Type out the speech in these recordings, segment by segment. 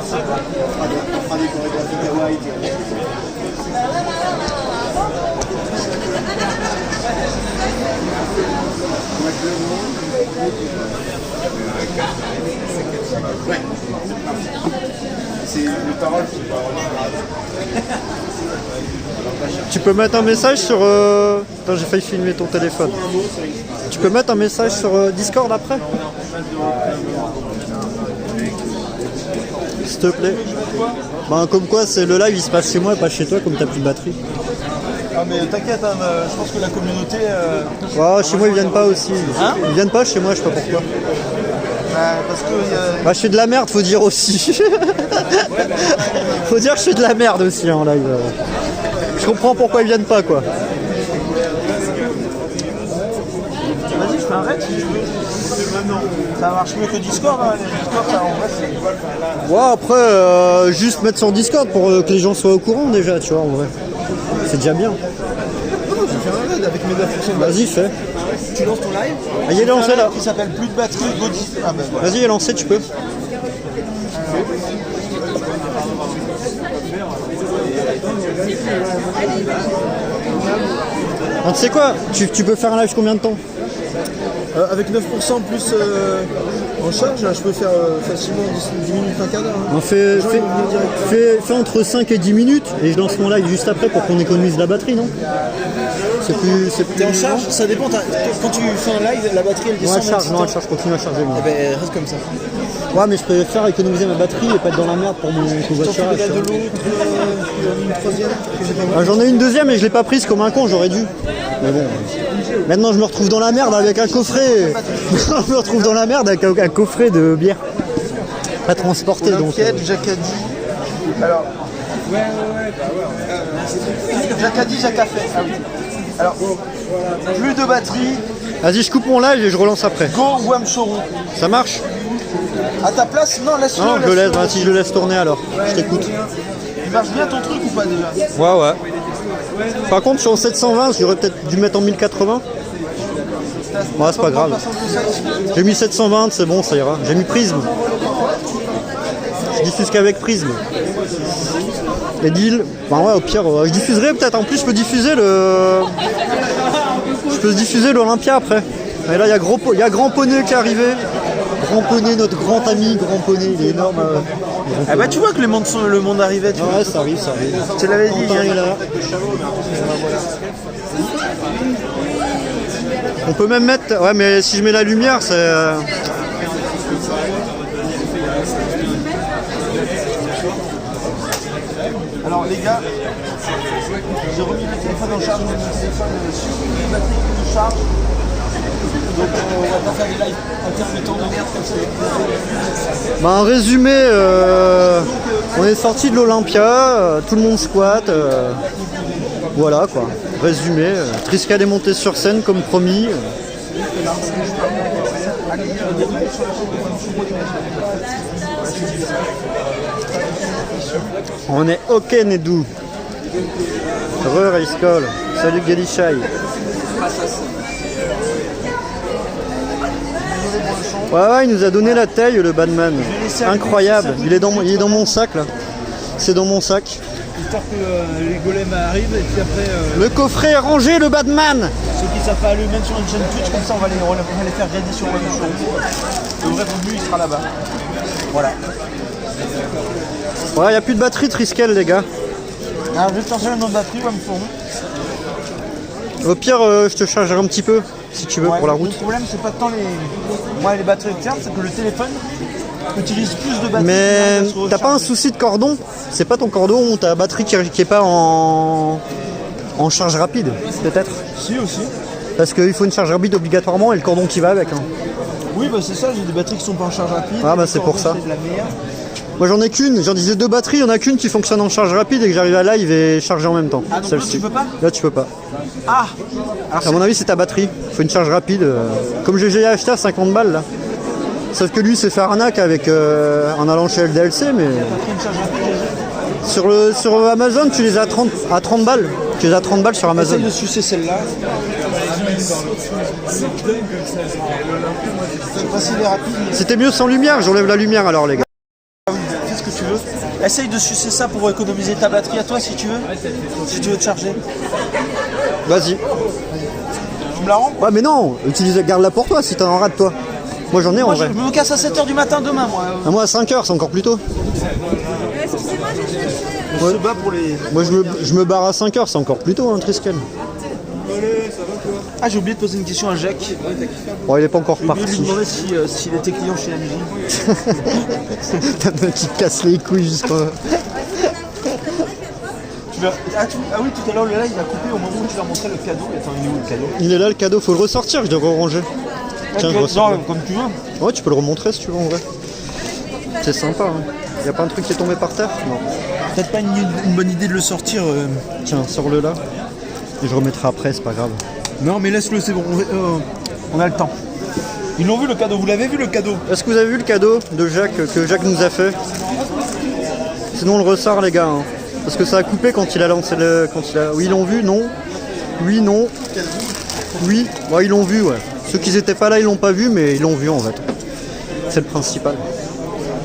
C'est les paroles qui Tu peux mettre un message sur... Attends, j'ai failli filmer ton téléphone. Tu peux mettre un message sur Discord après? S'il te plaît. Ben, comme quoi, c'est le live, il se passe chez moi et pas chez toi, comme t'as plus de batterie. Ah mais t'inquiète, hein, je pense que la communauté... Ouais, chez moi, ils viennent pas aussi. Hein? Ils viennent pas chez moi, je sais pas pourquoi. Parce que... Bah, je fais de la merde, faut dire aussi. Faut dire que je fais de la merde aussi en live. Je comprends pourquoi ils viennent pas, quoi. Vas-y, je fais un raid si tu veux. Ça marche mieux que Discord, hein. Les Discord, ça, en vrai, c'est... Ouais, après, juste mettre sur Discord pour que les gens soient au courant déjà, tu vois, en vrai. C'est déjà bien. Non, je vais faire un raid avec mes 9%. Vas-y, fais. Tu lances ton live. Ah, il est lancé là. Qui s'appelle Plus de batterie, Body. Ah ben voilà. Vas-y, il est lancé, tu peux. Ah, tu sais quoi, tu peux faire un live combien de temps? Avec 9% plus en charge, je peux faire facilement 10 minutes, un quart d'heure. Hein. On fait entre 5 et 10 minutes et je lance mon live juste après pour qu'on économise la batterie, non? C'est plus... T'es en charge? Ça dépend. Quand tu fais un live, la batterie elle descend. Non, elle charge, non, elle charge, continue à charger. Moi. Eh ben, reste comme ça. Ouais, mais je préfère économiser ma batterie et pas être dans la merde pour mon covoiturage. T'en fais de l'autre, une troisième que j'ai pas. Ah, j'en ai une deuxième et je l'ai pas prise comme un con, j'aurais dû. Mais bon, maintenant je me retrouve dans la merde avec un coffret. Je me retrouve dans la merde avec un coffret de bière. Pas transporté donc. Jacadi. Alors. Jacadi, Jacafé. Ah oui. Alors, plus de batterie. Vas-y, je coupe mon live et je relance après. Go Wamchoro. Ça marche? À ta place? Non, laisse-le. Non, je le laisse. Bah, si je le laisse tourner alors, je t'écoute. Il marche bien ton truc ou pas déjà? Ouais. Par contre, sur 720, j'aurais peut-être dû mettre en 1080. Ouais, c'est pas grave. J'ai mis 720, c'est bon, ça ira. J'ai mis Prisme. Je diffuse qu'avec Prisme. Les deals, bah ouais, au pire, je diffuserai peut-être. En plus, je peux diffuser l'Olympia après. Et là, il y a Grand Poney qui est arrivé. Grand Poney, notre grand ami, Grand Poney, il est énorme. Ah bah tu vois que le monde arrivait, tu vois. Ouais, ça arrive. Je te l'avais dit, il est là. On peut même mettre... Ouais, mais si je mets la lumière, c'est... Alors les gars, j'ai remis le téléphone en charge, mon téléphone supprimé la batterie de charge. Donc on va pas faire des lives intermittents de merde comme ça. Bah, en résumé, on est sorti de l'Olympia, tout le monde squatte. Voilà quoi. Résumé, Triscal est monté sur scène comme promis. On est ok Nedou. Race-Call. Salut Galishai. Ouais, il nous a donné la taille le Batman. Incroyable. Il est dans mon sac là. C'est dans mon sac. J'espère que les golems arrivent et puis après... Le coffret est rangé, le Batman. Ceux qui savent pas le mettre sur une chaîne Twitch, comme ça on va les faire regarder sur le show. Le vrai contenu il sera là-bas. Voilà. Ouais, y a plus de batterie Triskel les gars. Alors je vais te chercher le nom de batterie, va me fournir. Au pire, je te chargerai un petit peu, si tu veux, pour la route. Le problème, c'est pas tant les batteries externes, c'est que le téléphone utilise plus de batterie. Mais t'as pas un souci de cordon? C'est pas ton cordon ou ta batterie qui est pas en charge rapide, peut-être? Si, aussi. Parce qu'il faut une charge rapide obligatoirement et le cordon qui va avec. Hein. Oui, bah c'est ça, j'ai des batteries qui sont pas en charge rapide. Ah, bah c'est pour ça. C'est de la merde. Moi j'en ai qu'une, j'en disais 2 batteries, il y en a qu'une qui fonctionne en charge rapide et que j'arrive à live et charger en même temps. Ah donc là tu peux pas? Là tu peux pas. Ah alors, à mon avis c'est ta batterie, faut une charge rapide. Comme j'ai acheté à 50 balles là. Sauf que lui s'est fait arnaque avec en allant chez LDLC mais. Sur Amazon tu les as à 30 balles. Tu les as à 30 balles sur Amazon. Essaye de sucer celle-là. Je sais pas s'il est rapide. C'était mieux sans lumière, j'enlève la lumière alors les gars. Fais ce que tu veux. Essaye de sucer ça pour économiser ta batterie à toi si tu veux. Si tu veux te charger. Vas-y. Tu me la rends? Ouais, mais non, garde-la pour toi si t'en en rates toi. Moi j'en ai en Moi, vrai. je me casse à 7h du matin demain, moi. Ah, moi à 5h, c'est encore plus tôt. Excusez-moi, je cherchais. On se bat pour les... Moi je me barre à 5h, c'est encore plus tôt, hein, Triskel. Ah, j'ai oublié de poser une question à Jacques. Bon, il est pas encore J'ai oublié de lui parti. demander s'il était client chez MJ. T'as un mec qui te casse les couilles jusqu'à... Ah oui, tout à l'heure, le live, il a coupé au moment où tu leur montrais le cadeau. Attends, il est où le cadeau? Il est là le cadeau, faut le ressortir, je devrais ranger. Tiens, je ressors. Non, comme tu veux. Ouais, tu peux le remontrer si tu veux en vrai. C'est sympa, hein. Y a pas un truc qui est tombé par terre? Non. Peut-être pas une bonne idée de le sortir. Tiens, sors-le là. Et je remettrai après, c'est pas grave. Non, mais laisse-le, c'est bon. On a le temps. Ils l'ont vu le cadeau, vous l'avez vu le cadeau? Est-ce que vous avez vu le cadeau de Jacques que Jacques nous a fait? Sinon on le ressort les gars. Hein. Parce que ça a coupé quand il a lancé le. Oui ils l'ont vu, non? Oui, non. Oui, ouais, ils l'ont vu, ouais. Ceux qui n'étaient pas là, ils l'ont pas vu, mais ils l'ont vu en fait. C'est le principal.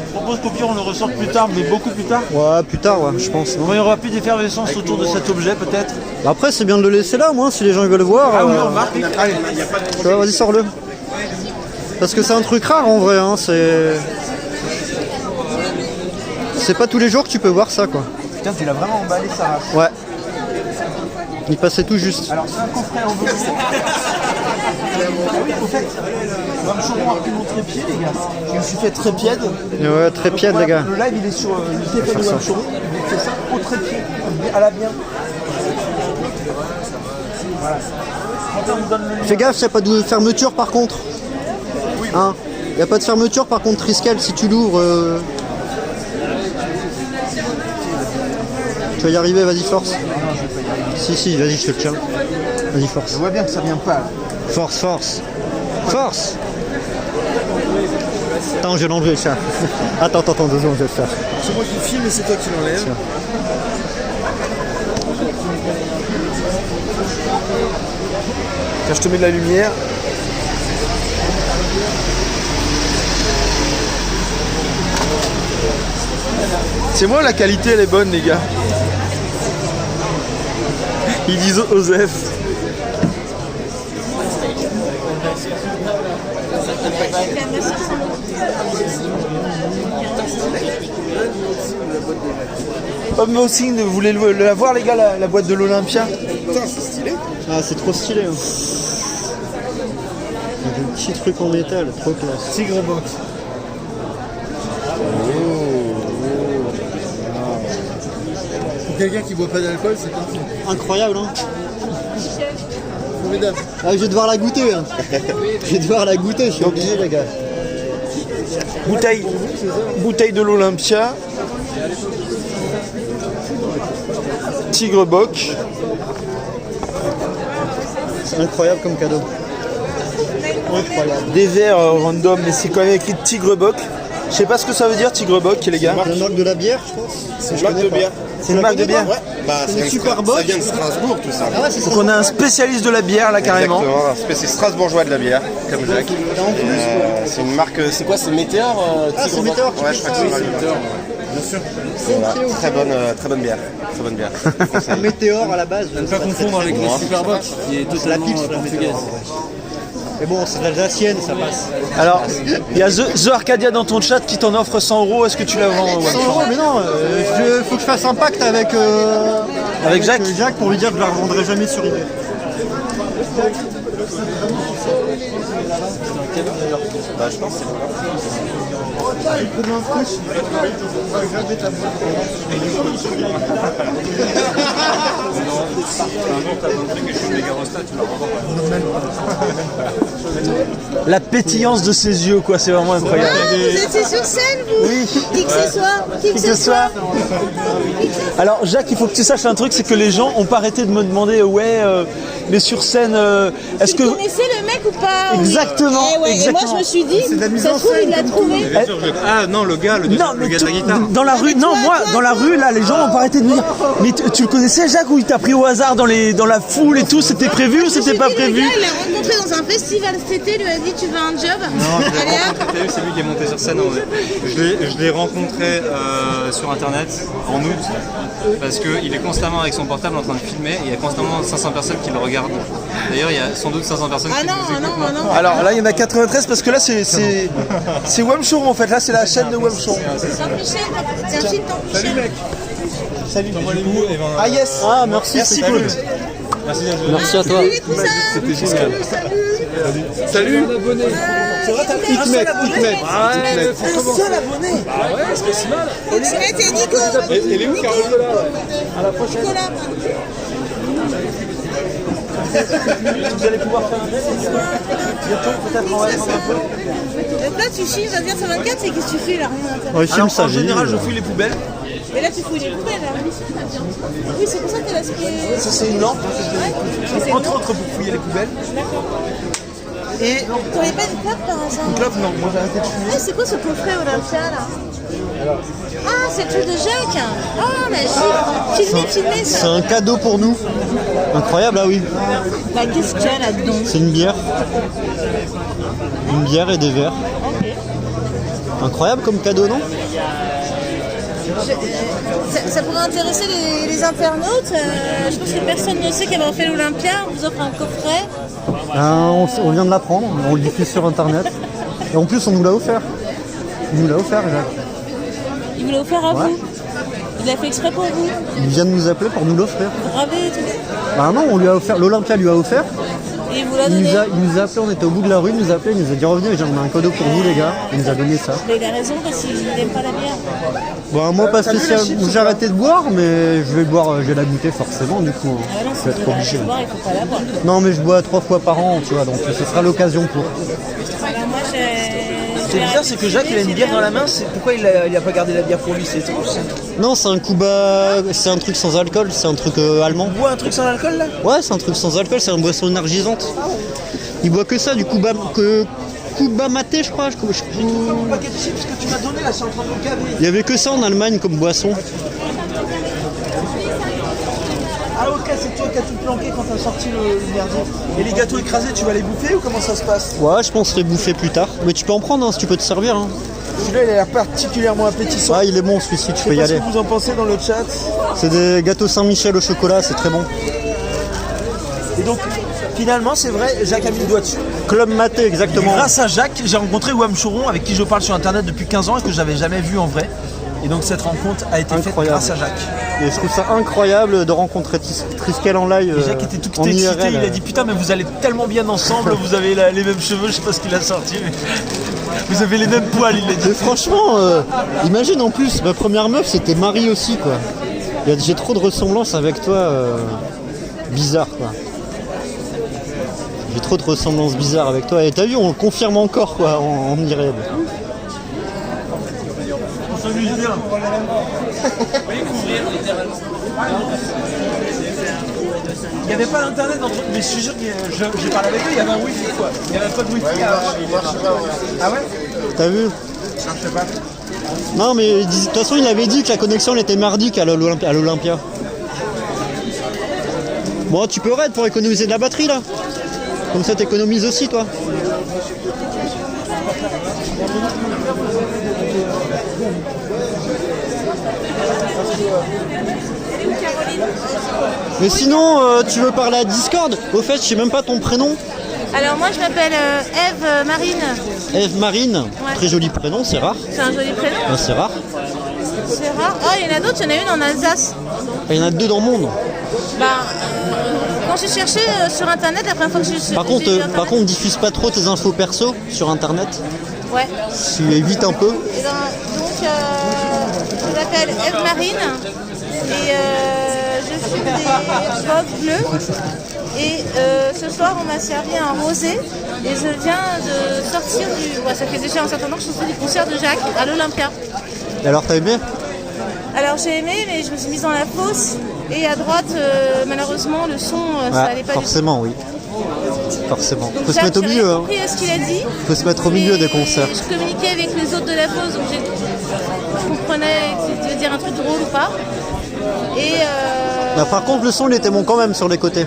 Je propose qu'au pire on le ressorte plus tard, mais beaucoup plus tard. Ouais, plus tard, ouais, je pense. Il y aura plus d'effervescence autour de cet objet peut-être. Après, c'est bien de le laisser là, moi, si les gens ils veulent le voir. Ah oui, on remarque. Allez. Tu vois, vas-y, sors-le. Parce que c'est un truc rare en vrai, hein. C'est pas tous les jours que tu peux voir ça, quoi. Putain, tu l'as vraiment emballé sa race. Ouais. Il passait tout juste. Alors, c'est un coffret en velours. Au fait, Mme Choron a pris mon trépied, les gars. Je me suis fait trépied. Ouais, très pied, les gars. Le live, il est sur le téléphone de Mme Choron. Il fait ça au trépied, à la bien. Voilà. Quand on me donne le Fais gaffe, il n'y a pas de fermeture par contre. Hein? Il n'y a pas de fermeture par contre, Triskel, si tu l'ouvres. Tu vas y arriver, vas-y, force. Si, vas-y, je te le tiens. Vas-y, force. Je vois bien que ça vient pas. Là. Force, force. Force! Attends, je vais l'enlever, ça. Attends, 2 secondes, je vais le faire. C'est moi qui filme et c'est toi qui l'enlève. Tiens, je te mets de la lumière. C'est moi, la qualité elle est bonne les gars. Ils disent Osef. Homme aussi, vous voulez la voir les gars, la boîte de l'Olympia? Putain, c'est stylé. Ah, c'est trop stylé. Hein. Il y a des petits trucs en métal, trop classe. Tigre box. Pour quelqu'un qui boit pas d'alcool, c'est parfait. Incroyable, hein? Formidable. Ah, je vais devoir la goûter. Hein. Je vais devoir la goûter, je suis obligé, les gars. Bouteille de l'Olympia. Tigre bock. C'est incroyable comme cadeau. Incroyable. Des verres random, mais c'est quand même écrit Tigre bock. Je sais pas ce que ça veut dire Tigre bock, les gars. C'est une marque de la bière, je pense. C'est une marque de bière. C'est une marque de bière. Ouais. Bah, C'est une super Ça bock. vient de Strasbourg, tout ça. Ah ouais, c'est ça. Donc on a un spécialiste de la bière là carrément. Exactement, un spécialiste strasbourgeois de la bière, comme Jacques. C'est une marque, c'est quoi? C'est Météor Ah, c'est Météor qui Ouais, fait je crois ça. que c'est Météor. Bien sûr. Voilà. Très bonne bière. Très bonne bière. Je conseille. Météor à la base. Ne pas confondre avec la Superbox qui est la totalement pitch, la portugaise. Météor. Mais bon, c'est de l'alsacienne, ça passe. Alors, il y a The Arcadia dans ton chat qui t'en offre 100 €. Est-ce que tu la vends? 100 €, mais non, faut que je fasse un pacte avec, Avec Jacques Jacques pour lui dire que je la revendrai jamais sur eBay. Bah, je pense que c'est La pétillance de ses yeux, quoi, c'est vraiment incroyable. Vous étiez sur scène, vous? Oui. Qui que ce soit. Qui que ce soit. Alors Jacques, il faut que tu saches un truc, c'est que les gens ont pas arrêté de me demander mais sur scène, est-ce que Vous connaissez le mec ou pas? Exactement, Eh ouais, et moi exactement. je me suis dit, C'est de la mise ça en se trouve scène, il l'a trouvé. Ah non, le gars de la guitare. dans la rue, non, moi, dans la rue, là, les gens vont pas arrêter de me dire mais tu le connaissais, Jacques, ou il t'a pris au hasard dans la foule et tout? C'était prévu ou c'était pas prévu? Le gars, il l'a rencontré dans un festival cet été, lui a dit tu veux un job? Non, Allez hop. c'est lui qui est monté sur scène. Je l'ai rencontré sur internet en août parce qu'il est constamment avec son portable en train de filmer et il y a constamment 500 personnes qui le regardent. D'ailleurs, il y a sans doute 500 personnes qui nous écoutent maintenant. Alors là, il y en a 93 parce que là, c'est Wham Show en fait. Là, c'est la chaîne de Wham Show. Jean-Michel, c'est un film Jean-Michel. Salut mec. Salut. Ah yes. Ah, merci, c'est cool. Merci d'être venu. Merci à toi. Salut les cousins. C'était génial. Salut. C'est vrai, t'as un seul abonné. Un seul abonné. Xmet et Nico. Elle est où Carola? À la prochaine. Nicolas. Vous allez pouvoir faire un essai. Bientôt, peut-être, on va être un peu. Donc là, tu filmes 24 sur 24, c'est qu'est-ce que tu fais là? Rien. Ouais, film sa En vie. général, je fouille les poubelles. Mais là, tu fouilles les poubelles. Là. Oui, c'est pour ça que t'as l'aspect. Ça, c'est une lampe. Ouais. Entre autres, pour fouiller les poubelles. Et T'aurais pas une clope par hasard? une clope, non. Moi, j'ai arrêté de fumer. Eh, c'est quoi ce coffret Olympia là? Ah, c'est le truc de Jacques. Ah, magique. Filmez C'est ça. un cadeau pour nous. Incroyable, ah oui. Bah, qu'est-ce qu'il y a là-dedans? C'est une bière. Une bière et des verres. Incroyable comme cadeau, non? Ça pourrait intéresser les internautes. Je pense que personne ne sait qu'avoir fait l'Olympia, on vous offre un coffret. On vient de l'apprendre, on le diffuse sur internet. Et en plus, on nous l'a offert. Il nous l'a offert, Jacques. Il vous l'a offert à vous. Il l'a fait exprès pour vous. Il vient de nous appeler pour nous l'offrir. Gravé et tout. Bah non, on lui a offert, l'Olympia lui a offert. Et il vous l'a Il donné. nous a appelé, on était au bout de la rue, il nous a appelé, il nous a dit revenez, j'ai un cadeau pour vous les gars. Il nous a donné ça. Mais il a raison parce qu'il n'aime pas la bière. Bon, moi pas spécialement, j'ai arrêté de boire, mais je vais boire, je vais la goûter forcément du coup. Ah non, Je vais si être vous obligé. voulez boire, il faut pas la boire. Non mais je bois 3 fois par an, tu vois, donc ce sera l'occasion pour. Alors moi, Ce qui est bizarre, c'est que Jacques, il a une bière dans la main. C'est pourquoi il a pas gardé la bière pour lui? C'est étrange. Non, c'est un Kuba, c'est un truc sans alcool, c'est un truc allemand. Tu bois un truc sans alcool là? Ouais, c'est un truc sans alcool, c'est une boisson énergisante. Il boit que ça, du Kuba, Kuba Maté, je crois. J'ai trouvé mon paquet de chips que tu m'as donné là, c'est en train de me caver. Il y avait que ça en Allemagne comme boisson. Ah ok, c'est toi qui as tout planqué quand t'as sorti le merdier. Et les gâteaux écrasés, tu vas les bouffer ou comment ça se passe? Ouais, je penserais bouffer plus tard. Mais tu peux en prendre, hein, si tu peux te servir. Hein. Celui-là, il a l'air particulièrement appétissant. Ah, il est bon celui-ci, tu Je peux sais y pas ce aller. que vous en pensez dans le chat. C'est des gâteaux Saint-Michel au chocolat, c'est très bon. Et donc, finalement, c'est vrai, Jacques a mis le doigt dessus. Club Maté, exactement. Grâce à Jacques, j'ai rencontré Wham Choron, avec qui je parle sur internet depuis 15 ans et que j'avais jamais vu en vrai. Et donc cette rencontre a été faite Incroyable. grâce à Jacques. Et je trouve ça incroyable de rencontrer Triskel en live. Et Jacques était tout en excité, IRL. il a dit putain mais vous allez tellement bien ensemble, vous avez les mêmes cheveux, je sais pas ce qu'il a sorti, mais vous avez les mêmes poils, il a dit. Et franchement, imagine en plus, ma première meuf c'était Marie aussi quoi. J'ai trop de ressemblances avec toi, bizarre quoi. J'ai trop de ressemblances bizarres avec toi. Et t'as vu, on le confirme encore quoi en IRL. On s'amuse bien. Il n'y avait pas d'internet entre eux, mais je suis sûr que j'ai parlé avec eux, il y avait un wifi quoi. Il n'y avait pas de wifi. Ah ouais? T'as vu? Non mais de toute façon il avait dit que la connexion elle était mardique à l'Olympia. Bon tu peux raid pour économiser de la batterie là. Comme ça t'économises aussi toi. Mais sinon tu veux parler à Discord? Au fait je sais même pas ton prénom. Alors moi je m'appelle Eve Marine. Eve Marine, Ouais. très joli prénom, c'est rare. C'est un joli prénom. Ben, c'est rare. C'est rare. Oh, il y en a d'autres, il y en a une en Alsace. Il y en a 2 dans le monde. Bah, quand j'ai cherché sur internet, la première fois que j'ai Par contre, diffuse pas trop tes infos perso sur internet. Ouais. Tu évites un peu. Et donc, je m'appelle Eve Marine et je suis des bottes bleues. Et ce soir, on m'a servi un rosé et je viens de sortir du... Ouais, ça fait déjà un certain temps que je suis sortie du concert de Jacques à l'Olympia. Et alors t'as aimé? Alors j'ai aimé, mais je me suis mise dans la fosse et à droite, malheureusement, le son, ça allait pas du tout. Forcément oui. forcément. Faut se Jacques, mettre au j'ai milieu, rien hein. compris à ce qu'il a dit. Faut se mettre au milieu des concerts. Je communiquais avec les autres de la pause, donc je comprenais si tu veux dire un truc drôle ou pas. Et Bah, par contre, le son, il était bon quand même sur les côtés.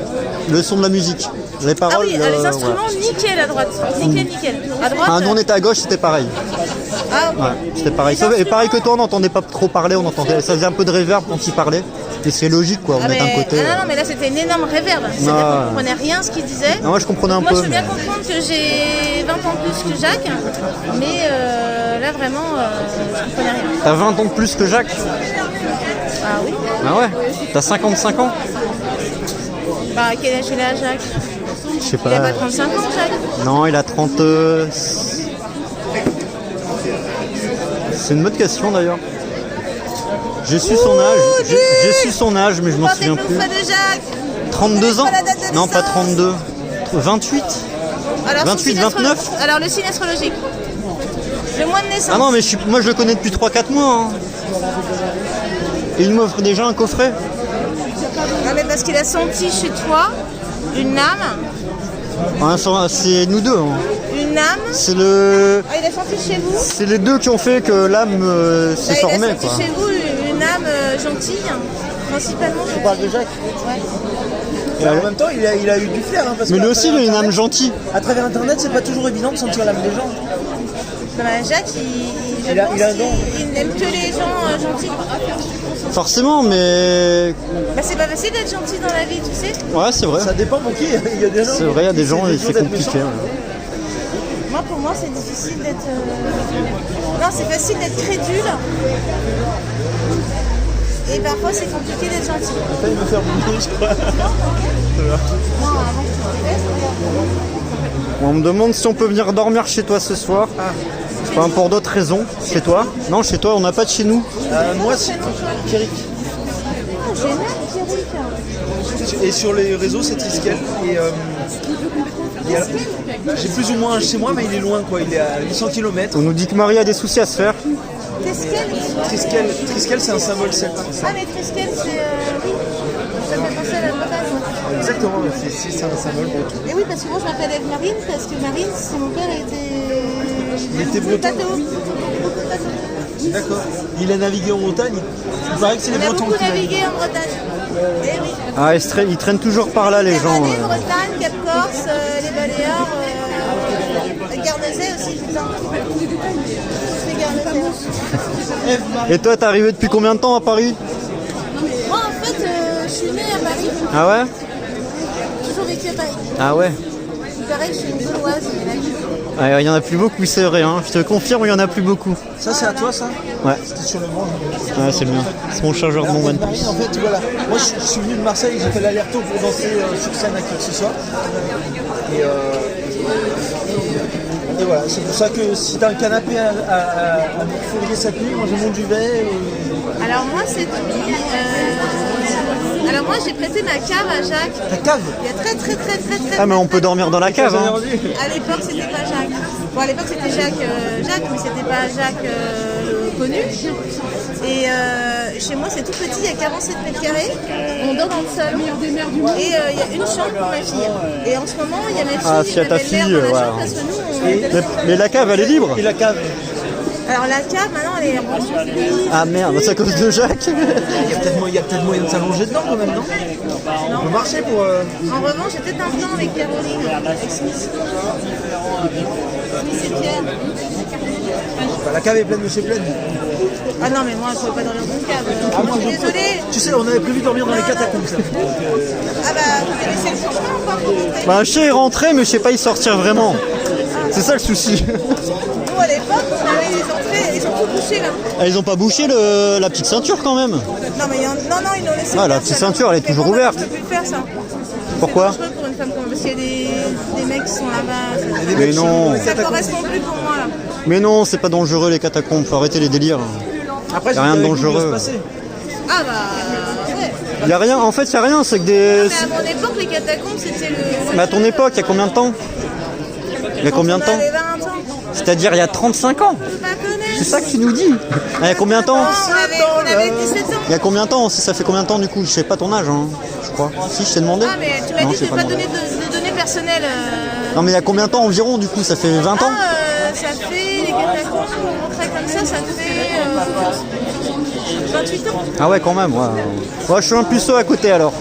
Le son de la musique. Les ah paroles. oui, les instruments, nickel à droite. Nickel, nickel. À droite. Nous, on était à gauche, c'était pareil. Ah, ok. Ouais, c'était pareil. Les Et pareil que instruments- toi, on n'entendait pas trop parler, on entendait, ça faisait un peu de reverb quand il parlait. Et c'est logique, quoi. On Ah, est d'un côté. non, non, mais là c'était une énorme réverbe. C'est-à-dire qu'on comprenait rien ce qu'il disait. Non, moi, je comprenais un Moi, peu. je veux bien mais- comprendre que j'ai 20 ans de plus que Jacques, mais là vraiment, je comprenais rien. T'as 20 ans de plus que Jacques? Ah oui. Ah ouais. T'as 55 ans? Bah, quel âge il a, Jacques? Je sais Il a pas. pas 35 ans, Jacques? Non, il a 30. C'est une bonne question d'ailleurs. Je suis son âge. Je suis son âge, mais je m'en Portez souviens le plus. feu de Jacques. 32 ans? Pas la date de Non, pas naissance. 32. 28? Alors, son 28, signe 29? Alors, le signe astrologique. Le mois de naissance. Ah non, mais moi je le connais depuis 3-4 mois. Hein. Et il m'offre déjà un coffret. Ah, mais parce qu'il a senti chez toi une âme. Hein, c'est nous deux. Hein. Une âme. C'est le. Ah, il a senti chez vous. C'est les deux qui ont fait que l'âme s'est Ah, il a formée. senti Quoi. chez vous une âme gentille, principalement. On parle de Jacques. Ouais. Et en même temps, il a eu du flair. Hein, parce Mais qu'à lui aussi, il travers a une âme Internet- gentille. À travers Internet, c'est pas toujours évident de sentir l'âme des gens. Comme Jacques, je Il a pense un don. qu'il n'aime que les gens gentils. Forcément, mais. Bah, c'est pas facile d'être gentil dans la vie, tu sais. Ouais, c'est vrai. Ça dépend pour qui. Il y a des gens. C'est vrai, il y a des qui- gens et dur c'est d'être compliqué. méchant. Ouais. Moi, pour moi, c'est difficile d'être. Non, c'est facile d'être crédule. Et parfois, c'est compliqué d'être gentil. Faut me faire bouger, je crois. Moi, avant que tu te laisses, regarde. On me demande si on peut venir dormir chez toi ce soir. Enfin, pour d'autres raisons. Chez toi? Non, chez toi, on n'a pas de chez nous. Moi, c'est Pierrick. Oh, génial, Pierrick. Et sur les réseaux, c'est Triskel. Et j'ai plus ou moins un chez moi, mais il est loin, quoi. Il est à 800 km. On nous dit que Marie a des soucis à se faire. Triskel. Triskel, c'est un symbole celte. Ah, mais Triskel, c'est. Oui. Ça me fait penser à la Bretagne. moi. Exactement, c'est un symbole breton. Et oui, parce que moi, je m'appelle Eve Marine, parce que Marine, c'est mon père était. Il était breton. D'accord. Il a navigué en Bretagne. Il paraît que c'est les On a Bretons beaucoup qui naviguent. navigué en Bretagne. Eh oui. Ah, ils traînent toujours par là, les gens. Bretagne, Cap Corse, les Baléares, Guernesey aussi, putain. C'est Guernesey. Et toi, t'es arrivé depuis combien de temps à Paris? Moi, en fait, je suis née à Paris. Ah ouais? J'ai toujours vécu à Paris. Ah ouais? Il paraît que je suis une Gauloise, mais là, Il y en a plus beaucoup, c'est vrai. Hein. Je te confirme, il y en a plus beaucoup. Ça, c'est à toi, ça? Ouais, C'était sur le manche. ouais c'est bien. C'est mon chargeur de mon OnePlus. Marine, en fait, voilà. Moi, je suis venu de Marseille, j'ai fait l'aller-retour pour danser sur scène avec ce soir. Et voilà, c'est pour ça que si t'as un canapé à me fourguer cette nuit, moi j'ai mon duvet. Alors moi, c'est alors moi, j'ai prêté ma cave à Jacques. Ta cave. Il y a très. Ah, mais on peut dormir dans la cave. Hein. À l'époque, c'était pas Jacques. Bon, à l'époque, c'était Jacques, mais c'était pas Jacques connu. Et chez moi, c'est tout petit, il y a 47 mètres carrés. On dort dans le sol. Et il y a une chambre pour ma fille. Et en ce moment, il y a ma fille Ah, et s'il y a ma ta belle-mère fille, dans la ouais. chambre parce que nous, on est Mais la cave, elle est libre. Et la cave. Alors la cave, maintenant, elle est en surprise. Ah merde, c'est à cause de Jacques. Il y a peut-être moyen de s'allonger dedans quand même, non? On peut marcher pour. En revanche, j'ai peut-être un plan avec Caroline, avec Smith. Smith et Pierre. La cave est pleine de chez pleine. Ah non, mais moi, je ne pouvais pas dormir dans une cave. Je suis désolée. Tu sais, on avait prévu de dormir dans les catacombes, ça. Ah bah, vous avez laissé le changement ou pas pour rentrer? Bah, Ché est rentré, mais je sais pas y sortir vraiment. C'est ça le souci. Nous, à l'époque, on avait les entrées, ils ont tout bouché là. Ah, ils ont pas bouché la petite ceinture quand même. Non, mais non, ils l'ont laissé. Ah, la faire, petite ça. ceinture, elle est Mais toujours moi, ouverte. Je peux plus le faire, ça. Pourquoi? C'est dangereux pour une femme comme moi, parce qu'il y a des mecs qui sont là-bas. Mais non. Ça correspond plus pour moi là. Mais non, c'est pas dangereux les catacombes, faut arrêter les délires. Après, Y a rien de avec nous, dangereux. il va se passer. Ah bah, ouais. Y a rien, en fait, y a rien, c'est que des. Mais à mon époque, les catacombes, c'était le. Mais à ton époque, il y a combien de temps? Il y a combien de temps? On avait 20 ans. C'est-à-dire il y a 35 ans. Je pas connaître. C'est ça que tu nous dis. Il y a combien de temps? On avait 17 ans. Il y a combien de temps? Ça fait combien de temps du coup? Je sais pas ton âge, hein, je crois. Si, je t'ai demandé? Ah, mais tu m'as Non, dit je de t'ai ne pas demandé. donner personnel. Non, mais il y a combien de temps environ, du coup? Ça fait 20 ans? Ça fait, les catacombes, très comme ça fait 28 ans. Ah ouais, quand même, ouais. Ouais, je suis un puceau à côté, alors.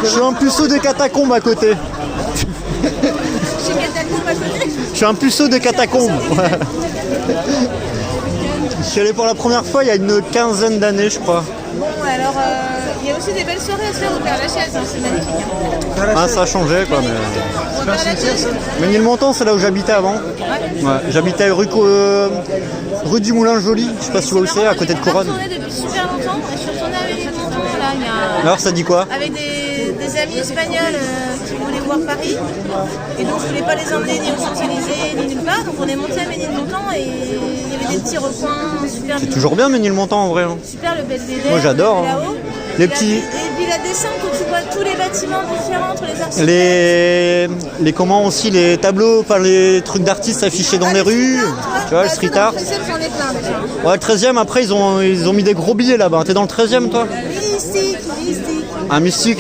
Je suis un puceau des catacombes à côté. Chez catacombes à côté. Je suis un puceau des catacombes. Ouais. Je suis allé pour la première fois il y a une quinzaine d'années, je crois. Bon, alors, il y a aussi des belles soirées à se faire au Père-Lachaise, hein, c'est magnifique. Hein. Ah, ça a changé, quoi, mais... Au Père-Lachaise. Ménilmontant, c'est là où j'habitais avant. Ouais, j'habitais rue du Moulin-Joli, je sais pas si tu vois où c'est, à côté de Couronne. Je suis retournée depuis super longtemps, et je suis retournée avec Ménilmontant, là, il y a... Alors, ça dit quoi? Avec des amis espagnols qui voulaient voir Paris, et donc je voulais pas les emmener ni aux Champs-Élysées, ni nulle part, donc on est monté à Ménilmontant, et il y avait des petits recoins super... C'est toujours bien Ménilmontant, en vrai. Hein. Super, le Belvédère. Moi, j'adore, hein. Là-haut. Les Et petits... Et puis la descente où tu vois tous les bâtiments différents entre les artistes. Les comment aussi, les tableaux, enfin les trucs d'artistes affichés dans les rues, tu vois, le street art. Dans le 13e, j'en ai plein déjà. Ouais, le 13e, après, ils ont mis des gros billets là-bas. T'es dans le 13e, toi? Mystique. Un Mystique,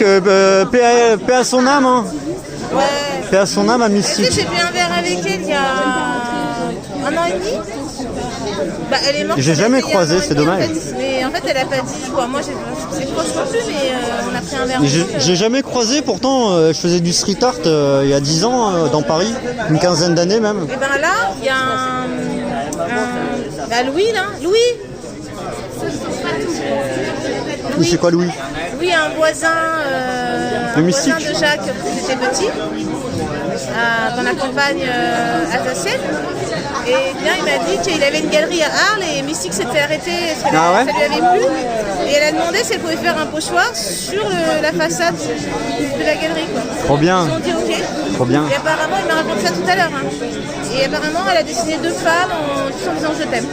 paix à son âme, hein. Ouais. Paix à son âme, un Tu sais, Mystique. j'ai bu un verre avec elle il y a 1 an et demi. Bah, elle est morte. J'ai jamais il y a croisé, 1 an et c'est demi, dommage. En fait. Mais en fait, elle a pas dit quoi. Moi, c'est franchement plus, mais on a pris un verre. J'ai jamais croisé, pourtant, je faisais du street art il y a 10 ans dans Paris, une quinzaine d'années même. Et ben là, il y a bah, Louis, là. Louis, Oui, c'est quoi Louis? un voisin, Le un Mystique. voisin de Jacques quand j'étais petit, dans la campagne alsacienne. Et bien, il m'a dit qu'il avait une galerie à Arles et Mystique s'était arrêté parce que Ah ouais ça lui avait plu. Et elle a demandé si elle pouvait faire un pochoir sur la façade de la galerie. Quoi. Trop bien, Ils ont dit ok. trop bien. Et apparemment, il m'a raconté ça tout à l'heure. Hein. Et apparemment, elle a dessiné 2 femmes en disant je t'aime.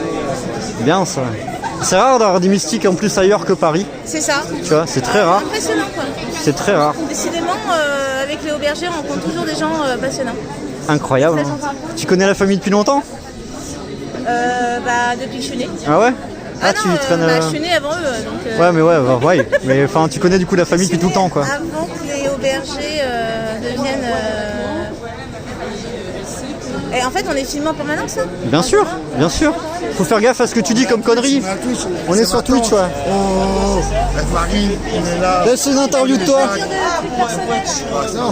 Bien ça. C'est rare d'avoir des mystiques en plus ailleurs que Paris, C'est ça. tu vois, c'est très rare. Impressionnant quoi. C'est très rare. Décidément, avec Léo Berger, on rencontre toujours des gens passionnants. Incroyable. Très Hein. sympa. Tu connais la famille depuis longtemps? Bah, depuis que je suis née. Ah ouais? Ah tu non, traînes. bah, je suis née avant eux. Donc, Ouais, mais ouais. Mais enfin, tu connais du coup la famille depuis tout le temps, quoi. Avant que Léo Berger devienne. Et en fait, on est filmé en permanence, hein. Bien sûr, bien sûr. Faut faire gaffe à ce que tu dis comme conneries. On est sur Twitch, ouais. Oh, Marie, on est là. Laisse une interview de toi.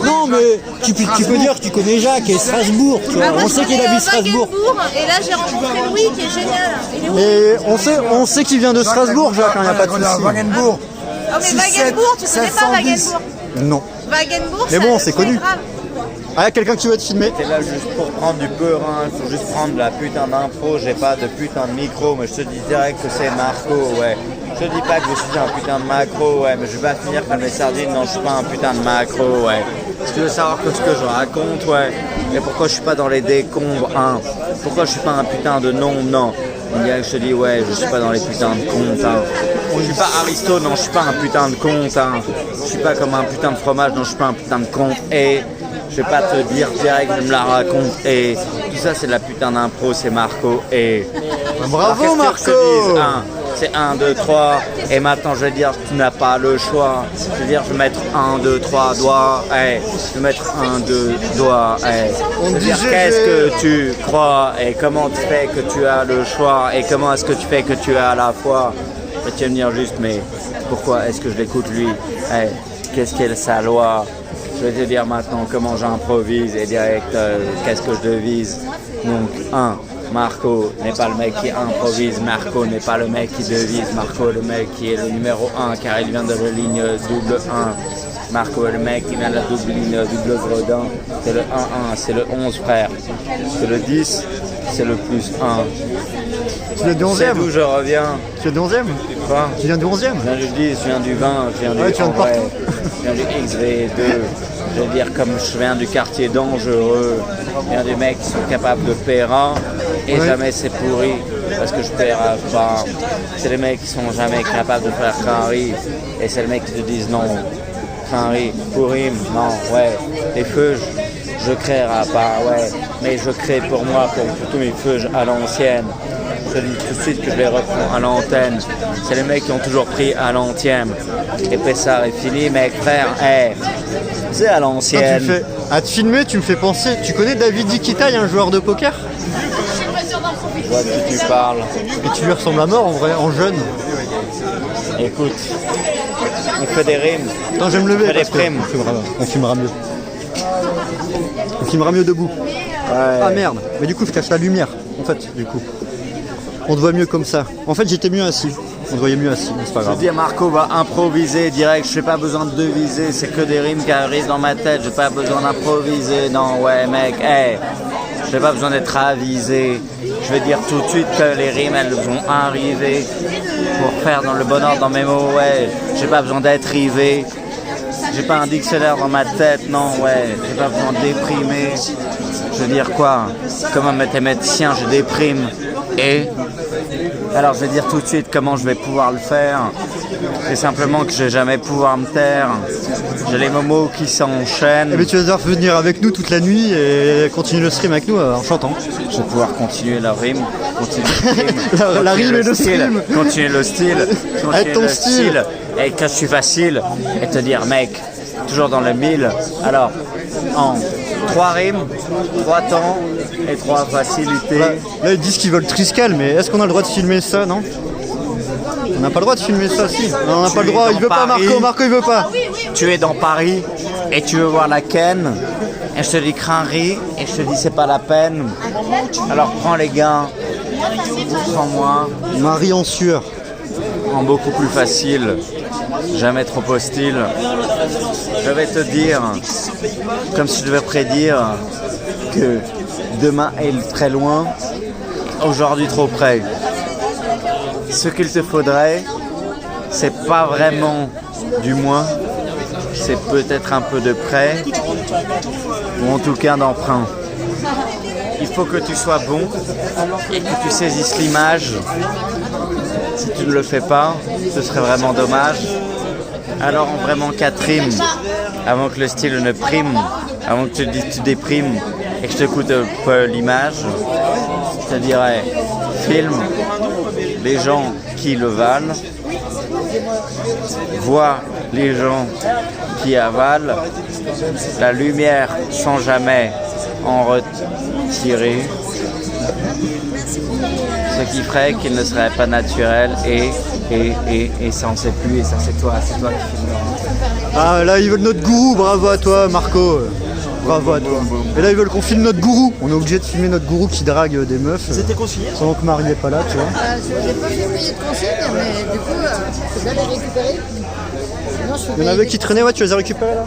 Non, mais tu peux dire que tu connais Jacques et Strasbourg, tu vois. Ah, moi, On je sait qu'il connais, habite Strasbourg. Wagenbourg, et là, j'ai rencontré Louis qui est génial. Il est où? Et on sait qu'il vient de Strasbourg, Jacques, il n'y a pas de souci. Wagenbourg. Oh, mais Wagenbourg, tu connais pas 710. Wagenbourg? Non. Wagenbourg, Mais bon, c'est ça, connu. grave. Ah, y a quelqu'un qui veut te filmer. T'es là juste pour prendre du peur, hein. Faut juste prendre de la putain d'impro, j'ai pas de putain de micro, mais je te dis direct que c'est Marco, ouais. Je te dis pas que je suis un putain de macro, ouais, mais je vais pas finir comme les sardines, non, je suis pas un putain de macro, ouais. Si tu veux savoir que ce que je raconte, ouais, et pourquoi je suis pas dans les décombres, hein. Pourquoi je suis pas un putain de nombre, non. On dirait que je te dis, ouais, je suis pas dans les putains de comptes, hein. Je suis pas Aristo, non, je suis pas un putain de compte, hein. Je suis pas comme un putain de fromage, non, je suis pas un putain de compte, et... Je vais pas te dire direct, je me la raconte et tout ça c'est de la putain d'impro, c'est Marco et... Bravo, Alors, Marco. qu'est-ce que je te dis, hein, c'est 1, 2, 3 et maintenant je vais dire tu n'as pas le choix. Je vais dire je vais mettre 1, 2, 3 doigts, hey. Je vais mettre 1, 2 doigts, hey. Je vais dire qu'est-ce que tu crois et comment tu fais que tu as le choix et comment est-ce que tu fais que tu as la foi. Et tu vas me dire juste mais pourquoi est-ce que je l'écoute lui, hey. Qu'est-ce qu'est sa loi? Je vais te dire maintenant comment j'improvise et direct qu'est-ce que je devise. Donc 1, Marco n'est pas le mec qui improvise, Marco n'est pas le mec qui devise, Marco est le mec qui est le numéro 1 car il vient de la ligne double 1. Marco est le mec qui vient de la double ligne double gredin. C'est le 1-1, c'est le 11 frère. C'est le 10, c'est le plus 1. Tu viens du C'est 11e. d'où je reviens. Tu viens du 11e. Quoi? Tu viens du 11e. Je viens du 10, je viens du 20, je viens du Ouais, tu viens de en vrai, partout. je viens du XV2. Je veux dire, comme je viens du quartier dangereux, je viens des mecs qui sont capables de payer et Ouais. jamais c'est pourri parce que je paierai pas. C'est les mecs qui sont jamais capables de faire conneries et c'est les mecs qui te disent non, conneries, pourri, non, ouais. Les feux, je créerai pas, ouais, mais je crée pour moi, pour tous mes feux à l'ancienne. je te dis tout de suite que je les reprends à l'antenne. C'est les mecs qui ont toujours pris à l'antième. Et Pessard et Philly, mec, frère, c'est à l'ancienne. À te filmer, tu me fais penser. Tu connais David Iquitaille, un joueur de poker? Je vois de qui tu parles. Et tu lui ressembles à mort en vrai, en jeune. Écoute, on fait des rimes. Attends, je vais me lever. On fait des parce que primes. on filmera mieux. On filmera mieux debout. Ouais. Ah merde. Mais du coup, je cache la lumière. En fait, du coup. On te voit mieux comme ça. En fait, j'étais mieux assis. On te voyait mieux assis, mais c'est pas Je grave. veux dire, Marco va improviser direct. Je n'ai pas besoin de deviser. C'est que des rimes qui arrivent dans ma tête. J'ai pas besoin d'improviser. Non, ouais, mec, j'ai pas besoin d'être avisé. Je vais dire tout de suite que les rimes, elles vont arriver pour faire dans le bon ordre dans mes mots. Ouais, j'ai pas besoin d'être rivé. J'ai pas un dictionnaire dans ma tête. Non, ouais, j'ai pas besoin de déprimer. Je veux dire quoi? Comme un mathématicien, je déprime. Et alors je vais dire tout de suite comment je vais pouvoir le faire. C'est simplement que je vais jamais pouvoir me taire. J'ai les mots qui s'enchaînent. Eh bien, tu vas devoir venir avec nous toute la nuit et continuer le stream avec nous en chantant. Je vais pouvoir continuer la rime, continuer le stream, La rime et le stream. continuer le style, Avec ton style. Et que je suis facile, et te dire mec, toujours dans le mille. Alors, en 3 rimes, 3 temps et 3 facilités. Là, ils disent qu'ils veulent Triscal, mais est-ce qu'on a le droit de filmer ça, non? On n'a pas le droit de filmer ça, si. Non, on n'a pas le droit, il veut pas, Marco il veut pas. Tu es dans Paris et tu veux voir la Ken, et je te dis crinnerie, et je te dis c'est pas la peine. Alors prends les gars, prends-moi. Marie en sueur. En beaucoup plus facile, jamais trop hostile. Je vais te dire, comme si je devais prédire, que demain est très loin, aujourd'hui trop près. Ce qu'il te faudrait, c'est pas vraiment du moins, c'est peut-être un peu de près, ou en tout cas d'emprunt. Il faut que tu sois bon et que tu saisisses l'image. Si tu ne le fais pas, ce serait vraiment dommage. Alors en vraiment 4 rimes, avant que le style ne prime, avant que tu déprimes et que je te coûte un peu l'image, je te dirais, filme les gens qui le valent, vois les gens qui avalent, la lumière sans jamais en retirer, ce qui ferait qu'il ne serait pas naturel et ça on sait plus, et ça c'est toi qui filmes. Ah, là, ils veulent notre gourou, bravo à toi, Marco. Bravo à toi. Et là, ils veulent qu'on filme notre gourou. On est obligé de filmer notre gourou qui drague des meufs. C'était consigné? Pendant que Marie n'est pas là, tu vois. Je n'ai pas fait payer de consigne, mais du coup, c'est bien les récupérer. Sinon, je Il y en avait qui traînaient, ouais, tu les as récupérés là?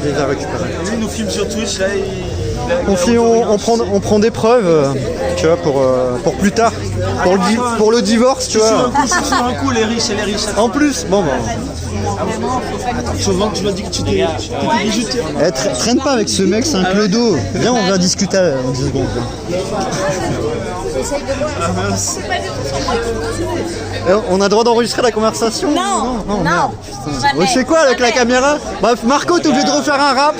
Je les ai récupérés. Lui, il nous filme sur Twitch, là, On prend des preuves, tu vois, pour plus tard. Pour le divorce, tu vois. Sur un coup, les riches et les riches. En plus, bon, bah. Attends, tu m'as dit que tu t'étais bijoutier. Traîne pas avec ce mec, c'est un clodo. Viens, on va discuter en 10 secondes. On a le droit d'enregistrer la conversation? Non. Je fais quoi avec la caméra? Bref, Marco, t'es obligé de refaire un rap.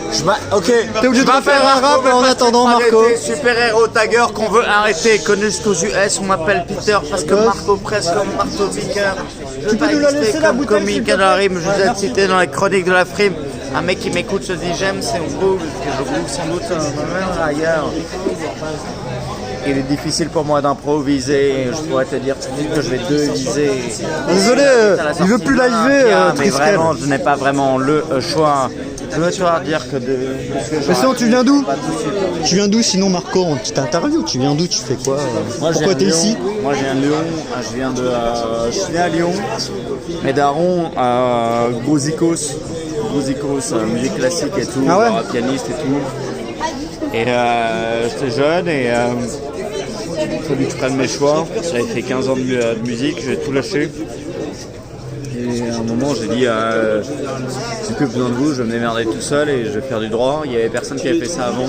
Ok. T'es obligé de refaire un rap en attendant, Marco. Super-héros tagger qu'on veut arrêter, connu jusqu'aux US, on m'appelle Peter parce que Marco presse comme marteau piqueur. Tu peux nous la laisser, la bouteille, s'il comique te à la plaît? rime, je vous ai cité dans les chroniques de la frime. Un mec qui m'écoute se dit j'aime, c'est beau, que je roule sans doute même ailleurs. Il est difficile pour moi d'improviser, je pourrais te dire tout de suite que je vais deviser. Désolé, il veut plus liver, mais Triskel. vraiment, je n'ai pas vraiment le choix. Je veux te dire que de... Mais sinon, tu viens d'où? Tu viens d'où sinon, Marco, en petite interview? Tu viens d'où? Tu fais quoi? Pourquoi t'es ici? Moi, je viens de Lyon. Je suis né à Lyon. Mes darons, Grozikos, musique classique et tout, Ah ouais? pianiste et tout. Et j'étais jeune et il a fallu que je prenne mes choix. J'avais fait 15 ans de musique, j'ai tout lâché. Et à un moment, j'ai dit, j'ai plus besoin de vous, je vais me démerder tout seul et je vais faire du droit. Il n'y avait personne qui avait fait ça avant.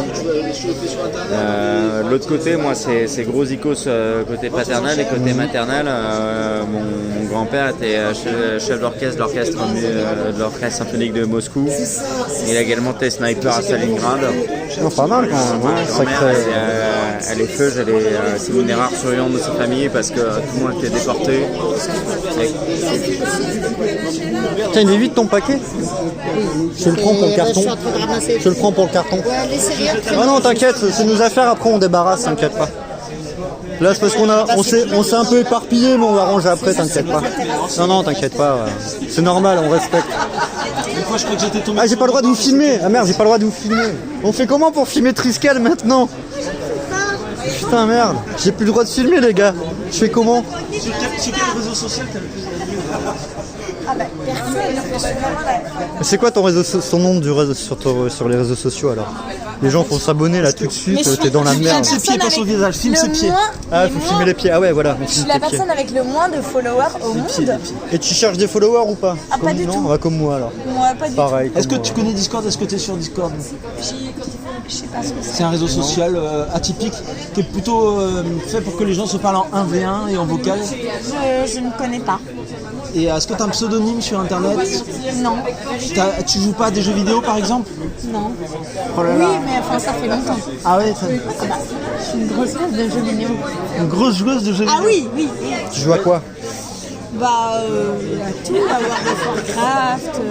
L'autre côté, moi, c'est Grozikos côté paternel et côté maternel. Mon grand-père était chef d'orchestre de l'orchestre symphonique de Moscou. Il a également été sniper à Stalingrad. Non, pas mal quand même. Ma Hein, grand-mère, elle est feuge, c'est une erreur surveillante de sa famille parce que tout le monde était déporté. Tiens, il est vite ton paquet. Je le prends pour le Et, carton. je suis en train de ramasser. Je le prends pour le carton. Ouais, laissez rire. Ah non, t'inquiète, c'est nos affaires, après on débarrasse, t'inquiète pas. Là, c'est parce on s'est un peu éparpillé, mais on va ranger après, t'inquiète pas. Non, t'inquiète pas, c'est normal, on respecte. Des fois, je crois que j'étais tombé. Ah, j'ai pas le droit de vous filmer. Ah merde, j'ai pas le droit de vous filmer. On fait comment pour filmer Triskel maintenant? Putain, merde, j'ai plus le droit de filmer, les gars. Je fais comment? Sur quel réseau social t'as le plus C'est quoi ton nom du réseau, sur les réseaux sociaux alors? Les gens font s'abonner là tout de suite, t'es dans la merde. Ses pieds, pas son visage, filme ses pieds. Ah, faut filmer les pieds. Ah ouais, voilà. Je suis la personne avec le moins de followers au monde. Et tu cherches des followers ou pas? Ah, pas du tout. On va comme moi alors. Moi, pas du tout. Pareil. Est-ce que comme tu moi. connais Discord? Est-ce que tu es sur Discord? Je sais pas ce que c'est. C'est un réseau social atypique qui est plutôt fait pour que les gens se parlent en 1v1 et en vocal. Je ne connais pas. Et est-ce que tu as un pseudonyme sur internet? Non. Tu joues pas à des jeux vidéo par exemple? Non. Oh là Oui, là. mais enfin, ça fait longtemps. Ah ouais, Je suis une grosse meuf de jeux vidéo. une grosse joueuse de jeux vidéo. Ah oui, oui. Tu joues à quoi? Bah, à tout, à World of Warcraft,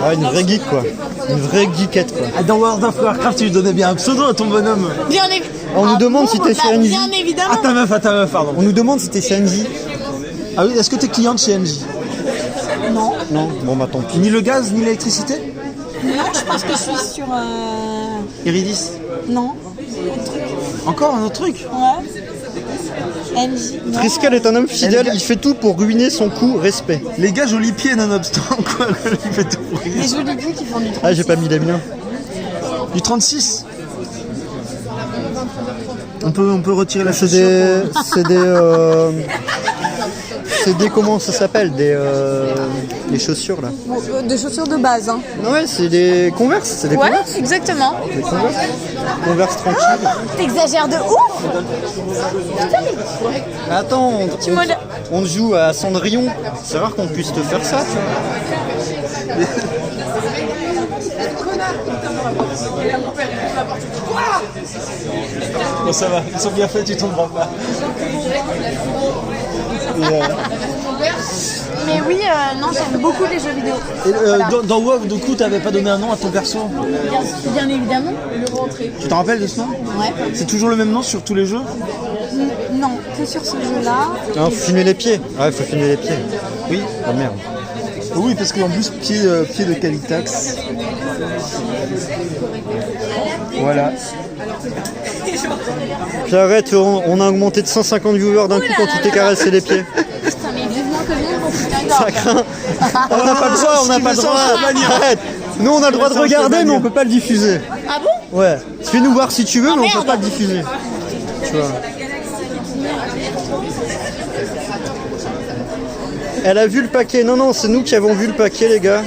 Ah, une vraie geek quoi. Une vraie geekette quoi. Ah, dans World of Warcraft, tu lui donnais bien un pseudo à ton bonhomme. Bien évidemment. On nous demande si t'es chez NJ. Bien évidemment. À ta meuf, pardon. On nous demande si t'es chez NJ. Ah oui, est-ce que t'es cliente chez NJ? Non. Non, bon bah tant pis. Ni le gaz, ni l'électricité? Non, je pense que je suis sur. Iridis. Non. Encore un autre truc? Ouais. NJ. Non. Triskel est un homme fidèle, il fait tout pour ruiner son coup, respect. Les gars, joli pied nonobstant, quoi, il fait tout pour rien. Les jolis pieds qui font du truc. Ah, j'ai pas mis les miens. Du 36. On peut retirer la C'est chaussure. des comment ça s'appelle, des chaussures là. Des chaussures de base, hein. Ouais, c'est des Converse, c'est des Ouais, Converse. exactement. Des Converse. Converse tranquille. T'exagères de ouf. Attends, Tu me l'as- on joue à Cendrillon. C'est rare qu'on puisse te faire ça, tu vois. Bon, ça va, ils sont bien faits, tu tomberas pas. Mais oui, non, j'aime beaucoup les jeux vidéo. Et, Voilà. dans WoW, du coup, t'avais pas donné un nom à ton perso? Bien évidemment. Tu t'en rappelles de ce nom? Ouais. C'est toujours le même nom sur tous les jeux? Non, que sur ce jeu-là. Faut filmer les pieds. Ouais, faut filmer les pieds. Oui. Oh merde. Oui, parce qu'en plus, pied de Calitax. Voilà. Puis arrête, on a augmenté de 150 viewers d'un coup quand tu t'es caressé les pieds. Putain, mais vivement que nous, on fout un Ça craint. On n'a pas le droit, on n'a pas le droit. Arrête. Nous on a le droit de regarder mais on peut pas le diffuser. Ah bon? Ouais. Fais-nous voir si tu veux mais on merde. peut pas le diffuser. Tu vois. Elle a vu le paquet. Non, c'est nous qui avons vu le paquet les gars.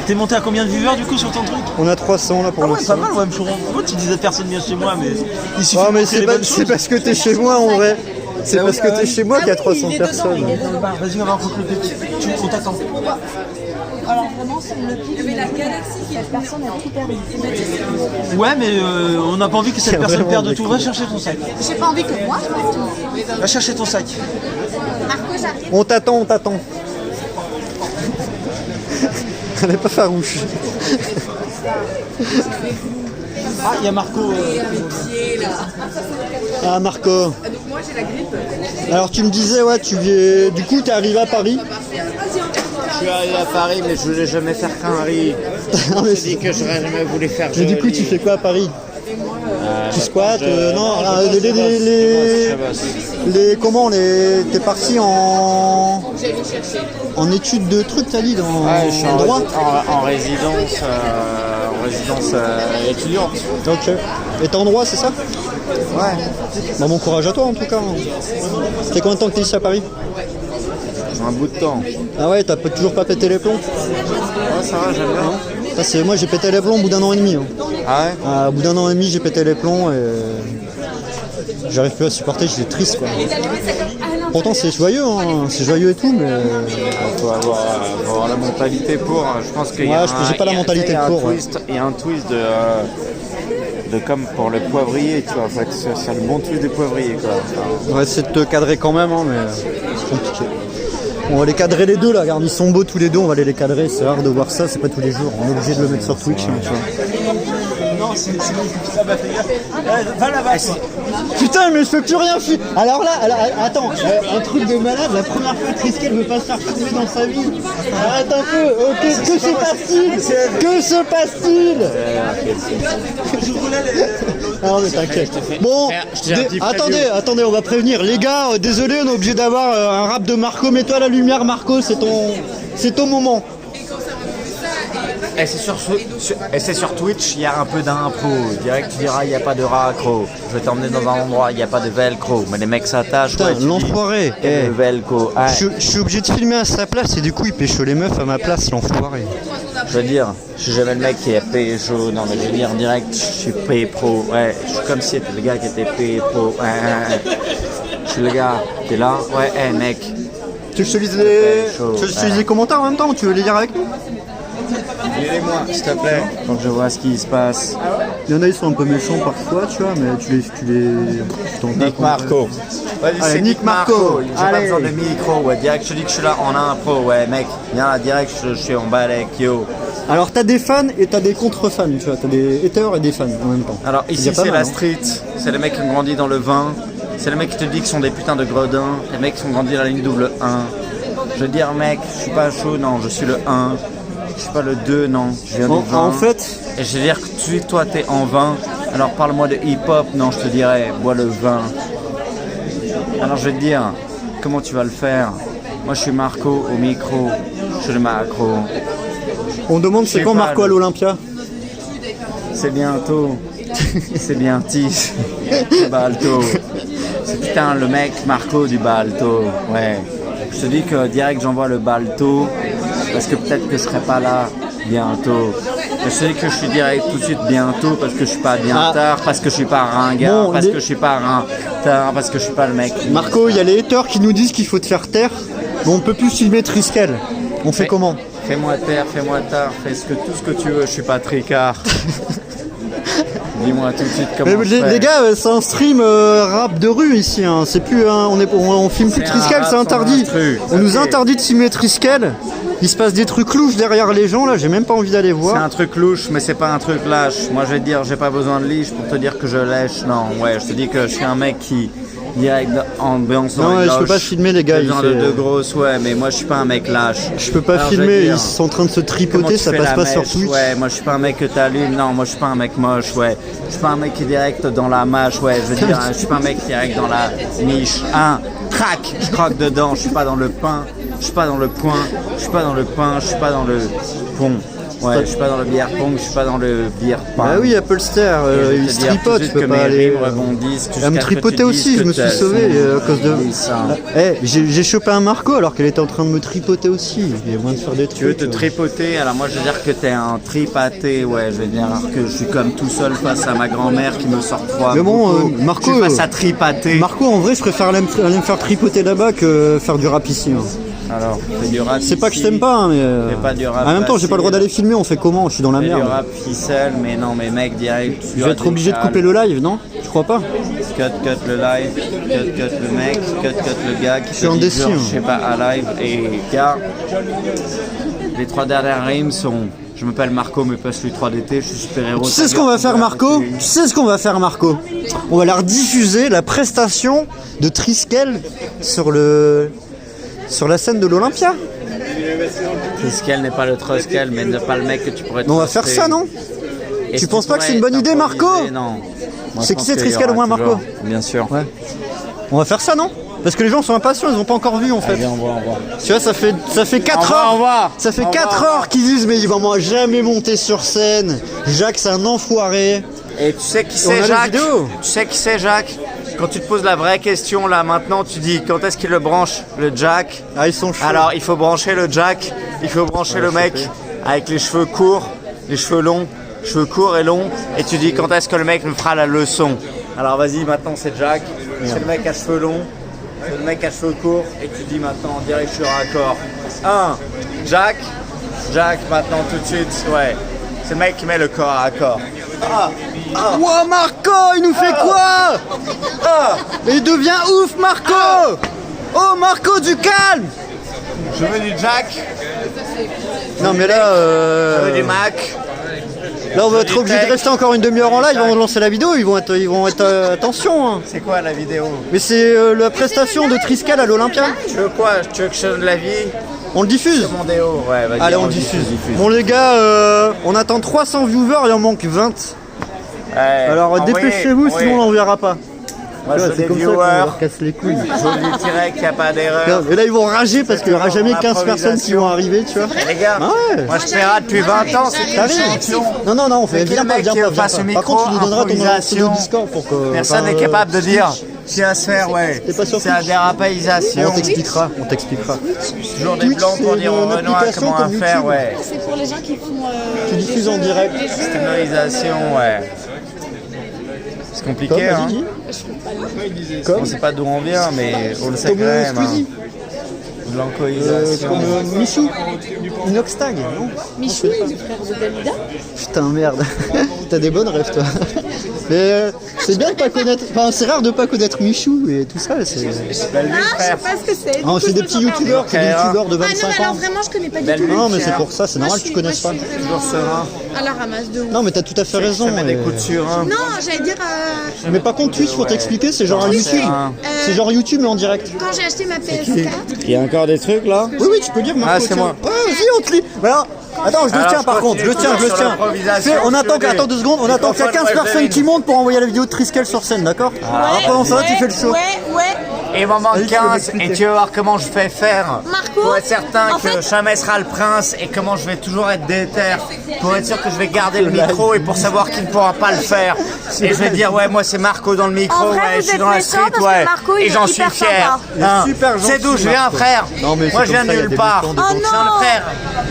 T'es monté à combien de viewers du coup sur ton truc? On a 300 là pour Ah ouais, l'instant. pas mal, ouais, pourquoi tu disais personne vient chez moi, mais il suffit Ah de mais montrer c'est les bonnes choses. parce que t'es chez moi en vrai. C'est parce que t'es chez moi qu'il y a 300 personnes. Dans le bar, vas-y, on va rencontrer le petit. On t'attend. Alors vraiment, c'est le pic. Mais la galaxie, cette personne est tout perdue. Ouais, mais on n'a pas envie que cette C'est personne vraiment perde des tout. cons. Va chercher ton sac. J'ai pas envie que moi, je mette tout. Va chercher ton sac. Marco, j'arrive. On t'attend. Elle est pas farouche. Ah, il y a Marco. Ah Marco. Alors tu me disais ouais du coup t'es arrivé à Paris. Je suis arrivé à Paris, mais je voulais jamais faire qu'un riz. Non, mais J'ai dit que j'aurais jamais voulu faire mais du coup tu fais quoi à Paris? Tu squattes non comment t'es parti en études de trucs t'as dit dans Ouais, je suis en droit. en résidence, étudiante. Ok. Et t'es en droit c'est ça? Ouais, Bah, bon courage à toi en tout cas. Ça fait combien de temps que t'es ici à Paris? un bout de temps. Ah ouais t'as toujours pas pété les plombs? Ouais, ça va, j'aime bien. Ça, c'est moi j'ai pété les plombs au bout d'un an et demi. Hein. Ah ouais? Au bout d'un an et demi j'ai pété les plombs et j'arrive plus à supporter, j'étais triste quoi. Pourtant c'est joyeux, hein. C'est joyeux et tout mais. Faut avoir la mentalité pour. Je pense qu'il y a Ouais, j'ai pas la mentalité il y a un pour, ouais. twist, il y a un twist comme pour le poivrier, tu vois. Faut être sur le bon truc des poivriers, quoi. On va essayer de te cadrer quand même, hein, mais c'est compliqué. On va les cadrer les deux là, regarde, ils sont beaux tous les deux, on va aller les cadrer, c'est rare de voir ça, c'est pas tous les jours, on est obligé de le mettre sur Twitch, hein, tu vois. Non, c'est ça va faire. Va là-bas, toi. Putain, mais je peux plus rien faire. Alors là, attends, un truc de malade, la première fois que Triskel veut pas se faire filmer dans sa vie. Arrête un peu, ok, que se passe-t-il? Que se passe-t-il? Non mais t'inquiète. Bon, attendez, on va prévenir. Les gars, désolé, on est obligé d'avoir un rap de Marco. Mets-toi la lumière, Marco, c'est ton moment. Et c'est sur Twitch, il y a un peu d'impro. Direct, tu diras, il n'y a pas de raccro. Je vais t'emmener dans un endroit, il n'y a pas de velcro. Mais les mecs s'attachent. Putain, l'enfoiré. Le velcro. Ah. Je suis obligé de filmer à sa place et du coup, il pécho les meufs à ma place, l'enfoiré. Je veux dire, je suis jamais le mec qui est pécho. Non, mais je veux dire, direct, je suis P-pro. Ouais, je suis comme si c'était le gars qui était P-pro. Je suis le gars qui est là. Ouais, mec. Tu veux que je te lise les commentaires en même temps ou tu veux les lire avec nous? Lis-les-moi, s'il te plaît, quand je vois ce qui se passe. Il y en a, ils sont un peu méchants parfois, tu vois, mais tu les... Nick Marco. Vas-y, allez, c'est Nick Marco. J'ai pas besoin de micro, ouais. Direct, je te dis que je suis là en impro, ouais, mec. Viens là, direct, je suis en balèque, yo. Alors, t'as des fans et t'as des contre-fans, tu vois. T'as des haters et des fans en même temps. Alors, ici, c'est la street. C'est les mecs qui ont grandi dans le vin. C'est les mecs qui te disent qu'ils sont des putains de gredins. Les mecs qui ont grandi dans la ligne double 1. Je veux dire, mec, je suis pas chaud, non, je suis le 1. Je suis pas le 2, non, je viens du 20. En fait... Et je veux dire que toi, t'es en 20. Alors parle-moi de hip-hop, non, je te dirais, bois le vin. Alors je vais te dire, comment tu vas le faire? Moi, je suis Marco au micro, je suis le macro. On demande c'est quand Marco à l'Olympia? C'est bientôt. C'est bientôt. C'est Balto. C'est putain le mec Marco du Balto, ouais. Je te dis que direct j'envoie le Balto. Parce que peut-être que je serai pas là bientôt. Je sais que je suis direct tout de suite bientôt parce que je suis pas bien tard, parce que je suis pas ringard, parce que je suis pas ringard, parce que je suis pas le mec. Marco, il y a les haters qui nous disent qu'il faut te faire taire, mais on peut plus filmer Triskel. On fait comment? Fais-moi taire, fais-moi tard, fais tout ce que tu veux, je suis pas tricard. Dis-moi tout de suite comment les gars, c'est un stream rap de rue ici, hein. C'est plus on filme plus Triskel, c'est interdit. On nous interdit de filmer Triskel. Il se passe des trucs louches derrière les gens là, j'ai même pas envie d'aller voir. C'est un truc louche, mais c'est pas un truc lâche. Moi je vais te dire, j'ai pas besoin de liche pour te dire que je lèche. Non, ouais, je te dis que je suis un mec qui direct ambiance dans les je peux pas filmer les gars. J'ai besoin de deux grosses, ouais, mais moi je suis pas un mec lâche. Je peux pas filmer, ils sont en train de se tripoter, ça passe pas sur Twitch. Ouais, moi je suis pas un mec que t'allumes, non, moi je suis pas un mec moche, ouais. Je suis pas un mec qui est direct dans la mâche, ouais, je veux dire, je suis pas un mec qui est direct dans la niche. Crac, je croque dedans, je suis pas dans le pain, je suis pas dans le point, je suis pas dans le pain, je suis pas dans le pont. Ouais, je suis pas dans le bière pong, je suis pas dans le bière pain. Bah oui, Applester, il se tripote, tu peux pas aller. Elle me tripotait aussi, je me suis sauvé à cause de. J'ai chopé un Marco alors qu'elle était en train de me tripoter aussi. Il y a moyen de faire des trucs. Tu veux te tripoter? Alors moi je veux dire que t'es un tripaté, ouais, je veux dire que je suis comme tout seul face à ma grand-mère qui me sort trois. Mais bon, Marco. Je suis face à tripater. Marco, en vrai, je préfère aller me faire tripoter là-bas que faire du rap ici. Hein. Alors, fais du rap. C'est pas que je t'aime pas, hein, mais. Pas du rap en même temps, j'ai pas le droit d'aller filmer, on fait comment? Je suis dans la merde. Du rap ficelle, mais non, mais mec, direct. Je vais être obligé de couper le live, non? Tu crois pas? Cut le live, cut le mec, cut le gars qui je suis en décis. Je sais pas, à live. Et gars, les 3 dernières rimes sont. Je m'appelle Marco, mais pas celui 3DT, je suis super-héros. Tu sais ce qu'on va faire, Marco? Tu sais ce qu'on va faire, Marco? On va leur diffuser la prestation de Triskel sur la scène de l'Olympia. Triskel n'est pas le Truskel, mais n'est pas le mec que tu pourrais. On va faire ça, non? Et tu penses pas que c'est une bonne idée, Marco? Non. C'est qui c'est Triskel au moins, Marco? Bien sûr. Ouais. On va faire ça, non? Parce que les gens sont impatients, ils ont pas encore vu en fait. Allez, on voit. Tu vois, ça fait 4 heures. Ça fait 4 heures qu'ils disent mais il va jamais monter sur scène. Jacques, c'est un enfoiré. Et tu sais qui c'est Jacques? Tu sais qui c'est Jacques? Quand tu te poses la vraie question là maintenant, tu dis quand est-ce qu'il le branche le jack? Ah, ils sont chauds. Alors il faut brancher le jack, il faut brancher le mec avec les cheveux courts, les cheveux longs, cheveux courts et longs, et tu dis quand est-ce que le mec me fera la leçon. Alors vas-y, maintenant c'est Jack, c'est le mec à cheveux longs, c'est le mec à cheveux courts, et tu dis maintenant on dirait que je suis raccord. Jack maintenant tout de suite, ouais. C'est le mec qui met le corps à corps. Wow, Marco, il nous fait quoi? Mais il devient ouf, Marco. Oh, Marco, du calme. Je veux du Jack, Non, mais là, je veux du Mac. là, on va être obligé de rester encore une demi-heure en live. Ils vont lancer la vidéo. Ils vont être attention. Hein. C'est quoi la vidéo? Mais c'est la prestation de Triskel à l'Olympia. Tu veux quoi? Tu veux que je donne la vie? On le diffuse. Mon déo, ouais, vas-y. Allez, on le diffuse. Bon, les gars, on attend 300 viewers. Il en manque 20. Ouais, Alors, envoyez, dépêchez-vous, envoyez. sinon on l'enverra pas. Moi, je veux C'est des comme ça qu'on viewers. leur casse les couilles. Je lui dirai qu'il n'y a pas d'erreur. Et là, ils vont rager parce qu'il n'y aura jamais 15 personnes qui vont arriver, tu vois. Les gars, Ah ouais. moi je fais rap depuis 20 ans, c'est T'arrives? Non, non, non, on fait Mais viens le pas, mec viens qui pas, passe viens au pas. Par micro, contre, tu nous donneras ton improvisation. Discord pour que... Personne n'est capable de dire ce qu'il va se faire, ouais. T'es pas sur C'est la Twitch? dérapaisation. On t'expliquera, on t'expliquera. Toujours des Twitch, blancs pour c'est dire une au Renoir application comment comme faire, YouTube. ouais. C'est pour les gens qui font. Tu diffuses en direct. Sonorisation, ouais. C'est Comme, compliqué, hein. vas-y, dis. On Comme, sait pas d'où on vient, mais on le sait comme quand même. Squeezie. Blancoisation. Comme Michou. Inoxtag, non? Michou, du frère de Dalida. Putain, merde. T'as des bonnes rêves, toi. Mais c'est bien de pas connaître... Enfin, c'est rare de pas connaître Michou et tout ça. C'est Belle vie, Ah, je sais frère. pas ce que c'est. Non, c'est des petits youtubeurs, c'est des youtubeurs de Ah non, 25 mais alors ans. vraiment, je connais pas du Belle tout. vie. Non, mais c'est pour ça, c'est normal que tu connaisses pas. Toujours serein. À la ramasse de ouf. Non, mais t'as tout à fait raison. Ça met des et- coups de surin. Non, j'allais dire, Mais par contre, Twitch, faut t'expliquer, c'est genre un YouTube. C'est genre YouTube, mais en direct. quand j'ai acheté ma PS4, Il y a encore des trucs là? Oui, oui, tu peux lire, Marco. Ah, c'est tiens. moi. Ouais, vas-y, on te lit. Mais alors, attends, je le Alors, tiens je par contre, continue je le tiens, je le sur tiens. l'improvisation, Tu sais, on attend, je attends 2 secondes, on attend qu'il y a 15 personnes qui montent pour envoyer la vidéo de Triskel sur scène, d'accord? Alors pendant ça, tu fais le show. ouais. Et il m'en manque Vas-y, tu peux 15 m'expliquer. et tu vas voir comment je vais faire Marco, pour être certain en que fait- jamais sera le prince et comment je vais toujours être déter pour être sûr que je vais garder le micro et pour savoir qu'il ne pourra pas le faire. Et je vais dire ouais moi c'est Marco dans le micro, En vrai, ouais, vous je suis êtes dans la méchant street, parce que ouais. Marco, il Et est j'en suis hyper fier. sympa. Il est Hein. super gentil, C'est d'où je viens Marco. frère. Non, mais c'est Moi je comme viens ça, il y de a nulle des part. méchants, Je des gentils. viens de frère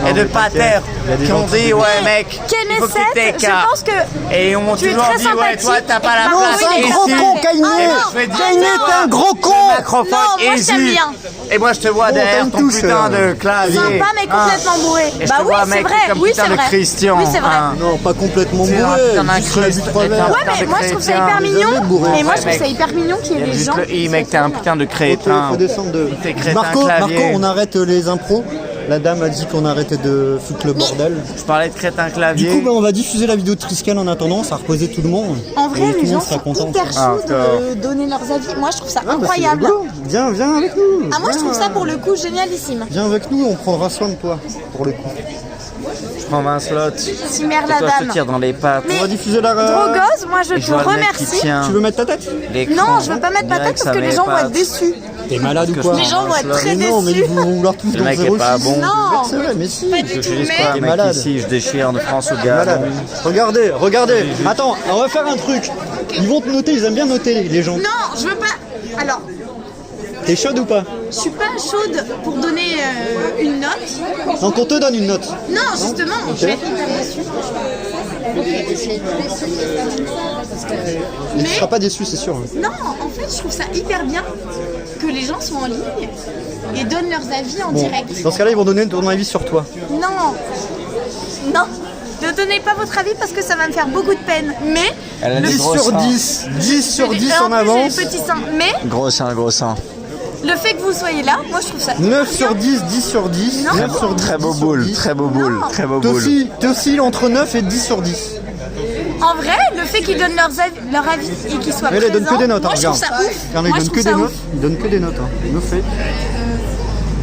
et de mais pas t'inquiète, terre il y a des qui ont gentils. dit ouais mec, Ken il faut que tu Essette, je t'écartes. pense que Et on m'a tu es toujours très dit ouais toi sympathique t'as pas la et Non, place c'est un il est gros ici. con, Kainé. Ah non, Je vais dire, Kainé, toi, t'es un gros con. Macrophone Non, moi, je easy. t'aime bien. Et moi je te vois Bon, derrière t'as une ton touche, putain de clavier. sympa mais complètement bourré. Et je Bah te oui, vois, c'est mec, vrai. comme Oui, putain c'est de vrai. Christian. Oui, c'est vrai. hein. Non, pas complètement C'est un bourré. putain d'un Juste qu'il a bu Christ. 3 verres. Ouais, mais moi je trouve ça chrétien. hyper mignon. Jamais bourré. Mais moi je Ouais, trouve ça mec. hyper mignon qu'il y ait des gens. Mec, t'es un putain de Ok, crétin. faut descendre de... T'es crétin, Marco, clavier. on arrête les impros. La dame a dit qu'on arrêtait de foutre le bordel. Je parlais de crétin Du clavier. coup, bah, on va diffuser la vidéo de Triskel en attendant, ça a reposé tout le monde. En vrai, Et tout les le gens monde sera sont content. hyper Ah, chauds de donner leurs avis. Moi je trouve ça Ah, bah, c'est incroyable. rigolo. Viens avec nous. Ah, moi je Viens. trouve ça pour le coup génialissime. Viens avec nous, on prendra soin de toi, pour le coup. Je prends 20 slots. Si merde Et la toi, je te dame. tire dans les pattes. Mais On va diffuser la... Drogoz, moi je Et te je vois le mec qui remercie. tient Tu veux mettre ta tête? l'écran. Non, je veux pas mettre ma tête Direct, parce que ça les gens vont être m'épate. déçus. T'es malade ou que quoi? je Les gens vont être très Mais non, mais ils déçus. vont vouloir tous Le dans mec 06. est pas bon. Non, C'est vrai, mais si. pas Je du tout, j'utilise mais quoi, T'es mec, malade. ici, je déchire de France au gars. Malade. Regardez, regardez. Attends, on va faire un truc. Ils vont te noter, ils aiment bien noter les gens. non, je veux pas. Alors, T'es chaude ou pas? je suis pas chaude pour donner une note. Donc on te donne une note. Non, justement, je vais être hyper déçue. Mais tu Mais seras pas déçu, c'est sûr. non, en fait, je trouve ça hyper bien que les gens soient en ligne et donnent leurs avis en Bon, direct. dans ce cas-là, ils vont donner ton avis sur toi. Non, non, ne donnez pas votre avis parce que ça va me faire beaucoup de peine. Mais Elle a des 10 gros sur seins. 10. 10 sur 10 et en plus, avance. j'ai des petits seins. Mais Gros sein, gros sein. le fait que vous soyez là, moi je trouve ça 9 hyper sur bien. 10, 10 sur 10. Non. 9 sur 10, Très beau 10 sur boule, 10. très beau boule, Non. très beau boule. T'oscilles entre 9 et 10 sur 10. En vrai, le fait qu'ils donnent leur avis et qu'ils soient Mais là, présents, ils donnent que des notes, hein, moi je trouve regarde. ça ouf. Regarde, ils Moi, je donnent que trouve des ça notes. ouf. Ils donnent que des notes. Hein. 9 fait.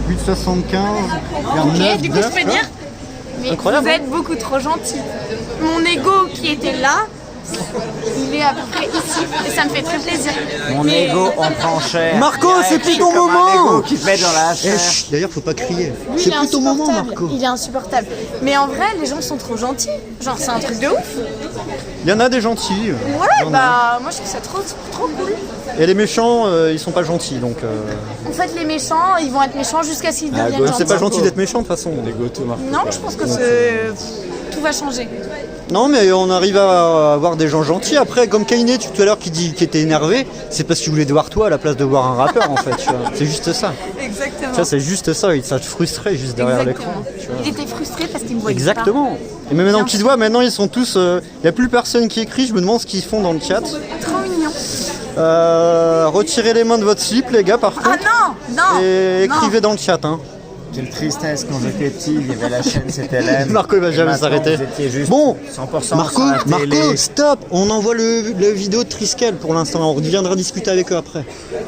8,75. Ok, 9, du coup je peux dire, mais Incroyable, vous êtes beaucoup trop gentil. Mon ego qui était là, il est à peu près ici et ça me fait très plaisir. Mon Mais- ego en prend cher. Marco, c'est plus ton Comme un moment. ego qui te met dans la Eh, chair. chut, d'ailleurs, faut pas crier. Lui, C'est il est plus ton moment, insupportable. Marco. Il est insupportable. Mais en vrai, les gens sont trop gentils. Genre, c'est un truc de ouf. Il y en a des gentils. Ouais, bah, moi je trouve ça trop cool. Et les méchants, ils sont pas gentils. Donc, En fait, les méchants, ils vont être méchants jusqu'à ce qu'ils deviennent gentils. c'est pas gentil d'être méchant de toute façon. Non, je pense que tout va changer. Non, mais on arrive à avoir des gens gentils. Après, comme Kainé tout à l'heure qui était énervé, c'est parce qu'il voulait te voir toi à la place de voir un rappeur en fait. Tu vois. C'est juste ça. Exactement. Tu vois, c'est juste ça. Ça te frustrait juste derrière l'écran. Il était frustré parce qu'il me voyait Exactement. Et même maintenant qu'ils te voient, maintenant ils sont tous. Il n'y a plus personne qui écrit. Je me demande ce qu'ils font dans le chat. Trop mignon. Retirez les mains de votre slip, les gars, par contre. Ah non. Et écrivez dans le chat. Hein. Quelle tristesse, quand j'étais petit, il y avait la chaîne CTLM. Marco il va jamais s'arrêter. Bon, 100% Marco, stop. On envoie le vidéo de Triskel pour l'instant. On reviendra discuter avec eux après.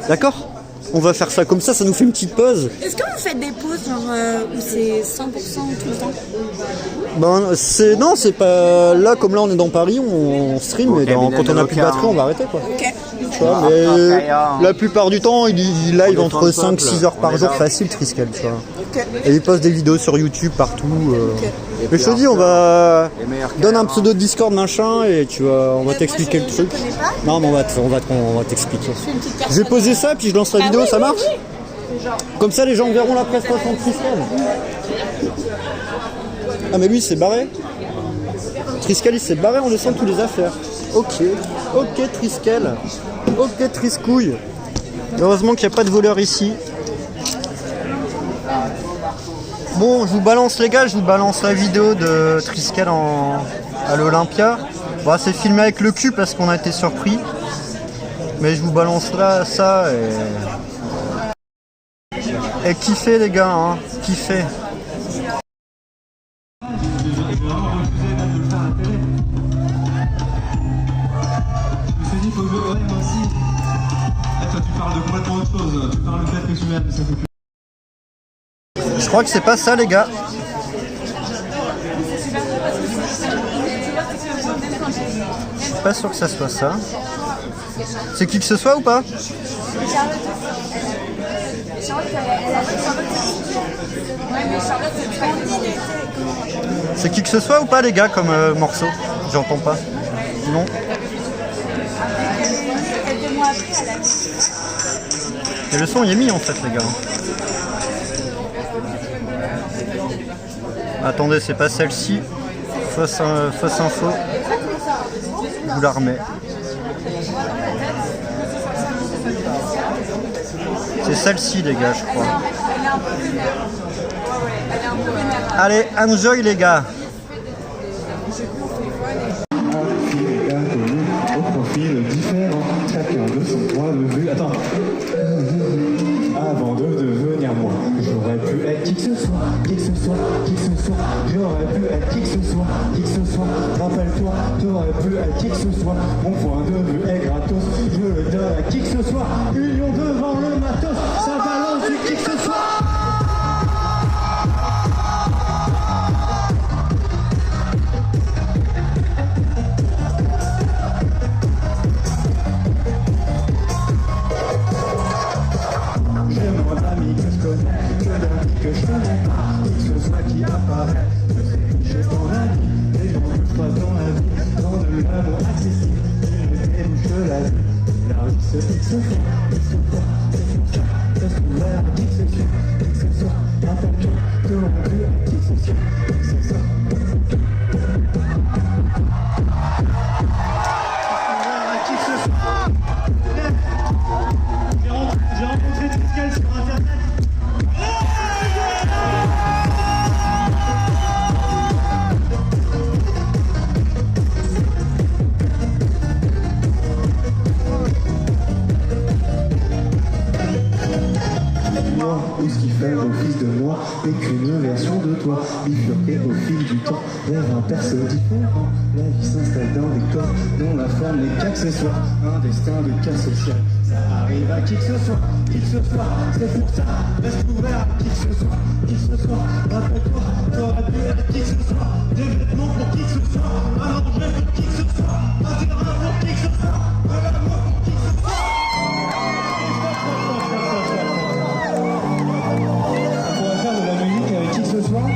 D'accord? On va faire ça comme ça nous fait une petite pause. Est-ce que vous faites des pauses genre où c'est 100% tout le temps? Non, c'est pas là comme là on est dans Paris, on stream, mais quand on a plus de batterie, on va arrêter quoi. Ok. Tu vois, mais la plupart du temps, il live entre 5-6 heures par jour facile Triskel, tu vois. Okay. Et il poste des vidéos sur YouTube partout. Mais je te dis, on va donne un pseudo de Discord machin et tu vois, on va t'expliquer le truc. Non, mais on va t'expliquer. Je vais poser ça puis je lance la vidéo, ça marche? Comme ça, les gens verront la prestation de Triskel. Ah mais lui il s'est barré. Triskel il s'est barré en laissant tous les affaires. Ok Triskel. Ok Triscouille. Heureusement qu'il n'y a pas de voleur ici. Bon, je vous balance les gars, je vous balance la vidéo de Triskel à l'Olympia. Bon, c'est filmé avec le cul parce qu'on a été surpris. Mais je vous balance là ça et kiffez les gars, hein, kiffez. Je crois que c'est pas ça les gars. Je suis pas sûr que ça soit ça. C'est qui que ce soit ou pas? C'est qui que ce soit ou pas les gars comme morceau? J'entends pas. Non. Et le son il est mis en fait les gars. Attendez, c'est pas celle-ci. Fausse info. Je vous la remets. C'est celle-ci les gars je crois. Allez, enjoy les gars. Au profil différent, chacun de son point de vue. Attends. Avant de devenir moi, j'aurais pu être qui que ce soit, qui que ce soit, qui que ce soit. J'aurais pu être qui que ce soit, qui que ce soit. Rappelle-toi, t'aurais pu être qui que ce soit. Mon point de vue est gratos, je le donne à qui que ce soit. Union devant le matos, ça balance du qui que ce soit. Que je connais pas, que ce soit qui apparaît, je sais ton avis, les gens que je croise dans la vie, dans de l'amour accessible, je débouche la vie, la rue se fait, c'est pour ça, reste ouvert, qui que ce soit, rappelle-toi, que l'on peut, qui que ce soit, c'est ça. Qui que ce soit. J'ai rencontré Triskel sur internet. Ou ce qui fait office de moi n'est qu'une version de toi, bifurquée au fil du temps vers un perso différent. La vie s'installe dans des corps dont la forme n'est qu'accessoire, un destin de cas social. Ça arrive à qui que ce soit, c'est pour ça, reste ouvert à qui que ce soit, rappelle-toi, t'aurais pu être qui que ce soit, des vêtements pour qui que ce soit, un manger pour qui que ce soit, un terrain pour qui que ce soit, un amour pour qui que ce soit. Ce soir,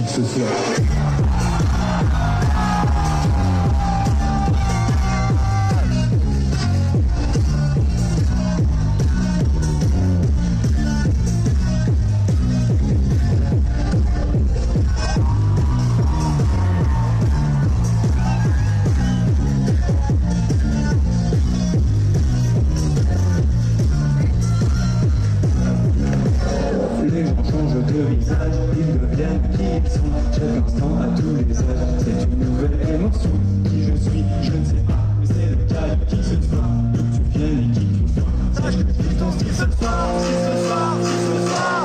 que ce soit. Les gens changent de visage, ils deviennent qui ils sont. Chaque instant à tous les âges, c'est une nouvelle émotion. Qui je suis, je ne sais pas, mais c'est le cas de qui que ce soit. D'où tu viennes et qui tu sois. Sache que je vis ton style ce soir, si ce soir, si ce soir.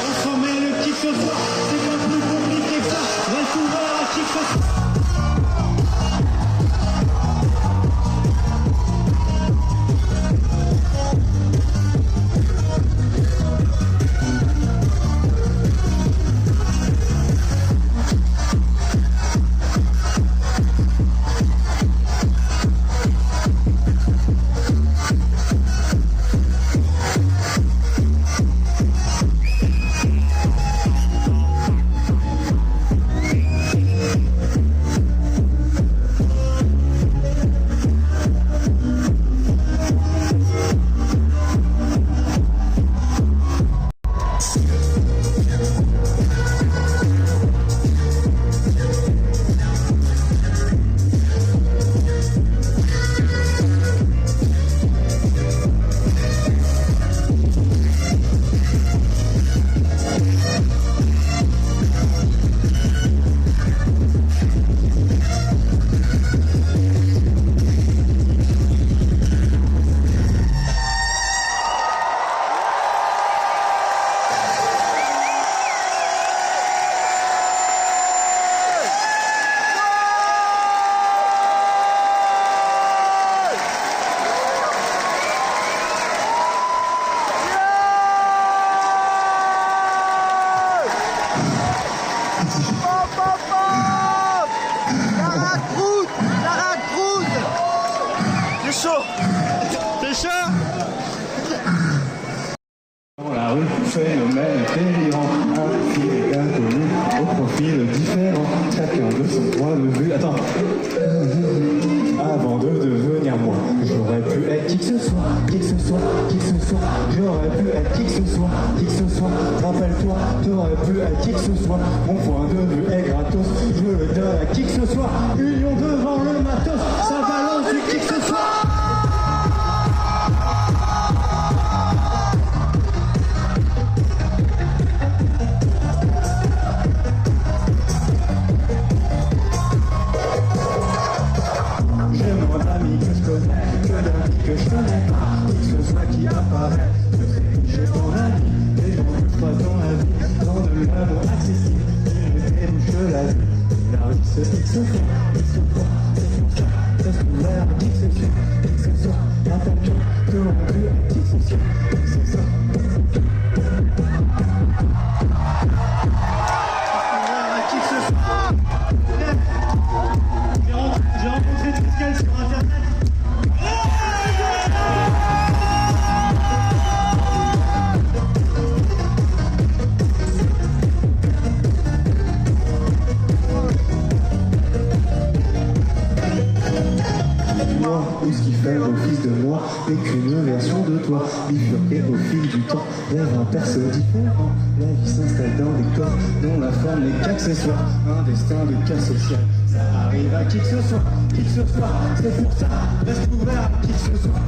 On s'en met le qui que ce soit, c'est pas plus compliqué que ça. Reste ouvert à qui que ce soit. Dans la rue, phénomène délirant, un fil inconnu, au profil différent, chacun de son point de vue. Attends, avant de devenir moi, j'aurais pu être qui que ce soit, qui que ce soit, qui que ce soit. J'aurais pu être qui que ce soit, qui que ce soit. Rappelle-toi, t'aurais pu être qui que ce soit. Mon point de vue est gratos, je le donne à qui que ce soit. Union devant le matos, ça balance du qui que ce soit. Que je connais pas, qui que ce soit qui apparaît, je sais que dans la vie, les gens que je croise dans la vie, dans de l'amour accessible, ils me débouchent la vie. La rue se dit que ce soit, c'est pour ça, reste ouvert à qui que ce soit, rappelle-toi, que l'on peut à qui que ce soit, c'est ça. Ouvert à qui que ce soit. J'ai rencontré Triskel sur internet. Ou ce qui fait office de moi, écrit une version de toi, bifurqué au fil du temps, vers un perso différent. La vie s'installe dans des corps dont la forme n'est qu'accessoire, un destin de cas social. Ça arrive à qui que ce soit, c'est pour ça, reste ouvert à qui que ce soit,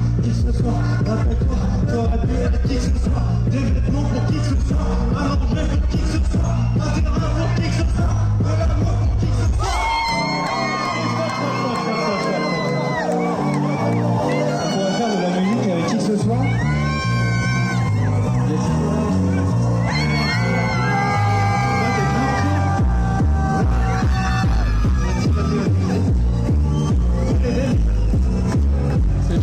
rappelle-toi, t'aurais pu être qui que ce soit, des vêtements pour qui que ce soit, un manger pour qui que ce soit, un terrain pour qui que ce soit, un amour pour qui que ce soit. On pourrait faire de la musique avec qui que ce soit. C'est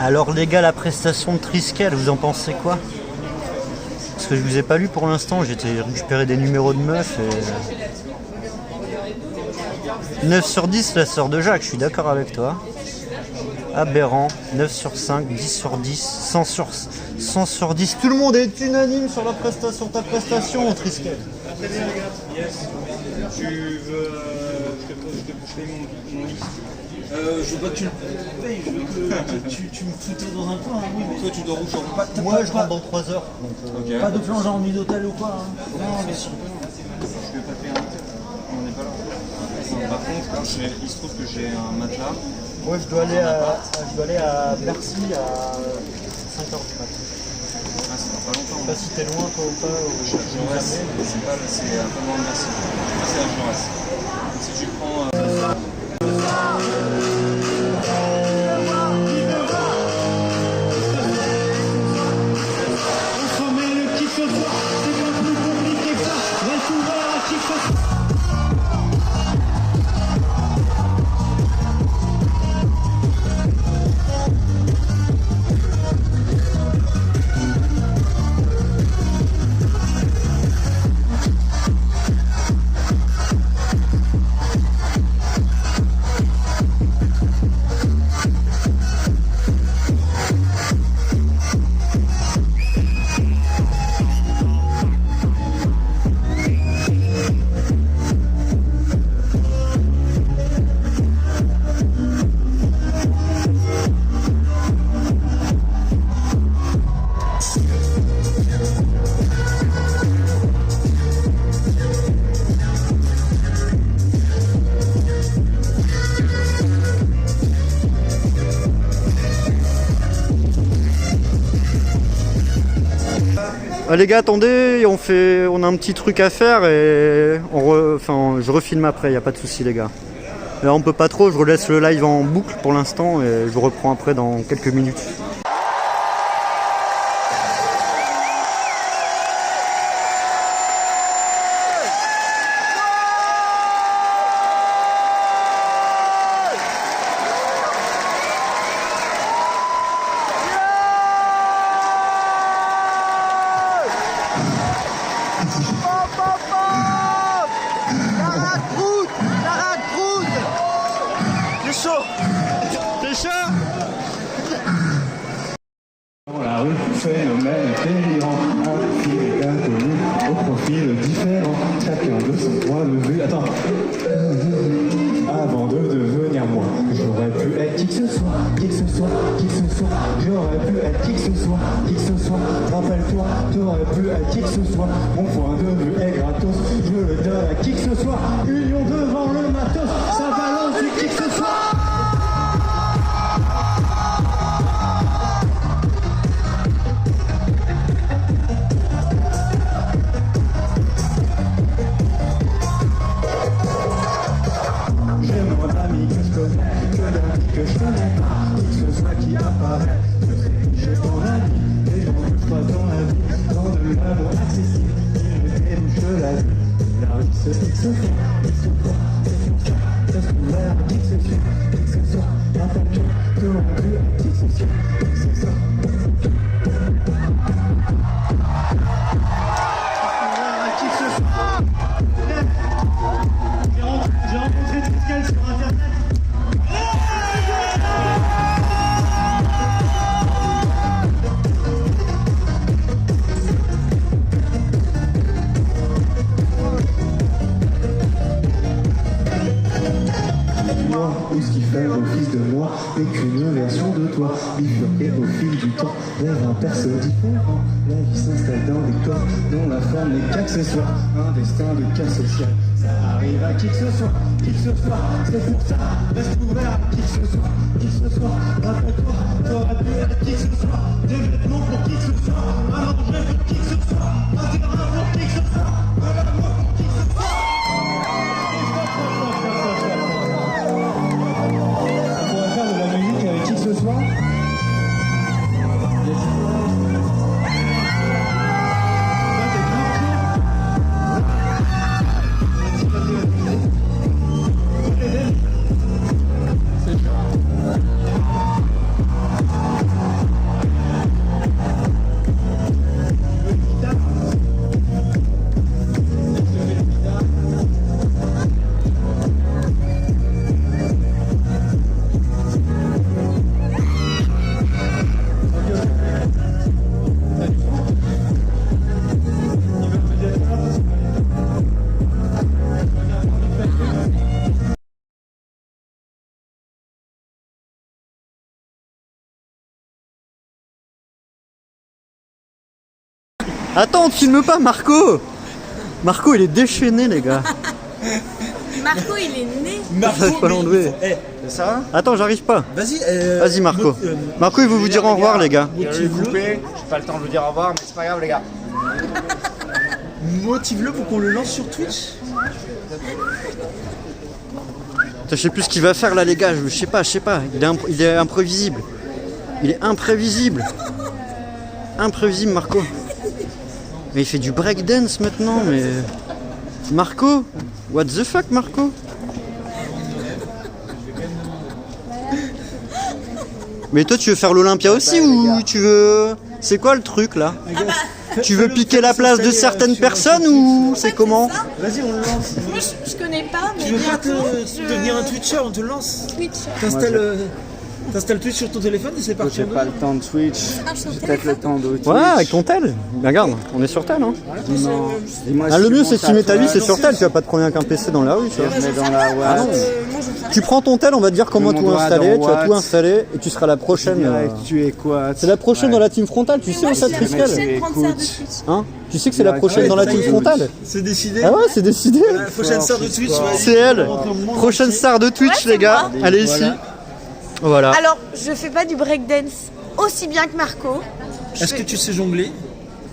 Alors les gars, la prestation de Triskel, vous en pensez quoi? Parce que je vous ai pas lu pour l'instant, j'ai récupéré des numéros de meufs et... 9 sur 10 la sœur de Jacques, je suis d'accord avec toi. Aberrant, 9 sur 5, 10 sur 10, 100 sur 10. Tout le monde est unanime sur la prestation, ta prestation, Triskel. Yes. Tu veux je paye mon lit. Je veux pas que tu le payes, je veux que tu me foutes dans un coin. Oui, mais Toi tu dors où sur Moi je rentre dans 3 heures. Donc, pas de plongeon en nuit d'hôtel ou quoi hein. Non, mais si. Je vais pas payer un hôtel. On n'est pas là. Par contre, il se trouve que j'ai un matelas. moi je dois aller à Bercy à 5h du matin. Ah, ça va pas longtemps. Je sais pas si t'es loin toi ou pas. Jaurès, c'est un peu loin de Bercy. Moi c'est à Jaurès. Si tu prends... Les gars, attendez, on a un petit truc à faire et je refilme après, y a pas de souci les gars. Là on peut pas trop, je relaisse le live en boucle pour l'instant et je reprends après dans quelques minutes. La rue, phénomène délirant, un fil d'inconnu, au profil différent, chacun de son point de vue. Attends. Avant de devenir moi, j'aurais pu être qui que ce soit, qui que ce soit, qui que ce soit. J'aurais pu être qui que ce soit, qui que ce soit. Rappelle-toi, t'aurais pu être qui que ce soit. Mon point de vue est gratos, je le donne à qui que ce soit. Union devant le matos, ça balance du qui que ce soit. Que je connais pas, qui que ce soit qui apparaît, j'ai ton avis, les gens que je crois dans la vie, dans de l'amour accessible, et bouche de la vie, la rue se dit que ce soit, c'est pour ça, ça se trouve à qui que ce soit, qui que ce soit, rappelle-toi, que l'on peut à qui que ce soit, qui que ce soit. J'ai rencontré Triskel sur internet. Ou ce qui fait office de moi n'est qu'une version de toi, bifurquée au fil du temps vers un perso différent. La vie s'installe dans des corps dont la forme n'est qu'accessoire, un destin de cas social. Ça arrive à qui que ce soit, c'est pour ça, reste ouvert à qui que ce soit, rappelle-toi, t'aurais pu être qui que ce soit, des vêtements pour qui que ce soit, à manger pour qui que ce soit, un terrain pour qui que ce soit, un amour pour qui que ce soit. Avec qui que ce soit. C'est Attends, on te filme pas, Marco. Marco, il est déchaîné, les gars. Marco, il est né. J'arrive pas à l'enlever. C'est ça. Attends, j'arrive pas. Vas-y. Vas-y, Marco. Marco, il veut vous dire au revoir, les gars. J'ai pas le temps de vous dire au revoir, mais c'est pas grave, les gars. Motive-le pour qu'on le lance sur Twitch. Je sais plus ce qu'il va faire là, les gars. Je sais pas. Il est imprévisible. Il est imprévisible. Imprévisible, Marco. Mais il fait du breakdance maintenant, mais... Marco? What the fuck, Marco? Mais toi, tu veux faire l'Olympia aussi ou tu veux... C'est quoi le truc, là? Tu veux piquer la place de certaines personnes ou c'est comment? Vas-y, on le lance. Moi, je connais pas, mais Tu veux pas bientôt, devenir un Twitcher? On te lance. Twitch. T'installes Twitch sur ton téléphone et c'est parti. J'ai pas le temps de Twitch. J'ai peut-être le temps de Twitch. Ouais, avec ton tel. Regarde, on est sur tel, hein. Non. Dis-moi Ah, le si mieux, mon c'est de filmer ta vie, tatouage, c'est sur tel. Tu vas pas te prendre qu'un PC dans la rue, tu vois. je mets dans la Watt. Tu prends ton tel, on va te dire comment Mon tout doigt installer. dans Tu vas tout Watt. installer et tu seras la prochaine. Tu es quoi? C'est la prochaine dans la team frontale, tu sais où ça, la Triskel? prochaine grande sœur de Twitch. Hein? Tu sais que c'est la prochaine dans la team frontale? C'est décidé. Ah ouais, c'est décidé. La prochaine star de Twitch. vas-y. C'est elle. Prochaine star de Twitch, les gars. Elle est ici. Voilà. Alors, je fais pas du breakdance aussi bien que Marco. Est-ce que tu sais jongler?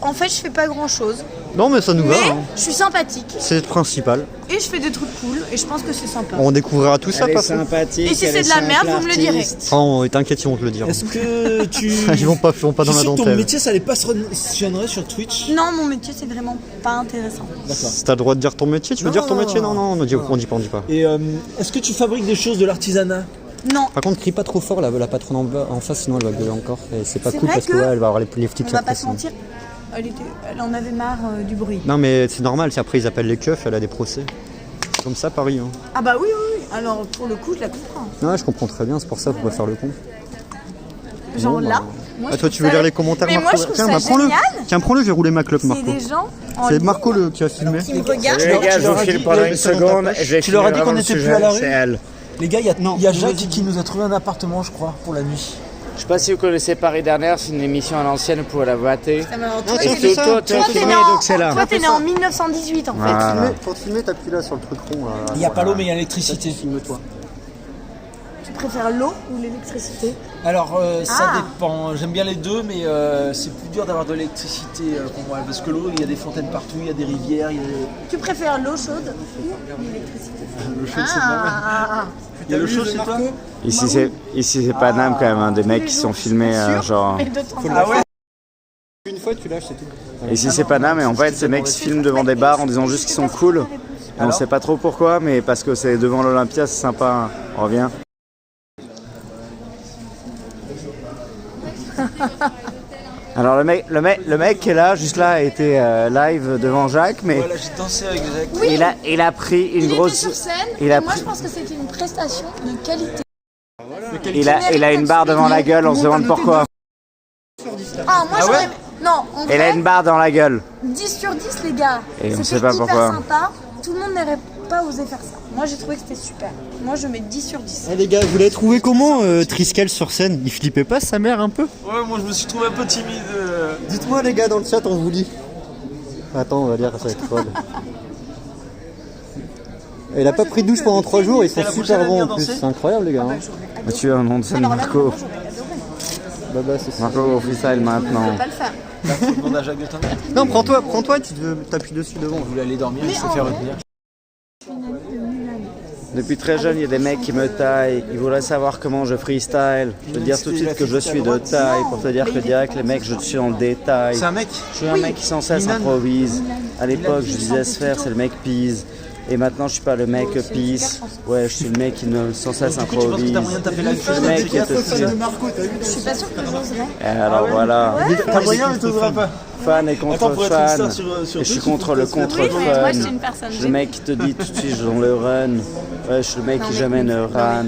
En fait, je fais pas grand chose. Non, mais ça nous va. Mais hein. je suis sympathique. C'est le principal. Et je fais des trucs cool. Et je pense que c'est sympa. On découvrira tout ça, Elle est pas ça. sympathique. Et si elle c'est est de la merde, simple vous me le direz. artiste. Oh, t'inquiète, ils vont te le dire. Est-ce que tu. Ils vont pas dans Tu la sais que ton dentelle. métier, ça allait pas se positionnerait sur Twitch? Non, mon métier, c'est vraiment pas intéressant. D'accord. T'as le droit de dire ton métier, tu veux Non, dire ton non, métier? non, Non, on dit pas. Et est-ce que tu fabriques des choses de l'artisanat? Non. Par contre, crie pas trop fort, la patronne en face, sinon elle va gueuler encore. Et c'est pas C'est cool vrai parce que que- ouais, elle va avoir les petits On va claques. pas se mentir. Elle en avait marre du bruit. Non, mais c'est normal, si après ils appellent les keufs, elle a des procès. C'est comme ça, Paris. Hein. Ah bah oui. Alors, pour le coup, je la comprends. Ouais, je comprends très bien, c'est pour ça qu'on va faire le con. Genre Bon, là. bah. Moi, Ah, je toi, trouve tu veux ça- lire les commentaires, Mais Marco? moi, je trouve Tiens, ça bah, prends-le. génial. Tiens, prends-le, je vais rouler ma clope, C'est Marco. des gens en C'est ligne Marco qui a filmé. qui me regardent. Les gars, je vous filme pendant une seconde. et je vais Tu leur as filmer dit qu'on vraiment était le plus à la sujet, rue? C'est elle. Les gars, il y a Jacques qui nous a trouvé un appartement, je crois, pour la nuit. Je sais pas si vous connaissez Paris dernière, c'est une émission à l'ancienne, vous pouvez la voter. Ça m'a Non, Et c'est ça. toi, t'es Toi, filmé, t'es donc c'est là. Toi, t'es né en 1918 en fait. Voilà. Pour te filmer, t'appuies là sur le truc rond. Là. Il n'y a pas l'eau, mais il y a l'électricité. Filme-toi. Tu préfères l'eau ou l'électricité? Alors, ça Ah. dépend. J'aime bien les deux, mais c'est plus dur d'avoir de l'électricité pour moi. Parce que l'eau, il y a des fontaines partout, il y a des rivières. Il y a des... Tu préfères l'eau chaude ou l'électricité? Le chaud, c'est de la merde. Il y a le chaud chez toi? Ici c'est Paname quand même, hein, des mecs qui sont filmés genre. Et de temps en Ah temps. ouais? Une fois, tu lâches, c'est tout. Ici c'est Paname et en fait ces mecs se filment devant des bars en disant juste qu'ils sont cool. Et on sait pas trop pourquoi, mais parce que c'est devant l'Olympia, c'est sympa. Hein. On revient. Alors le mec qui est là, juste là, a été live devant Jacques, mais Voilà, j'ai dansé avec Jacques. il a pris une Il était grosse. sur scène. il a et moi, pris- je pense que c'était une prestation de qualité. Il a une barre devant la gueule, on se demande pourquoi. Ah, moi, j'aurais. Non, en Il a vrai, une barre dans la gueule. 10 sur 10, les gars. Et on C'était sait pas hyper pourquoi. sympa. Tout le monde n'aurait pas osé faire ça. Moi, j'ai trouvé que c'était super. Moi, je mets 10 sur 10. Eh les gars, vous l'avez trouvé comment Triskel sur scène? Il flippait pas sa mère un peu? Ouais, moi je me suis trouvé un peu timide. Dites-moi les gars dans le chat, on vous lit. Attends, on va lire, ça va être folle. Il a pas pris de douche pendant 3 jours, ils sont la super prochaine à bons en venir plus, danser c'est incroyable les gars. Hein. Tu as un nom de scène Marco. Bah, c'est ça. Marco au freestyle maintenant. Pas le faire. Faut demander à Jacques de t'emmener. Non, prends-toi, tu t'appuies dessus devant. Je voulais aller dormir, il s'est fait retenir. Depuis très jeune, il y a des mecs qui me taillent, ils voudraient savoir comment je freestyle. Je veux dire tout de suite que je suis de taille, pour te dire que direct, les mecs, je suis dans le détail. C'est un mec? Je suis un mec qui sans cesse improvise. À l'époque, je disais se faire, c'est le mec pise. Et maintenant, je suis pas le mec pisse. Ouais, je suis le mec qui sans cesse Du coup, tu penses que improvise. t'as moyen de taper la Je suis le mec qui te style. Je suis pas sûre que j'oserais. Et alors voilà, T'as moyen, mais t'oseras pas. fan et Attends, contre pour être fan. une star sur Et je suis Twitch, contre le contre Oui, mais moi, je suis fun. une personne Je suis le mec qui te dit tout de suite, je suis dans le run. Ouais, je suis le mec qui jamais ne ran.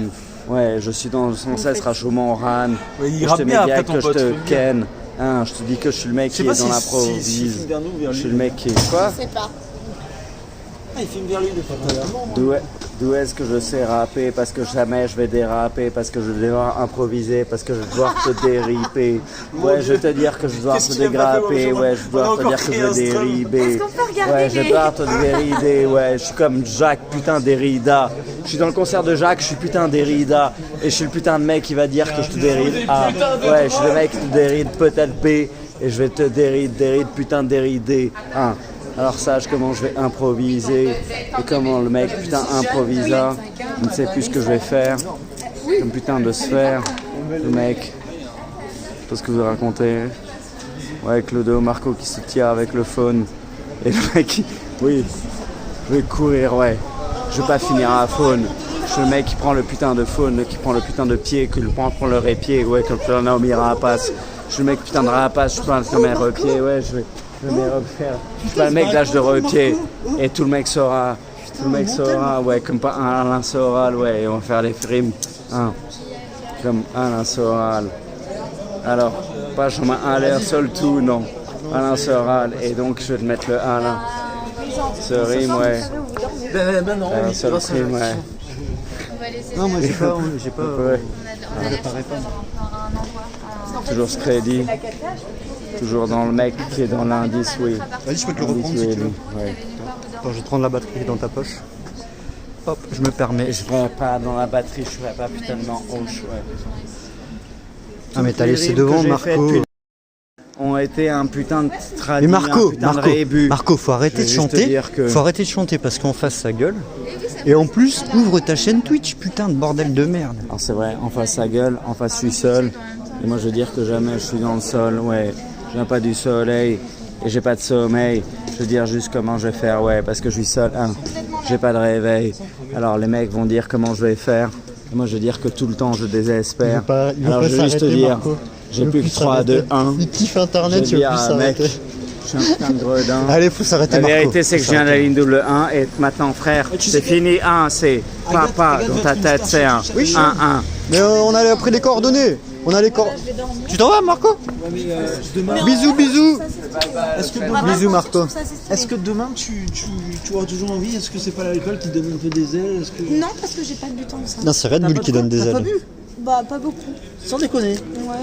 Ouais, je suis sans cesse rachement ran. Ouais, il Je rappe te mets bien après direct ton que je pote, te faut le dire. ken. Hein, je te dis que je suis le mec Je sais qui pas est dans si l'improvise. vers nous, vers Je suis lui. le mec qui est quoi? Je sais pas. Ah, il filme vers lui depuis tout à l'heure. D'où est-ce que je sais rapper? Parce que jamais je vais déraper, parce que je vais devoir improviser, parce que je vais devoir te dériper. Ouais, je vais te dire que je dois te dégrapper, ouais, je dois te dire que je vais dériver. Ouais, je vais devoir te dérider, ouais, je suis comme Jacques, putain Derrida. Je suis dans le concert de Jacques, je suis putain Derrida. Et je suis le putain de mec qui va dire que je te déride A. Ouais, je suis le mec qui te déride peut-être B. Et je vais te déride, putain déridé. Alors sache comment je vais improviser et comment le mec putain improvisa. Je ne sais plus ce que je vais faire. Comme putain de sphère. Le mec. Je sais pas ce que vous racontez. Ouais, Clodo, Marco qui se tient avec le phone. Et le mec, oui, je vais courir, ouais. Je vais pas finir à faune. Je suis le mec qui prend le putain de faune, qui prend le putain de pied, qui prend le répied, ouais, comme le Naomi Rapace. Je suis le mec putain de rapace, je suis pas comme un repied, ouais, je vais refaire. Je suis pas le mec d'âge de repied. Et tout le mec saura, ouais, comme pas un Alain Soral, ouais, et on va faire les rimes, comme Alain Soral. Alors, pas je mets un l'air seul tout, non. Alain Soral, et donc je vais te mettre le Alain. Ce rime, ouais. Ben non, Ce rime, ouais. Non, moi j'ai pas. Ouais. Toujours ce crédit. Toujours dans le mec qui est dans l'indice, oui. Vas-y, je peux te le reprendre si tu veux. Ouais. Attends, je vais te rendre la batterie dans ta poche. Hop, je me permets. Je ne pas dans la batterie, je ne pas putain de hanche, ouais. Ah, mais t'as laissé devant Marco. Ont été un putain de mais Marco, faut arrêter de chanter. Faut arrêter de chanter parce qu'en face sa gueule. Et en plus, ouvre ta chaîne Twitch, putain de bordel de merde. Alors c'est vrai, en face sa gueule, en face je suis seul. Et moi je veux dire que jamais je suis dans le sol, ouais. Je viens pas du soleil et j'ai pas de sommeil. Je veux dire juste comment je vais faire, ouais, parce que je suis seul. J'ai pas de réveil. Alors les mecs vont dire comment je vais faire. Et moi je veux dire que tout le temps je désespère. Alors je veux juste te dire, j'ai plus que 3, 2, 1. Il kiffe internet, tu veux plus s'arrêter. Je suis un putain de gredin. Allez, faut s'arrêter, Marco. La vérité, c'est que je viens de la ligne double 1 et maintenant, frère, c'est fini. 1, c'est papa dans ta tête, c'est 1. 1. Mais on a pris les coordonnées. On a les coordonnées. Tu t'en vas, Marco? Bisous. Bisous, Marco. Est-ce que demain tu auras toujours envie? Est-ce que c'est pas l'alcool qui donne un peu des ailes? Non, parce que j'ai pas bu tant que ça. Non, c'est Red Bull qui donne des ailes. T'as pas bu? Bah, pas beaucoup. Sans déconner. Ouais.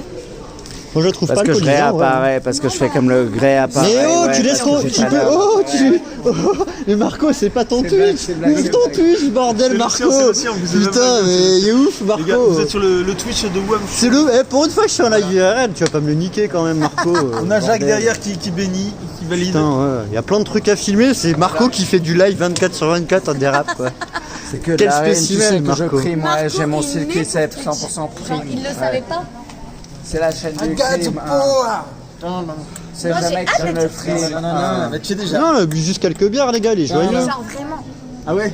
Moi je trouve parce pas que je alcoolisant, réapparais, parce que je fais comme le gré apparaît. Mais oh, ouais, tu laisses mais Marco, c'est pas ton Twitch. Ouvre ton Twitch, bordel, Marco. Putain, mais il est ouf, Marco. Les gars, vous êtes sur le Twitch de WAM. C'est pour une fois que je suis en live IRL, tu vas pas me le niquer quand même, Marco. On a Jacques derrière qui bénit, qui valide. Putain, ouais, il y a plein de trucs à filmer, c'est Marco qui fait du live 24/24 en dérap, quoi. C'est que quel spécimen, Marco. Je prie, moi, j'ai mon circuit 100% prime. Il le savait pas. C'est la chaîne du crime. Non. C'est le mec qui le frime. Non, mais tu sais déjà. Non, on a bu juste quelques bières, les gars, les joyeux. Genre vraiment. Ah ouais?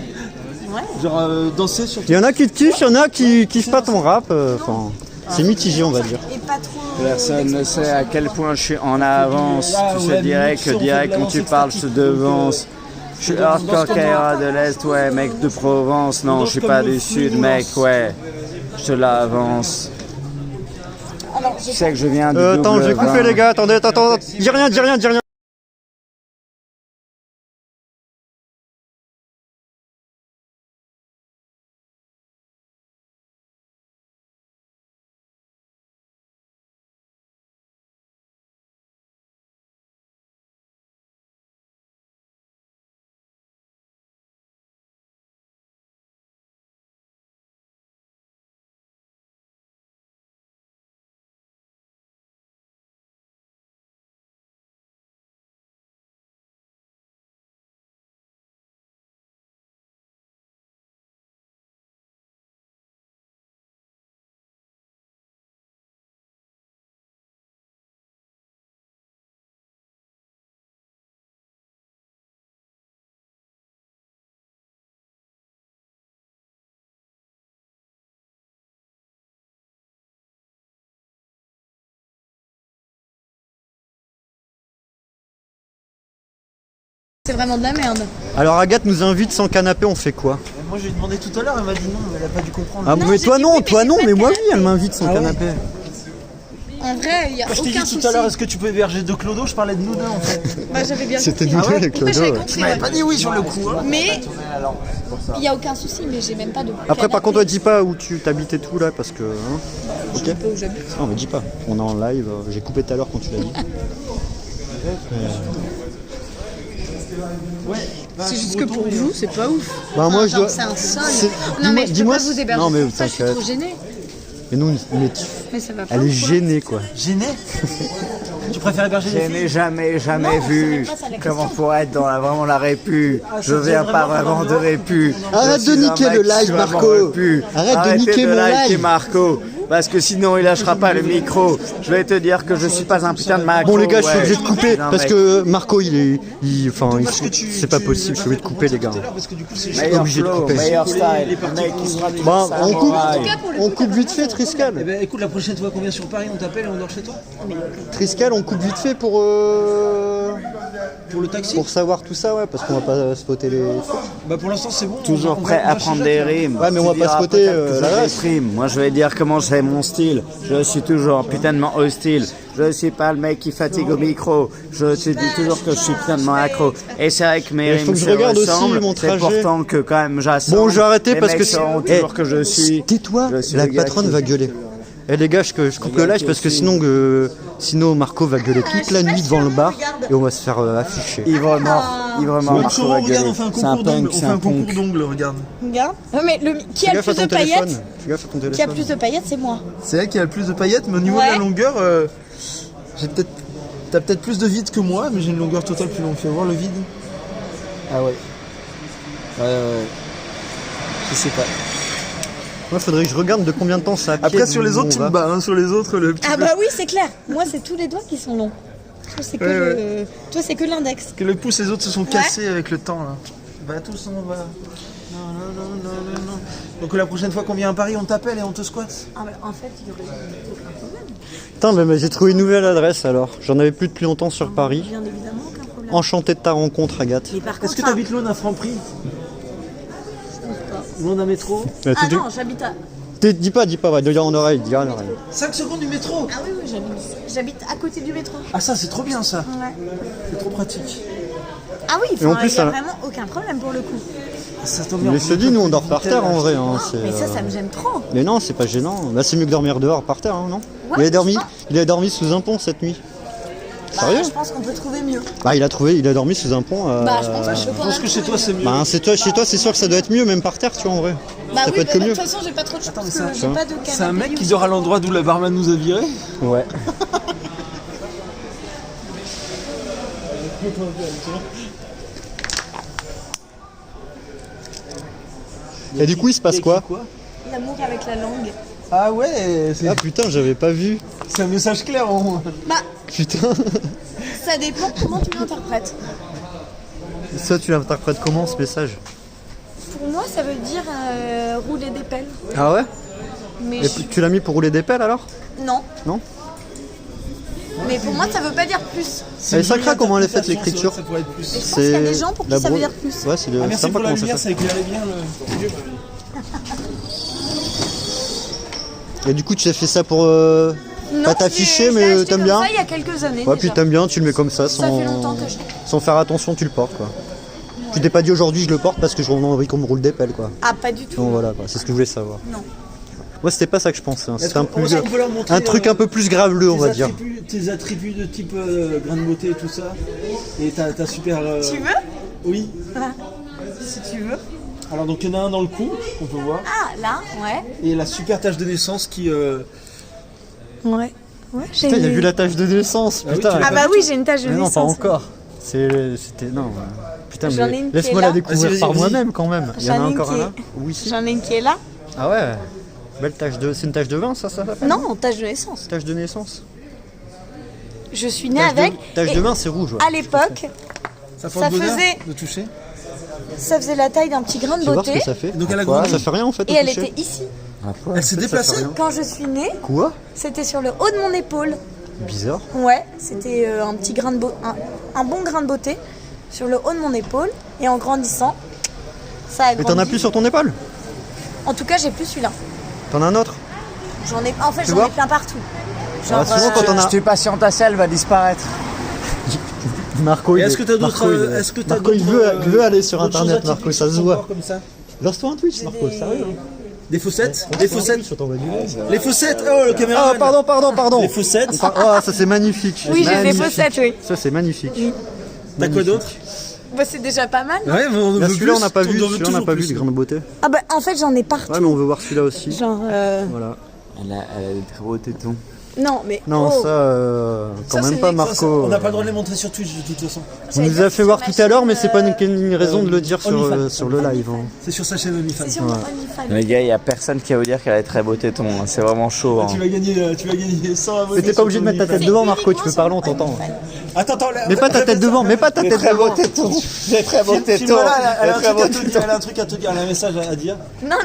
Genre danser sur. Il y en a qui te kiffent, il y en a qui kiffent pas ton rap. Enfin, c'est mitigé, on va dire. Et pas trop. Personne ne sait à quel point je suis en avance. Tu sais, direct quand tu parles, je te devance. Je suis hardcore Kaira de l'Est, ouais, mec de Provence. Non, je suis pas du Sud, mec, ouais. Je te l'avance. Tu sais que je viens du attends, je vais couper, les gars. Attendez, attends. Dis rien. C'est vraiment de la merde. Alors Agathe nous invite sans canapé, on fait quoi? Moi j'ai demandé tout à l'heure, elle m'a dit non, mais elle a pas dû comprendre. Ah, mais toi non, mais moi oui, elle m'invite sans canapé. En vrai, il y a Quand je t'ai aucun dit souci. tout à l'heure, est-ce que tu peux héberger de Clodo? Je parlais de nous deux en fait. Bah, j'avais bien C'était compris. nous deux, les Après, Clodo. j'avais Ouais. compris, Tu m'avais ouais. pas dit oui sur le coup. Hein. Mais il n'y a aucun souci, mais j'ai même pas de. Après, par contre, ouais, dis pas où tu t'habites et tout là, parce que. Hein, Je ok. sais pas où j'habite. Non, mais dis pas. On est en live. J'ai coupé tout à l'heure quand tu l'as dit. C'est juste que pour vous, c'est pas ouf. Bah, moi, je Genre, dois. c'est un sol. C'est- Non, mais je peux dis-moi pas vous héberger Non, mais comme ça, je suis t'inquiète. trop gênée. Mais nous, Mais ça va pas. elle est ou quoi gênée quoi. Gêné? Tu préfères héberger les Je filles? n'ai jamais Non, c'est vu même pas ça la question. comment pour être dans vraiment la répu. Ah, Je ça viens devient pas vraiment vraiment de vraiment répu. Arrête Je de suis un niquer mec le qui live, suis vraiment Marco. répu. Arrête de Arrêtez niquer mon liker live. Marco. Parce que sinon il lâchera pas le micro. Je vais te dire que je suis pas un putain de Marco. Bon les gars, je suis ouais. obligé de couper Non, parce mec. que Marco enfin, Parce que c'est pas possible, je suis obligé de couper les gars. Parce que du coup, c'est Meilleur obligé de flow, couper. meilleur style. Le mec qui sera du Bon, on coupe, samouraï. on coupe vite fait Eh Triscal. ben écoute, la prochaine fois qu'on vient sur Paris, on t'appelle et on dort chez toi. Triscal, on coupe vite fait pour Pour le taxi? pour savoir tout ça, ouais, parce qu'on va pas spotter les. Bah pour l'instant c'est bon. Toujours on va- prêt on va à chez prendre Jacques, des là. rimes. Ouais, mais on va Tu pas diras spotter, peut-être que la j'ai reste. des rimes. Moi, je vais dire comment c'est mon style. Je suis toujours putainement hostile. Je suis pas le mec qui fatigue au micro. Je te dis toujours que je suis putainement accro. Et c'est vrai que mes Mais il faut rimes que je se regarde aussi ressemblent. mon C'est trajet. pourtant que quand même j'assemble. Bon, je vais arrêter Les parce mecs que sauront toujours que je suis. Tais-toi, je suis la le gars patronne qui- va gueuler. Eh les gars, je coupe le live parce que sinon Marco va gueuler toute la nuit devant le bar et on va se faire afficher. Ivre mort. Ivre mort. Bon, Marco Choro, va regarde, gueuler. on fait un C'est un concours d'ongles. punk, On c'est fait un un concours punk. d'ongles, regarde. Regarde. Non, mais qui a Fais le gaffe à plus de ton paillettes téléphone. Fais gaffe à ton Qui a téléphone. plus de paillettes, c'est moi. C'est elle qui a le plus de paillettes, mais au niveau Ouais. de la longueur, t'as peut-être plus de vide que moi, mais j'ai une longueur totale plus longue. Fais voir le vide. Ah ouais. Ouais. Je sais pas. Moi, faudrait que je regarde de combien de temps ça. Après sur les autres, tu me bats. Hein. Sur les autres, le petit Ah peu- bah oui, c'est clair. Moi, c'est tous les doigts qui sont longs. Toi, c'est que Ouais, Toi, c'est que l'index. Que le pouce, les autres se sont cassés avec le temps là. Bah tous on va. Non. Donc la prochaine fois qu'on vient à Paris, on t'appelle et on te squatte. Ah bah, en fait, il y aurait aucun problème. Putain, mais j'ai trouvé une nouvelle adresse alors. J'en avais plus depuis longtemps sur Paris. Bien évidemment, aucun problème. Enchanté de ta rencontre, Agathe. Mais par Est-ce contre, que t'habites loin d'un Franprix? Loin d'un métro? Ah non, j'habite à... Dis pas, ouais, dis en oreille, dis en oreille. 5 secondes du métro. Ah oui, j'habite à côté du métro. Ah ça c'est trop bien ça. Ouais. C'est trop pratique. Ah oui, Et en il plus, n'y a ça- vraiment aucun problème pour le coup. Ça tombe bien. Mais je te dis, nous on dort par terre en vrai. Hein, c'est, Mais ça me gêne trop. Mais non, c'est pas gênant. Bah, c'est mieux que dormir dehors par terre, hein, non Ouais, il a dormi sous un pont cette nuit. Bah, Sérieux je pense qu'on peut trouver mieux. Bah, il a dormi sous un pont. Bah, je pense que Je pense que chez toi c'est mieux. Bah, chez toi, c'est sûr que ça doit être mieux, même par terre, tu vois, en vrai. Bah ça oui, peut être bah, que de mieux. toute façon, j'ai pas trop de chance parce mais que ça- j'ai pas de canapé. C'est un mec qui dort à l'endroit d'où la barman nous a virés. Ouais. Et du coup, il se passe quoi? L'amour avec la langue. Ah ouais, Ah putain, j'avais pas vu. c'est un message clair au moins. Bah, Putain. ça dépend comment tu l'interprètes. Ça, tu l'interprètes comment ce message? Pour moi, ça veut dire rouler des pelles. Ah ouais? Mais Et tu l'as mis pour rouler des pelles alors? non. Non? Mais pour moi, ça veut pas dire plus. Elle est sacrée comment elle est faite l'écriture? Ça pourrait être plus. Je pense qu'il y a des gens pour qui ça veut dire plus. Ouais, c'est Ah merci sympa pour la comment ça lumière, fait. ça éclairait bien le lieu. Et du coup, tu as fait ça pour Non, pas t'afficher, je l'ai mais acheté t'aimes comme bien? ça il y a quelques années. Ouais, déjà. puis t'aimes bien, tu le mets comme ça Ça fait longtemps sans, que je l'ai. sans faire attention, tu le portes quoi. Tu t'es pas dit aujourd'hui je le porte parce que j'ai envie qu'on me roule des pelles quoi. Ah, pas du tout. Donc voilà, quoi. C'est ce que je voulais savoir. Non. Moi, c'était pas ça que je pensais. Hein. Est-ce C'était qu'on peut leur montrer, un truc un peu plus graveleux, on va dire. Tes attributs de type grain de beauté et tout ça. Et ta super. Tu veux? Oui. Si tu veux. Alors donc il y en a un dans le cou, on peut voir. Ah, là, ouais. Et la super tache de naissance qui. Ouais. Ouais, j'ai Putain, il a vu la tache de naissance, Ah oui, putain. tu l'as Ah bah oui, j'ai une tache de Mais non, pas naissance. encore. C'était. Non. Putain, J'en ai mais une qui est laisse-moi la là. découvrir Vas-y, par vas-y. moi-même quand même. Il y en a J'en ai une encore un qui là? Oui, si. J'en ai une qui est là. Ah ouais. Belle tache de. C'est une tache de vin, ça s'appelle? Non, tache de naissance. Tache de naissance. Je suis née Tache avec. Tache et de vin, c'est rouge. Ouais. À l'époque, Ça Ça faisait- de toucher. ça faisait la taille d'un petit grain de Tu veux voir ce beauté. que ça fait? Donc elle a Quoi grandi. Ça fait rien en fait. Et au elle toucher était ici. Elle s'est déplacée. Quand je suis née, Quoi? c'était sur le haut de mon épaule. Bizarre. Ouais, c'était un petit grain de un bon grain de beauté sur le haut de mon épaule. Et en grandissant, ça a Mais grandi. t'en as plus sur ton épaule? En tout cas, j'ai plus celui-là. T'en as un autre? En fait, Tu j'en vois ai plein partout. Ah, souvent, quand on a... Je suis patiente à elle va disparaître. Marco, Et est-ce que t'as d'autres... Marco, il veut aller sur internet, Marco, ça se voit. Lance-toi un Twitch, Marco, sérieux. Des fossettes? Des fossettes? Je t'envoie du lait. Les fossettes! Oh, le caméra! Ah, pardon. Les fossettes? Ah, ça c'est magnifique. Oui, j'ai des Magnifique. fossettes, oui. Ça c'est magnifique. T'as quoi d'autre? Bah, c'est déjà pas mal. Ouais, mais on veut Là, plus. celui-là on n'a pas vu, on veut celui-là on n'a toujours pas vu plus. de grande beauté. Ah bah en fait j'en ai partout. Ouais, mais on veut voir celui-là aussi. Genre Voilà. Elle a des très beaux tétons. non mais Non, oh. ça, quand Ça, même c'est pas, ça, Marco. on n'a pas le droit de les montrer sur Twitch de toute façon. On nous a fait voir tout à l'heure, mais c'est pas une raison de le dire OnlyFans. sur le live. hein. C'est sur sa chaîne OnlyFans. C'est sur mon OnlyFans. Les gars, il n'y a personne qui va vous dire qu'elle a des très beaux tétons. Hein. C'est vraiment chaud. Hein. Tu vas gagner 100 abonnés. Mais t'es pas obligé de mettre ta tête devant, Marco, tu peux parler, on t'entend. Attends, Mets pas ta tête devant, mets pas ta tête devant. Des très beaux tétons. Elle a un truc à te dire, elle a un message à dire. Non.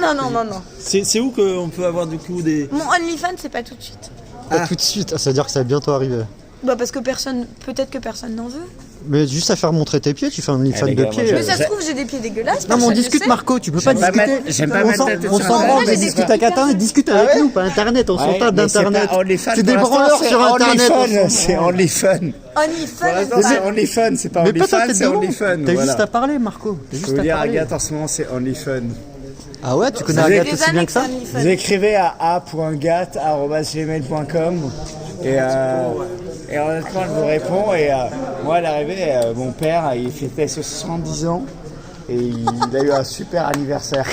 C'est où qu'on peut avoir du coup des... Mon OnlyFans c'est pas tout de suite. Pas tout de suite, ah, ça veut dire que ça va bientôt arriver. Bah parce que peut-être que personne n'en veut. Mais juste à faire montrer tes pieds, tu fais un OnlyFans les de gars, pieds. moi, Mais ça se trouve j'ai des pieds dégueulasses. Non mais on personne ne discute sait. Marco, tu peux pas J'aime pas discuter. j'aime pas mettre la tête On sur s'en Internet. branle, Moi, mais j'ai des discute petits avec Internet, discute avec nous, pas Internet, on s'en Ouais, tape mais c'est d'Internet. pas OnlyFans, C'est des pour l'instant, branleurs c'est sur Internet. OnlyFans, c'est OnlyFans. OnlyFans. Pour l'instant, c'est OnlyFans, c'est pas Mais pas ta OnlyFans, tête c'est devant. OnlyFans. T'as voilà. juste à parler, Marco. T'as Je juste veux à dire, parler. Agathe, en ce moment, c'est OnlyFans. Ah ouais, tu connais Ça fait Agathe Des aussi bien années que ça que c'est OnlyFans. Vous écrivez à a.gat@gmail.com et honnêtement, je vous réponds. Et moi, à l'arrivée, mon père, il fêtait ses 70 ans et il a eu un super anniversaire.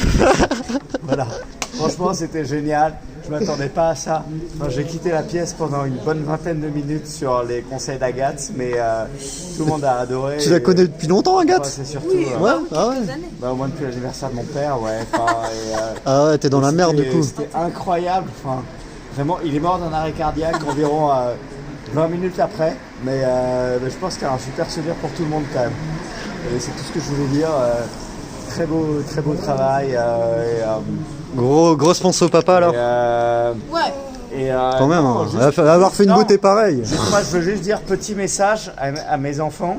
Voilà. Franchement, c'était génial. Je m'attendais pas à ça. Enfin, j'ai quitté la pièce pendant une bonne vingtaine de minutes sur les conseils d'Agathe, mais tout le monde a adoré. Tu la connais depuis longtemps, Ouais, Agathe? c'est surtout. Ouais, ah ouais. Au moins depuis l'anniversaire de mon père, ouais. Enfin, Ah ouais, t'es dans la merde du coup. C'était incroyable. Enfin, vraiment, il est mort d'un arrêt cardiaque environ 20 minutes après. Mais je pense qu'il y a un super souvenir pour tout le monde quand même. Et c'est tout ce que je voulais dire. Très beau travail. Grosse pense au papa alors. Ouais. Quand même, hein. Avoir fait une beauté pareille. Moi, je veux juste dire petit message à mes enfants.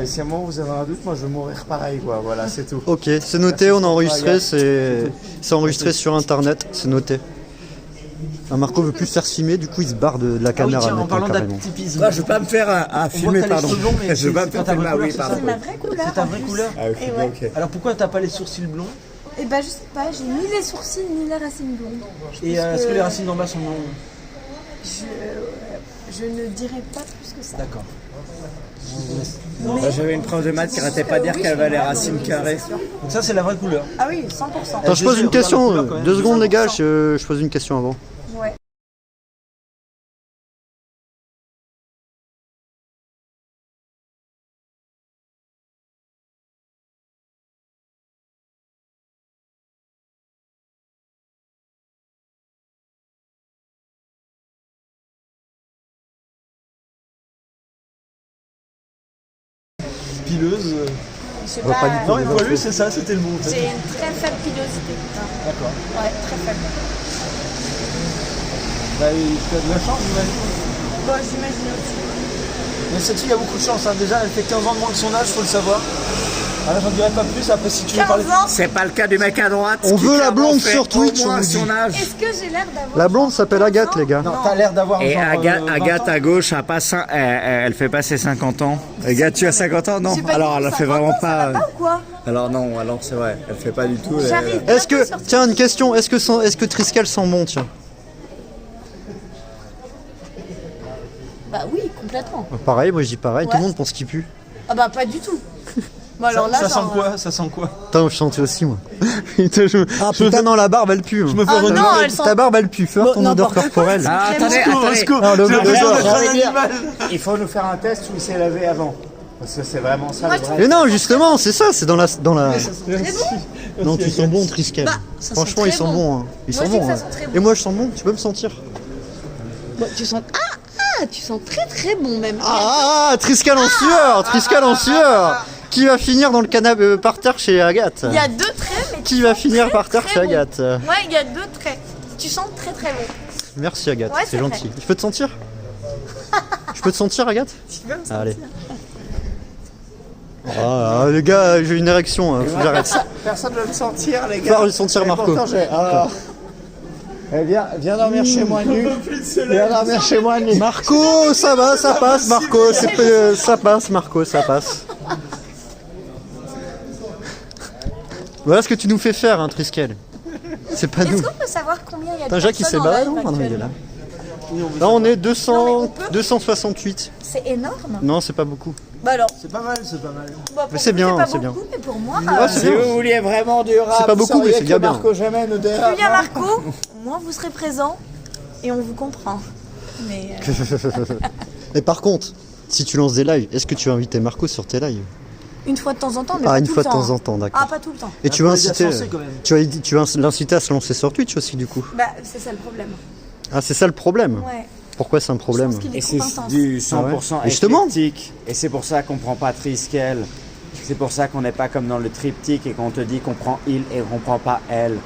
Si à un moment vous avez un doute, moi je veux mourir pareil, quoi. Voilà, c'est tout. Ok, c'est noté, on a enregistré, c'est enregistré sur internet, c'est noté. Ah, Marco veut plus se faire filmer, du coup il se barre de la caméra. tiens, en maintenant, parlant carrément. d'activisme. Moi, je veux pas me faire un filmer, pardon. Je veux pas me faire filmer, ah oui, pardon. C'est ma vraie couleur. C'est ta en vraie plus. couleur. Ah, ok, Et ouais. ok. Alors pourquoi t'as pas les sourcils blonds? Et bah je sais pas, j'ai ni les sourcils ni les racines blondes. Et est-ce que les racines d'en bas sont blondes? Je ne dirais pas plus que ça. D'accord. Moi, j'avais une prof de maths qui arrêtait pas de dire qu'elle avait les racines carrées. Donc ça c'est la vraie couleur. Ah oui, 100%. Attends, je pose une question, Regarde la couleur, quand même. 2 secondes les gars, je pose une question avant. Ouais. Pileuse. Je sais On va pas du tout. Non, une poilue, c'est ça, c'était le mot en fait. J'ai une très faible pilosité. D'accord. Ouais, très faible. Bah, tu as de la chance, j'imagine. Bon, j'imagine aussi. Mais cette fille a beaucoup de chance, hein. Déjà elle fait 15 ans de moins que son âge, faut le savoir. Alors j'en dirai pas plus, après si tu veux parler... 15 ans. C'est pas le cas du mec à droite. On qui veut la clairement blonde fait sur Twitch, au moins on vous dit. son âge. Est-ce que j'ai l'air d'avoir... La blonde s'appelle 15 Agathe ans les gars. Non, t'as l'air d'avoir Et genre, 20 Agathe ans. à gauche, elle fait pas ses 50 ans. Agathe, tu as 50 ans? Non. J'ai pas Alors dit elle a fait 50 vraiment ans, ça va pas. pas ou quoi? Alors non, alors c'est vrai, elle fait pas du tout. J'arrive. Est-ce que, tiens une question, est-ce que Triskel sent bon tiens? Bah oui, complètement. Pareil, moi je dis pareil, tout Ouais. le monde pense qu'il pue. Ah bah pas du tout. Bon alors là, Ça sent genre, quoi? Ça sent quoi? Putain, je sentais aussi moi. Putain, je me fais non, la barbe elle pue. Je me fais Ah renouveler. non, elle sent... Ta barbe elle pue, fais voir ton Bon, odeur n'importe quoi, corporelle. Ah, Très attendez, bon. attendez. Secours, Non, j'ai l'impression d'être un J'ai envie de dire, animal. il faut nous faire un test où il s'est lavé avant. Parce que c'est vraiment ça Moi, le je vrai. Mais non, justement, c'est ça, c'est dans la. Très bon. Non, tu sens bon, Triskel. Bah, ça sent Franchement, très ils sont bon. bons. Hein. Ils Moi, sont je dis bons. que ça hein. sent très bon. Et moi, je sens bon. Tu peux me sentir? Bon, tu sens... Ah, tu sens très très bon même. Triskel en sueur, Triskel en sueur. Qui va finir dans le canapé par terre chez Agathe? Il y a 2 traits, mais Qui va finir par terre chez bon. Agathe? Ouais, il y a 2 traits. Tu sens très très bon. Merci Agathe, Ouais, c'est c'est gentil. Je peux te sentir? Je peux te sentir Agathe? Tu veux me sentir? Allez. Ah, les gars, j'ai une érection, hein, faut que j'arrête. Personne ne veut me sentir, les gars. Faut le sentir Et Marco. pourtant, j'ai- ah. Eh, viens dormir chez moi nu. Viens dormir chez moi nu. Marco, ça va, ça passe, Marco. Ça passe, Marco, ça passe. Voilà ce que tu nous fais faire, hein, Triskel. C'est pas nous. Est-ce qu'on peut savoir combien il y a de Putain, Jacques, il s'est personnes en barré, live non? Non, il est là. actuellement? Là, on est 200, Non, mais on peut. 268. C'est énorme. Non, c'est pas beaucoup. Bah alors, C'est pas mal, c'est pas mal. bah, pour Mais c'est vous, bien, pas c'est beaucoup, bien. mais pour moi, Ah, c'est Si bien. vous vouliez vraiment du rap, C'est pas beaucoup, mais sauriez c'est que bien bien. Marco Jamais nous dérape. plus bien Marco, moins vous serez présent et on vous comprend. Mais Mais par contre, si tu lances des lives, est-ce que tu vas inviter Marco sur tes lives? une fois de temps en temps, mais Ah, pas une tout fois le de temps. temps en temps, d'accord. Ah, pas tout le temps. Et tu vas faut les inciter, ascenser, quand même. tu vas l'inciter à se lancer sur Twitch aussi, du coup. Bah, c'est ça le problème. Ah, c'est ça le problème. Ouais. Pourquoi c'est un problème? Je pense qu'il est Et trop c'est intense. du 100% Et justement. éclectique. Et c'est pour ça qu'on prend pas Triskel. C'est pour ça qu'on n'est pas comme dans le triptyque et qu'on te dit qu'on prend il et qu'on prend pas elle.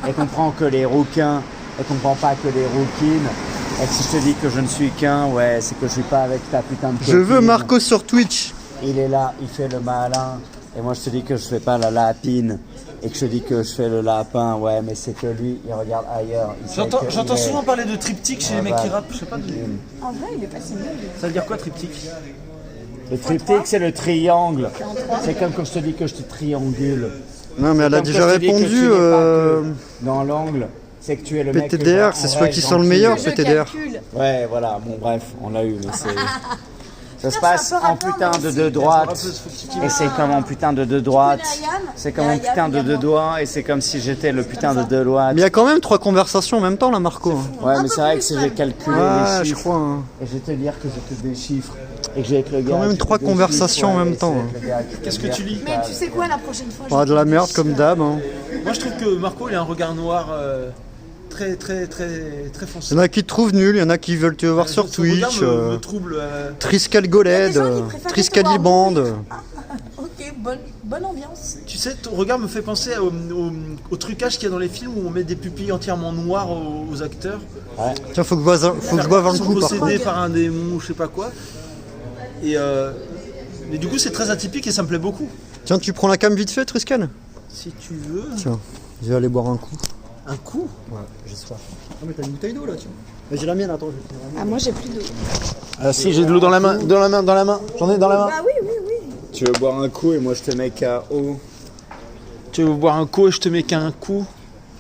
Et qu'on prend que les rouquins et qu'on prend pas que les rouquines. Et si je te dis que je ne suis qu'un, ouais, c'est que je suis pas avec ta putain de Je veux copine. Marco sur Twitch. Il est là, il fait le malin. Et moi je te dis que je fais pas la lapine. Et que je te dis que je fais le lapin. Ouais, mais c'est que lui, il regarde ailleurs. Il sait que J'entends il est- souvent parler de triptyque chez les mecs qui rappent, je sais pas. En vrai, il est pas si nul. Ça veut dire quoi triptyque? Le triptyque, c'est le triangle. C'est comme quand je te dis que je te triangule. Non, mais elle a Comme déjà quand je te dis que répondu. tu n'es pas que dans l'angle, c'est que tu es le mec que PTDR, je c'est vois en ceux rêve qui dans sont le cul. meilleur, Je PTDR. calcule. Ouais, voilà, bon bref, on l'a eu, mais c'est... Ça se c'est passe un peu en rapport, putain mais de aussi. deux droites. Et c'est comme en putain de deux droites. Ayam C'est comme Il y a en putain Ayam de deux également. doigts. Et c'est comme si j'étais le putain de deux droites. Mais il y a quand même 3 conversations en même temps là, Marco. hein. Ouais, mais c'est vrai que si j'ai calculé Ah, les je chiffres, crois. hein. et je vais te dire que je te déchiffre, et que j'ai avec le gars... Quand même je te 3 déchiffre, conversations en ouais, même et temps, c'est hein. avec le gars qui Qu'est-ce te que dit, tu lis? Mais tu sais quoi, la prochaine fois Pas je de la te merde dis, comme d'hab. hein. Moi je trouve que Marco il a un regard noir très foncé. Il y en a qui te trouvent nul, il y en a qui veulent te voir sur Son regard Twitch. me trouble. Triskel Il y Goled, a des gens qui préfèrent Triskel te voir Liband. mourir. Ok, bonne ambiance. Tu sais, ton regard me fait penser au trucage qu'il y a dans les films où on met des pupilles entièrement noires aux acteurs. Tiens, faut que je boive un Ils sont coup par possédés contre. par un démon ou je sais pas quoi. Et mais du coup c'est très atypique et ça me plaît beaucoup. Tiens, tu prends la cam vite fait, Triskel? Si tu veux. Tiens, je vais aller boire un coup. Un coup? Ouais, j'ai soif. Ah, mais t'as une bouteille d'eau là, tiens. Mais j'ai la mienne, attends, je vais te faire la mienne. Ah, moi j'ai plus d'eau. Ah si, j'ai de l'eau dans la main, J'en ai dans la main. Ah oui, oui, oui. Tu veux boire un coup et moi je te mets KO. Tu veux boire un coup et je te mets qu'un coup.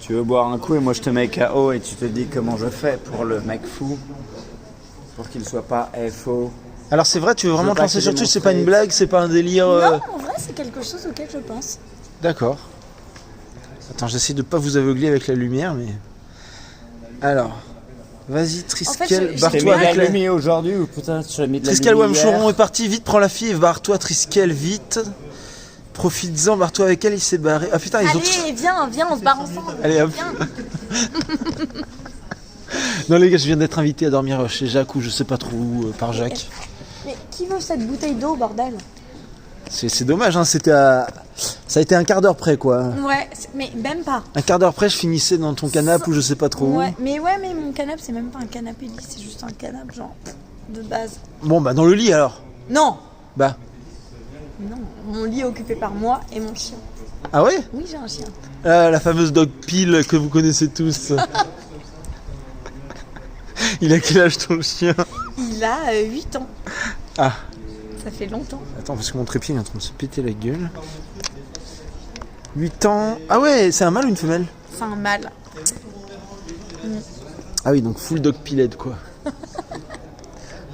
Tu veux boire un coup et moi je te mets KO et tu te dis comment je fais pour le mec fou. Pour qu'il soit pas FO. Alors c'est vrai, tu veux Je vraiment veux te pas lancer te sur Twitch, c'est pas une démontrer. blague, c'est pas un délire. Non, en vrai, c'est quelque chose auquel je pense. D'accord. Attends, j'essaie de pas vous aveugler avec la lumière, mais. Alors. Vas-y, Triskel, je- barre-toi T'es mis avec de la la. lumière aujourd'hui ou putain tu as mis de la Triskel lumière Wamchoron est parti, vite, prends la fille et barre-toi, Triskel, vite. Profites-en, barre-toi avec elle, il s'est barré. Ah putain, ils ont. Allez, viens, on se barre ensemble. Allez, hop. Viens. Non les gars, je viens d'être invité à dormir chez Jacques ou je sais pas trop où, par Jacques. Mais qui veut cette bouteille d'eau, bordel? C'est dommage, hein, ça a été un quart d'heure près quoi. Ouais, mais même pas. Un quart d'heure près, je finissais dans ton canapé ou je sais pas trop où. Ouais, mais mon canapé, c'est même pas un canapé lit, c'est juste un canapé, genre, de base. Bon bah dans le lit alors. Non, Bah. non, mon lit est occupé par moi et mon chien. Ah ouais? Oui, j'ai un chien. Ah, la fameuse dog pile que vous connaissez tous. Il a quel âge ton chien? Il a 8 ans. Ah, Ça fait longtemps. attends, parce que mon trépied il est en train de se péter la gueule. 8 ans. Ah ouais, c'est un mâle ou une femelle? C'est un mâle. Ah oui, donc full dog piled quoi.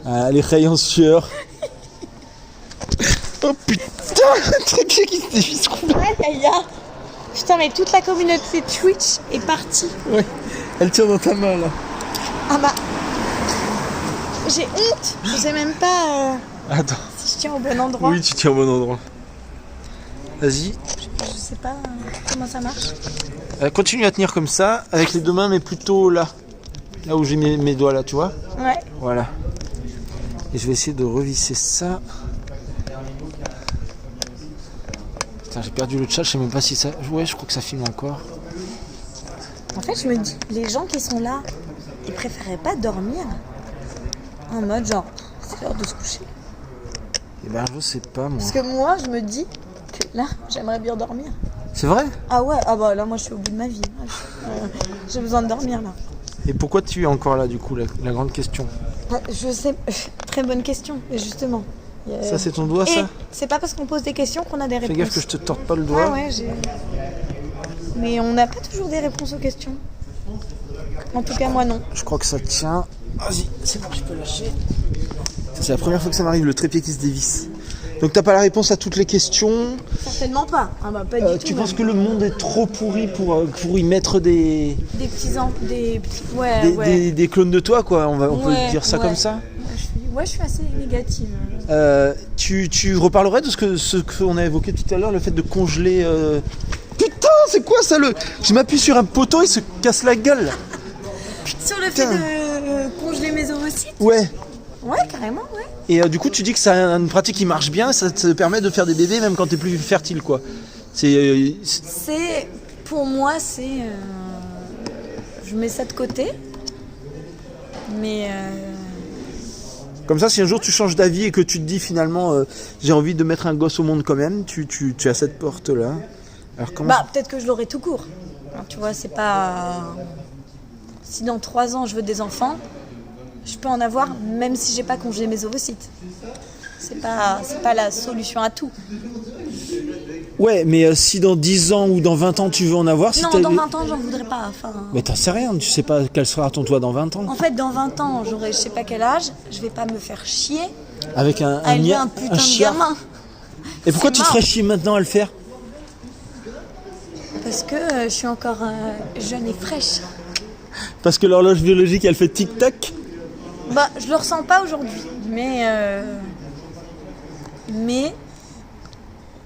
Ah, les rayons sueur. Oh putain, le trépied qui se dévisse complètement. Aïe, aïe, aïe. Putain, mais toute la communauté Twitch est partie. Ouais, elle tient dans ta main là. Ah bah. J'ai honte. Je sais même pas Attends. si je tiens au bon endroit. Oui, tu tiens au bon endroit. Vas-y. Je sais pas comment ça marche. Continue à tenir comme ça, avec les deux mains, mais plutôt là. Là où j'ai mes doigts là, tu vois? Ouais. Voilà. Et je vais essayer de revisser ça. Putain, j'ai perdu le chat, je sais même pas si ça... Ouais, je crois que ça filme encore. En fait, je me dis, les gens qui sont là, ils préféraient pas dormir en mode genre, c'est l'heure de se coucher. Eh ben, je sais pas, moi. Parce que moi, je me dis que là, j'aimerais bien dormir. C'est vrai? Ah ouais, ah bah là moi je suis au bout de ma vie. J'ai besoin de dormir là. Et pourquoi tu es encore là du coup, la grande question? Je sais, très bonne question, justement. Ça c'est ton doigt Et ça? c'est pas parce qu'on pose des questions qu'on a des réponses. Fais gaffe que je te torde pas le doigt. Ah ouais, mais on n'a pas toujours des réponses aux questions. En tout cas moi non. Je crois que ça tient. Vas-y, c'est bon, je peux lâcher. C'est la première fois que ça m'arrive, le trépied qui se dévisse. Donc t'as pas la réponse à toutes les questions. Certainement pas. Ah bah pas du tout. Tu penses que le monde est trop pourri pour y mettre des clones de toi, quoi? On peut dire ça comme ça? Je suis assez négative. Tu reparlerais de ce qu'on a évoqué tout à l'heure, le fait de congeler... Putain, c'est quoi ça Je m'appuie sur un poteau, il se casse la gueule là. Sur le fait de congeler mes ovocytes? Ouais. Ouais, carrément, ouais. Et du coup, tu dis que c'est une pratique qui marche bien, ça te permet de faire des bébés même quand t'es plus fertile, quoi. Pour moi, je mets ça de côté. Mais... Comme ça, si un jour tu changes d'avis et que tu te dis finalement j'ai envie de mettre un gosse au monde quand même, tu as cette porte-là. Alors comment... peut-être que je l'aurai tout court. Alors, tu vois, c'est pas... Si dans 3 ans je veux des enfants, je peux en avoir même si j'ai pas congelé mes ovocytes. C'est pas la solution à tout. Ouais, mais si dans 10 ans ou dans 20 ans tu veux en avoir... Non, dans 20 ans j'en voudrais pas. Enfin... Mais t'en sais rien, tu sais pas quel sera ton toit dans 20 ans. En fait, dans 20 ans, j'aurai je sais pas quel âge, je vais pas me faire chier avec un putain de gamin. Et pourquoi tu te ferais chier maintenant à le faire? Parce que je suis encore jeune et fraîche. Parce que l'horloge biologique elle fait tic-tac? Je le ressens pas aujourd'hui, mais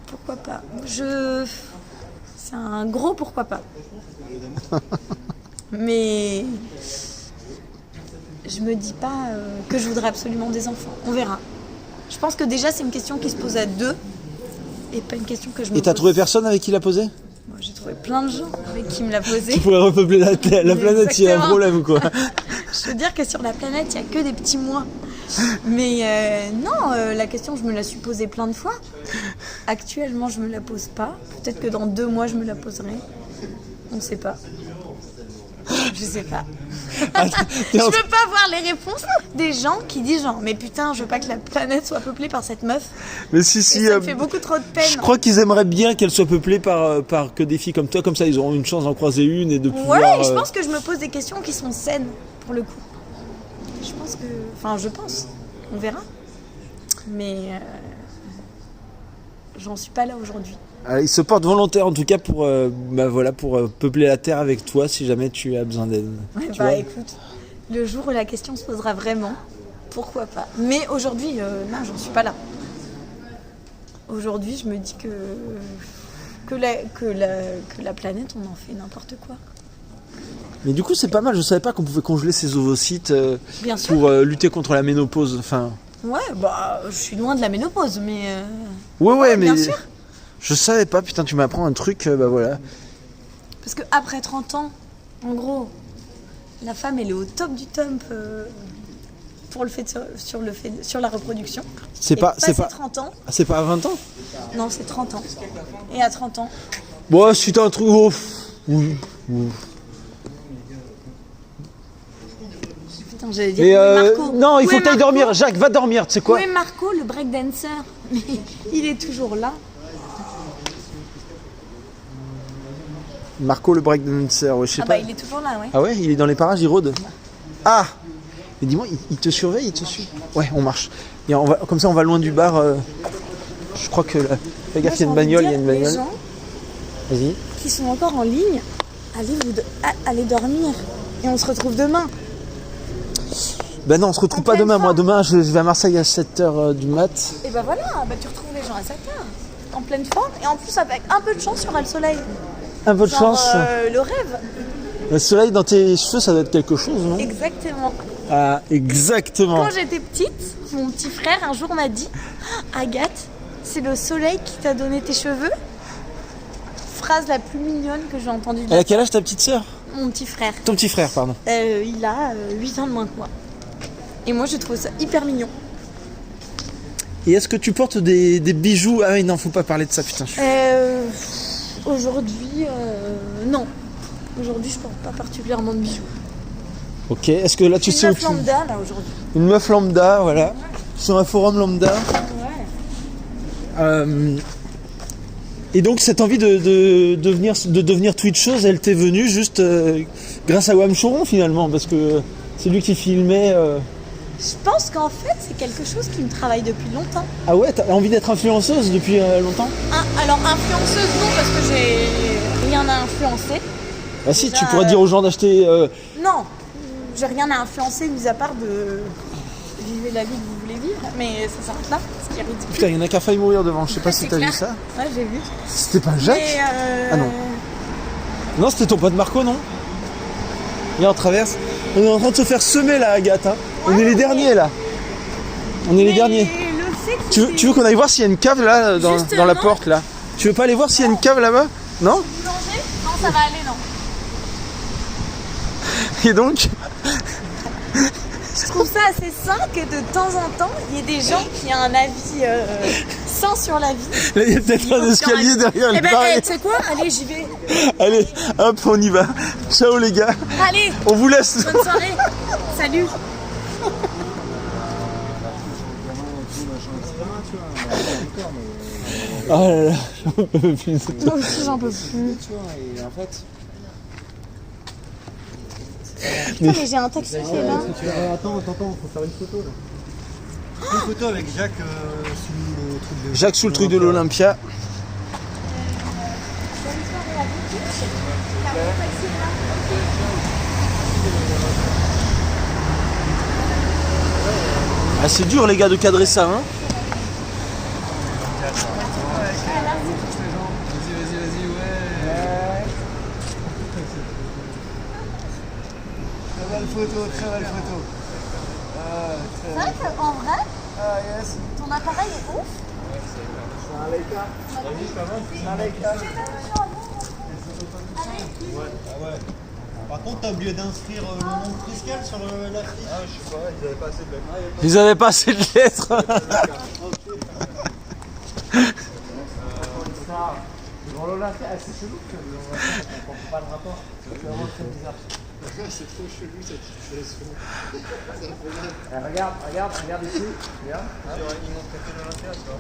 pourquoi pas. C'est un gros pourquoi pas. Mais je me dis pas que je voudrais absolument des enfants. On verra. Je pense que déjà c'est une question qui se pose à 2 et pas une question que je me pose. Et t'as trouvé personne avec qui l'a posé? Moi, j'ai trouvé plein de gens avec qui me l'a posé. Tu pourrais repeupler la planète s'il y a un problème ou quoi? Je veux dire que sur la planète, il n'y a que des petits mois. Mais non, la question, je me la suis posée plein de fois. Actuellement, je me la pose pas. Peut-être que dans 2 mois, je me la poserai. On ne sait pas. Je sais pas. Je veux pas voir les réponses des gens qui disent genre mais putain je veux pas que la planète soit peuplée par cette meuf. Mais si ça me fait beaucoup trop de peine. Je crois qu'ils aimeraient bien qu'elle soit peuplée par que des filles comme toi, comme ça ils auront une chance d'en croiser une et de pouvoir... Ouais, je pense que je me pose des questions qui sont saines pour le coup. Je pense. On verra. Mais j'en suis pas là aujourd'hui. Il se porte volontaire en tout cas pour peupler la Terre avec toi si jamais tu as besoin d'aide. Ouais, écoute, le jour où la question se posera vraiment, pourquoi pas. Mais aujourd'hui, non, j'en suis pas là. Aujourd'hui, je me dis que la planète, on en fait n'importe quoi. Mais du coup, c'est pas mal. Je savais pas qu'on pouvait congeler ses ovocytes pour lutter contre la ménopause. Enfin. Ouais, je suis loin de la ménopause, mais. Ouais, mais. Bien sûr. Je savais pas, putain, tu m'apprends un truc, voilà. Parce que après 30 ans, en gros, la femme elle est au top du top pour le fait sur la reproduction. C'est pas 30 ans. C'est pas à 20 ans? Non, c'est 30 ans. Et à 30 ans. Bon, si t'as un truc. Putain, j'allais dire Marco. Non, il faut que t'ailles dormir. Jacques, va dormir, tu sais quoi? Où est Marco, le breakdancer? Mais il est toujours là. Marco le breakdancer, je sais pas. Il est toujours là, ouais. Ah ouais, il est dans les parages, il rôde. Ah! Mais dis-moi, il te surveille, il te suit? Ouais, on marche. Et comme ça, on va loin du bar. Je crois que fais gaffe, il y a une bagnole, Les gens Vas-y. Qui sont encore en ligne, allez dormir. Et on se retrouve demain. Ben non, on se retrouve pas demain. Moi, demain, je vais à Marseille à 7h du mat. Et voilà, tu retrouves les gens à 7h. En pleine forme. Et en plus, avec un peu de chance, il y aura le soleil. Un peu de chance. Le rêve. Le soleil dans tes cheveux, ça doit être quelque chose, non? Exactement. Ah, exactement. Quand j'étais petite, mon petit frère un jour m'a dit Agathe, c'est le soleil qui t'a donné tes cheveux. Phrase la plus mignonne que j'ai entendue. Elle a quel âge ta petite sœur? Mon petit frère. Ton petit frère, pardon. Il a 8 ans de moins que moi. Et moi, je trouve ça hyper mignon. Et est-ce que tu portes des bijoux? Ah oui, non, faut pas parler de ça, putain. Aujourd'hui, non. Aujourd'hui, je porte pas particulièrement de bijoux. Ok, est-ce que là tu Je suis sais une où meuf tu... lambda, là, aujourd'hui. Une meuf lambda, voilà. Sur un forum lambda. Ouais. Et donc cette envie de devenir twitcheuse, elle t'est venue juste grâce à Wam Choron finalement, parce que c'est lui qui filmait. Je pense qu'en fait, c'est quelque chose qui me travaille depuis longtemps. Ah ouais, t'as envie d'être influenceuse depuis longtemps? Alors, influenceuse, non, parce que j'ai rien à influencer. Ah si, Déjà, tu pourrais dire aux gens d'acheter... Non, j'ai rien à influencer, mis à part de vivre la vie que vous voulez vivre, mais ça s'arrête là, ce qui est ridicule. Putain, il y en a qui a failli mourir devant, je sais pas si C'est t'as vu clair. ça. Ouais, j'ai vu. C'était pas Jacques? Mais, Ah non. Non, c'était ton pote Marco, non? Viens, on traverse. On est en train de se faire semer là, Agathe. Hein. On est les derniers là. On est les derniers. Tu veux qu'on aille voir s'il y a une cave là, dans la porte là? Tu veux pas aller voir s'il y a une cave là-bas? Non? Boulanger? Non, ça va aller, non. Et donc? Je trouve ça assez sain que de temps en temps, il y ait des gens qui ont un avis sain sur la vie. Là, il y a peut-être un escalier derrière Eh le ben, baril. tu sais quoi? Allez, j'y vais. Allez, hop, on y va. Ciao les gars. Allez, On vous laisse. bonne soirée. Salut. Oh là là, j'en peux plus. Moi aussi, j'en peux plus. Putain, mais j'ai un taxi qui est là. Attends, faut faire une photo là. Une photo avec Jacques sous le truc de... Jacques sous le truc de l'Olympia. Ah, c'est dur les gars de cadrer ça, hein. Très belle photo. C'est vrai qu'en vrai, ton appareil est ouf. Par contre, t'as oublié d'inscrire le nom de Triscal sur l'affiche. Ah, je sais pas, ils avaient pas assez de lettres. Ils avaient pas assez de lettres. Dans l'Olympia, c'est chelou que on comprend pas le rapport. C'est vraiment très bizarre. C'est trop chelou cette situation. Regarde ici. Regarde. Ils m'ont traité l'Olympia, tu vois.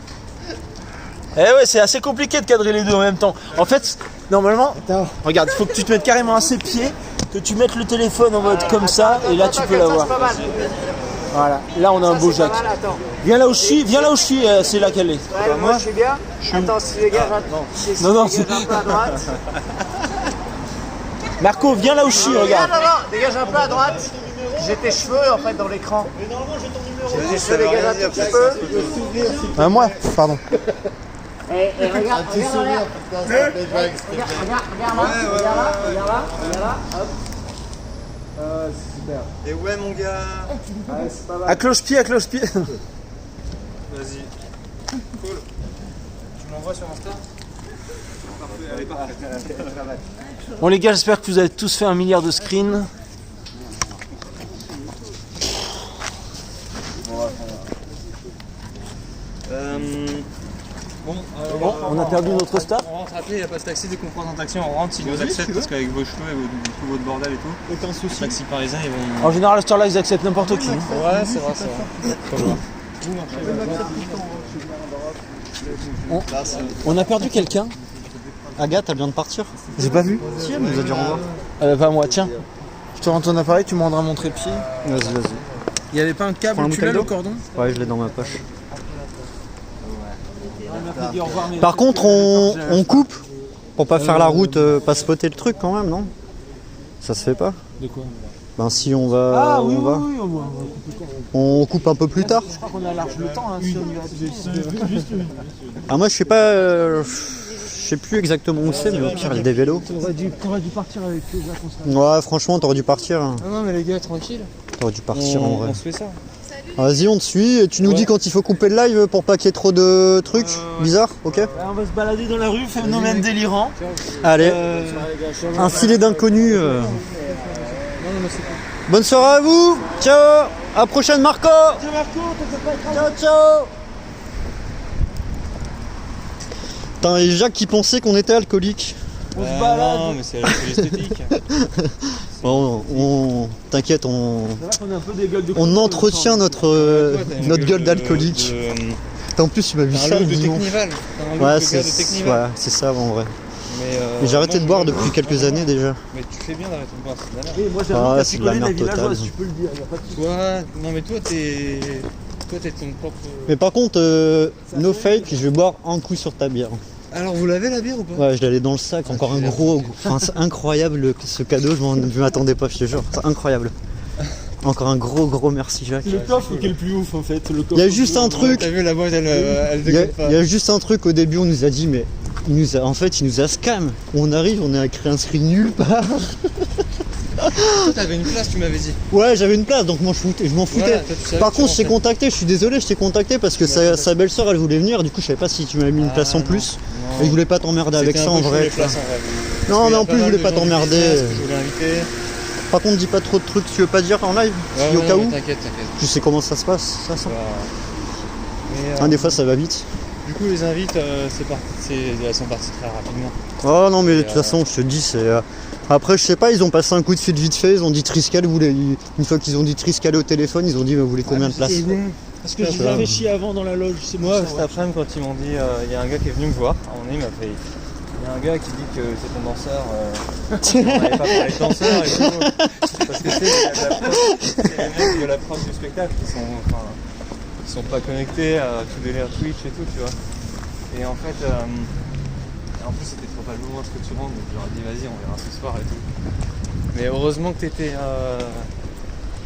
Eh ouais, c'est assez compliqué de cadrer les deux en même temps. En fait, normalement, regarde, il faut que tu te mettes carrément à ses pieds, que tu mettes le téléphone en mode comme ça, et là tu peux l'avoir. Voilà, là on a un beau Jacques. Viens là où je suis, c'est là qu'elle est. Ouais, moi je suis bien. Attends, si les gars, Non, un peu à droite. Marco, viens là où je suis, regarde. Non, dégage un peu à droite. J'ai tes cheveux en fait dans l'écran. Mais normalement j'ai ton numéro. J'ai tes cheveux, dégage un tout petit peu. Moi, pardon. Et regarde là. Regarde là. Hop. C'est super. Et ouais mon gars. Ouais, c'est pas mal. À cloche-pied. Vas-y. Cool. Tu m'envoies sur Insta? Parfait, allez, parfait. Bon les gars, j'espère que vous avez tous fait 1 milliard de screens. Bon, on a perdu notre staff. On rentre après, il n'y a pas de taxi. Dès qu'on croise un taxi, on rentre s'ils nous acceptent parce qu'avec vos cheveux et tout votre bordel et tout. Aucun souci. Les taxis parisiens, ils vont. En général, à cette heure-là, ils acceptent n'importe qui. Ouais, c'est vrai, c'est vrai. On a perdu quelqu'un. Agathe, elle vient de partir. J'ai pas vu. Si, elle nous a dit au revoir. Pas moi, tiens. Je te rends ton appareil, tu me rendras mon trépied. Vas-y. Il y avait pas un câble, Prends un tu bouteille l'as le d'eau cordon? Ouais, je l'ai dans ma poche. Par contre, on coupe pour pas faire la route, pas spotter le truc quand même, non? Ça se fait pas? De quoi? Ben si on va, oui, on va. oui, On coupe un peu plus tard. Je crois qu'on a large le temps, hein, si on y va. Ah moi je sais pas, je sais plus exactement où c'est, mais au pire il y a des vélos. T'aurais dû partir avec les gars. Ouais, franchement t'aurais dû partir. Non, mais les gars, tranquille. T'aurais dû partir en vrai. On se fait ça. Vas-y, on te suit et tu nous dis quand il faut couper le live pour pas qu'il y ait trop de trucs bizarres, ok? On va se balader dans la rue, phénomène délirant. Allez, un filet d'inconnus. Bonne soirée à vous. Ciao. À la prochaine Marco. Ciao. Putain, et Jacques qui pensait qu'on était alcoolique. On se balade. Non, mais c'est l'esthétique. Bon, t'inquiète, on C'est vrai qu'on est un peu des gueules de entretient notre gueule d'alcoolique. En plus, tu m'as vu T'as un ça look le de dimanche. Technival. Ouais, c'est ça en vrai. Mais j'ai arrêté de boire depuis quelques années déjà. Mais tu fais bien d'arrêter de boire, c'est de la merde. Oui, moi j'ai vraiment c'est de la picolé la merde villageoise, totale. tu peux le dire, y a pas de souci. Non mais toi t'es ton propre... Mais par contre, no fake, je vais boire un coup sur ta bière. Alors vous l'avez la bière ou pas? Ouais, je l'allais dans le sac, encore un gros. Enfin, c'est incroyable ce cadeau, je m'attendais pas, je te jure. C'est incroyable. Encore un gros merci Jacques. Le coffre qui est le plus ouf en fait. Il y a juste un truc. T'as vu la boîte, elle Il y déconne pas. a juste un truc au début, on nous a dit, mais il nous a scam. On arrive, on est écrit inscrit nulle part. Toi t'avais une place, tu m'avais dit. Ouais, j'avais une place, donc moi je m'en foutais. Voilà, toi, tu savais Par que tu contre, je t'ai rentrais. contacté, je suis désolé, je t'ai contacté parce que sa belle-sœur elle voulait venir, du coup je savais pas si tu m'avais mis une place en plus. non. Et je voulais pas t'emmerder avec ça en vrai. Non, mais en plus je voulais pas t'emmerder. Je voulais inviter. Par contre, dis pas trop de trucs, tu veux pas dire en live Ouais, au cas où. T'inquiète. Tu sais comment ça se passe, ça sent. Mais, Des fois ça va vite. du coup les invites, elles sont parties très rapidement. Oh non, mais de toute façon, je te dis, c'est. Après, je sais pas, ils ont passé un coup de fil vite fait, ils ont dit Triscal, une fois qu'ils ont dit Triscal au téléphone, ils ont dit, mais vous voulez combien de places? Parce que je vous avais chié avant dans la loge, c'est Moi, pour ça, cet ouais. après-midi, quand ils m'ont dit, il y a un gars qui est venu me voir, à un moment donné, il m'a fait. Il y a un gars qui dit que c'est ton danseur. On n'avait pas parlé de danseur et tout. Parce que c'est les mecs de la prof du spectacle qui sont pas connectés à tout délire Twitch et tout, tu vois. Et en fait, en plus c'était trop pas lourd ce que tu rentres, donc je leur ai dit vas-y, on verra ce soir et tout. Mais heureusement que t'étais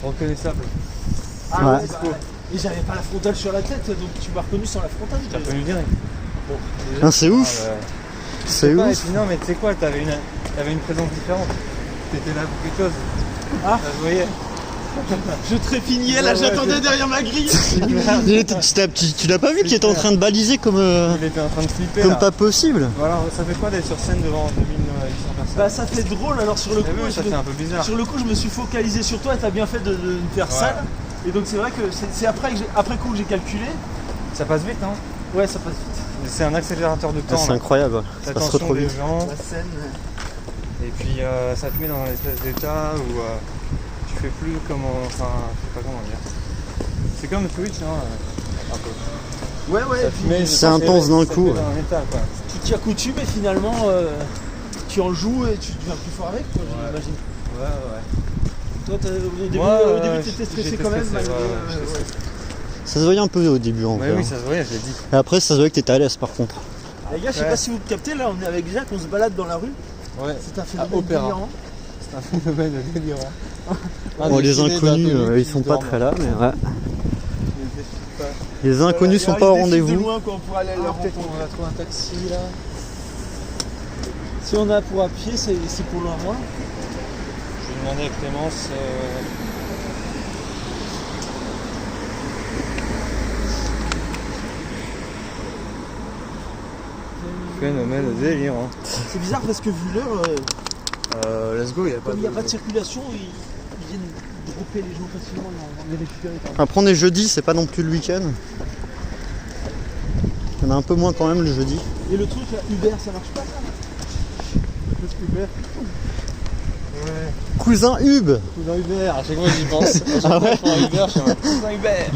reconnaissable. Ah ouais, et j'avais pas la frontale sur la tête, donc tu m'as reconnu sans la frontale. T'as reconnu direct. Bon, Ah, c'est ouf. C'est pas, ouf. et puis non, mais tu sais quoi, t'avais une présence différente. T'étais là pour quelque chose. Ah, ça se voyait. Je trépignais là, j'attendais derrière ma grille. Tu l'as pas vu qu'il était en train de baliser comme Il était en train de flipper. comme là. pas possible. Voilà, ça fait quoi d'être sur scène devant 2800 personnes? Bah ça fait drôle alors sur le coup. Ça fait un peu bizarre. Sur le coup, je me suis focalisé sur toi et t'as bien fait de me faire sale. Et donc c'est vrai que c'est après coup que j'ai calculé. Ça passe vite, hein? Ouais, ça passe vite. C'est un accélérateur de temps. C'est là. incroyable. Ça passe L'attention trop des vite. gens. La scène. Et puis ça te met dans un espèce d'état où tu fais plus comment. Enfin, je sais pas comment dire. C'est comme Twitch, hein, un peu. Ouais, ouais. Ça te met- C'est intense d'un ça te coup, met ouais. dans un état, quoi. Tu t'y accoutumes et finalement tu en joues et tu deviens plus fort avec, quoi, j'imagine. Ouais. Toi, au début, Moi, t'étais stressé j'étais quand même. stressé, malgré, ouais, j'étais stressé. Ça se voyait un peu au début en vrai. Oui, ça se voyait, je l'ai dit. Et après, ça se voyait que t'étais à l'aise par contre. Les gars, je sais pas si vous captez, là on est avec Jacques, on se balade dans la rue. Ouais. C'est un phénomène Opéra. délirant. C'est un phénomène délirant. Bon, les inconnus, ils sont pas très là, mais ouais. Les inconnus sont pas au De rendez-vous. loin, quoi, on pourrait aller à leur tête. On va trouver un taxi là. Si on a pour à pied, c'est pour loin moins. Je vais demander à Clémence. Phénomène délirant. C'est bizarre parce que vu l'heure, Let's go, il n'y a pas comme il n'y a de... pas de circulation, ils viennent dropper les gens facilement et les récupérer. Après, on est jeudi, c'est pas non plus le week-end. Il y en a un peu moins quand même le jeudi. Et le truc là, Uber, ça marche pas ça? Uber. Ouais. Cousin Hub. Cousin Hubert, à chaque fois j'y pense. À chaque Ah fois ouais je prends un Uber, je suis un cousin Hubert.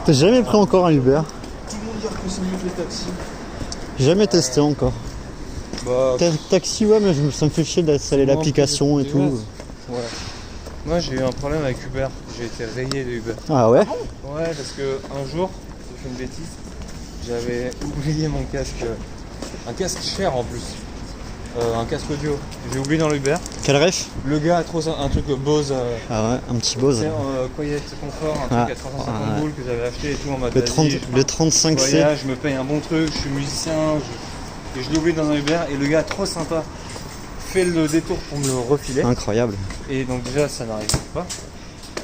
T'as jamais pris encore un Uber? Tout le monde dit que c'est mieux que les taxis. Jamais testé encore. Bah, Taxi, ouais, mais ça me fait chier d'installer Non, l'application et plus tout. Ouais. Moi j'ai eu un problème avec Uber, j'ai été rayé de Uber. Ah ouais? Ouais, parce que un jour, j'ai fait une bêtise, j'avais oublié mon casque, un casque cher en plus, un casque audio. J'ai oublié dans l'Uber. Quel ref? Le gars a trop un truc Bose, Ah ouais, un petit Bose. Quiet Comfort, un truc à 350 boules que j'avais acheté et tout en mode Le, vas-y, 30, le 35C. voyage, je me paye un bon truc, je suis musicien, et je l'ai oublié dans un Uber et le gars trop sympa fait le détour pour me le refiler. Incroyable. Et donc déjà ça n'arrive pas.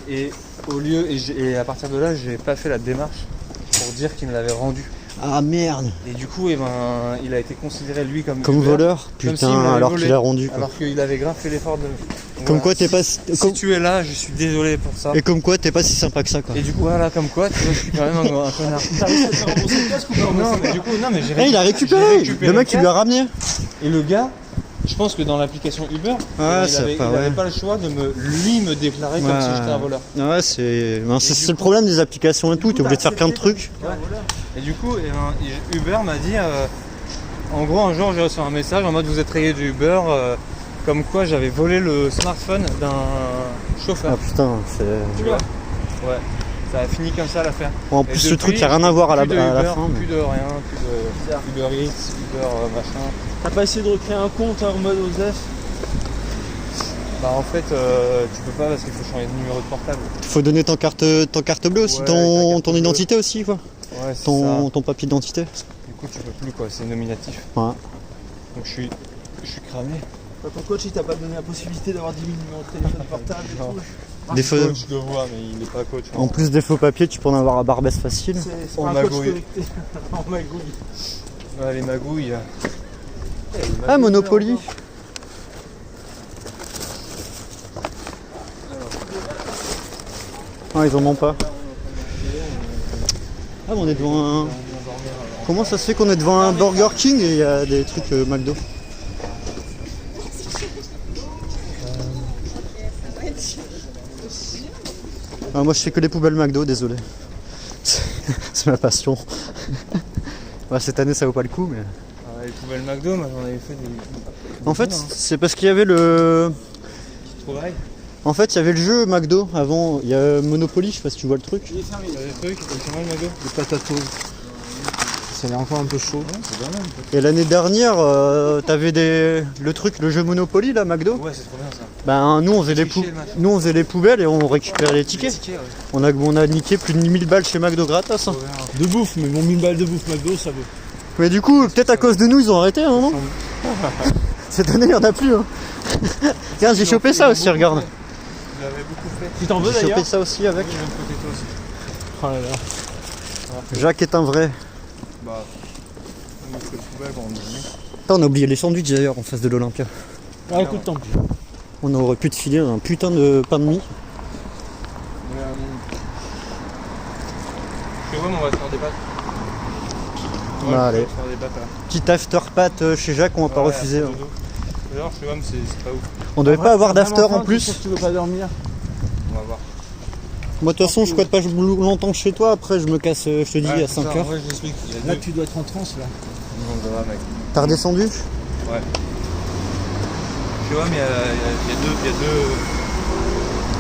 Et au lieu et à partir de là j'ai pas fait la démarche pour dire qu'il me l'avait rendu. Ah merde. Et du coup, eh ben, il a été considéré lui comme Comme Uber, voleur. comme Putain, s'il m'avait alors volé, qu'il a rendu. Quoi. Alors qu'il avait grave fait l'effort de. Comme Voilà. quoi t'es pas. Si Comme... tu es là, je suis désolé pour ça. Et comme quoi t'es pas si sympa que ça quoi. Et du coup, voilà, comme quoi, tu vois, je suis quand même un connard. T'as réussi à te faire rembourser le casque ou pas? Non, mais du coup, non, mais j'ai Eh, il a récupéré. Le mec qui lui a ramené. Et le gars, je pense que dans l'application Uber, il avait pas le choix de me déclarer comme si j'étais un voleur. Ouais, c'est le problème des applications et tout, t'es obligé de faire plein de trucs. Ouais. Et du coup, Uber m'a dit, en gros, un jour j'ai reçu un message en mode vous êtes rayé du Uber, comme quoi j'avais volé le smartphone d'un chauffeur. Ah putain, c'est... Tu vois? Ouais, ça a fini comme ça l'affaire. Bon, en plus, ce truc, il n'y a rien à voir à la fin. Plus de rien, plus de Uber Eats, Uber machin. T'as pas essayé de recréer un compte en mode OSEF? Bah en fait, tu peux pas parce qu'il faut changer de numéro de portable. Faut donner ton carte bleue aussi, ton identité aussi quoi. Ouais, c'est ton papier d'identité. Du coup tu peux plus quoi, c'est nominatif. Ouais. Donc je suis cramé. Ton coach il t'a pas donné la possibilité d'avoir 10 000 numéros de téléphone portable et tout? Des feux... Je le vois mais il est pas coach. En plus des faux papiers, tu peux en avoir à Barbès facile. C'est pas un coach connecté. En magouille. Ouais, les magouilles. Ah, Monopoly. Ah, ils en ont pas. Ah, mais on est devant un... Comment ça se fait qu'on est devant un Burger King et il y a des trucs McDo? Ah, moi je fais que les poubelles McDo, désolé. C'est ma passion. Ouais, cette année ça vaut pas le coup mais... Ah, les poubelles McDo, moi j'en avais fait des... En fait c'est parce qu'il y avait le... En fait il y avait le jeu McDo avant, il y a Monopoly, je sais pas si tu vois le truc. Il est fermé. Il y a des trucs, c'est moi le McDo. Des patatos. Ça a l'air encore un peu chaud. Et l'année dernière, t'avais le jeu Monopoly là, McDo. Ouais, c'est trop bien ça. Ben nous on faisait les poubelles et on récupérait les tickets. Ouais. On a niqué plus de 1000 balles chez McDo gratos. Hein. De bouffe, mais bon 1000 balles de bouffe McDo ça veut. Mais du coup, peut-être à cause de nous ils ont arrêté, hein, non? Cette année il y en a plus. Hein. Tiens, j'ai chopé ça aussi, regarde. Je l'avais beaucoup fait. Tu t'en veux J'ai d'ailleurs? chopé ça aussi avec. Oh là là. Jacques est un vrai. Bah, on fait le poubelle quand on est. Putain, on a oublié les sandwichs d'ailleurs en face de l'Olympia. Ah écoute, tant pis. On aurait pu te filer un putain de pain de mie. Je vois, mais on va se faire des pâtes. Bah, allez. On va se faire des pâtes là. Petit after pâte chez Jacques, on va pas refuser. Hein. D'ailleurs, je sais pas, mais c'est pas ouf. On devait pas avoir d'after en plus. Tu veux pas dormir? On va voir. Moi de toute façon je squatte pas longtemps chez toi, après je me casse, je te dis, à 5h. Ouais, je l'explique. Là tu dois être en transe là. Non, ça va, mec. T'as redescendu? Ouais. Tu vois, mais il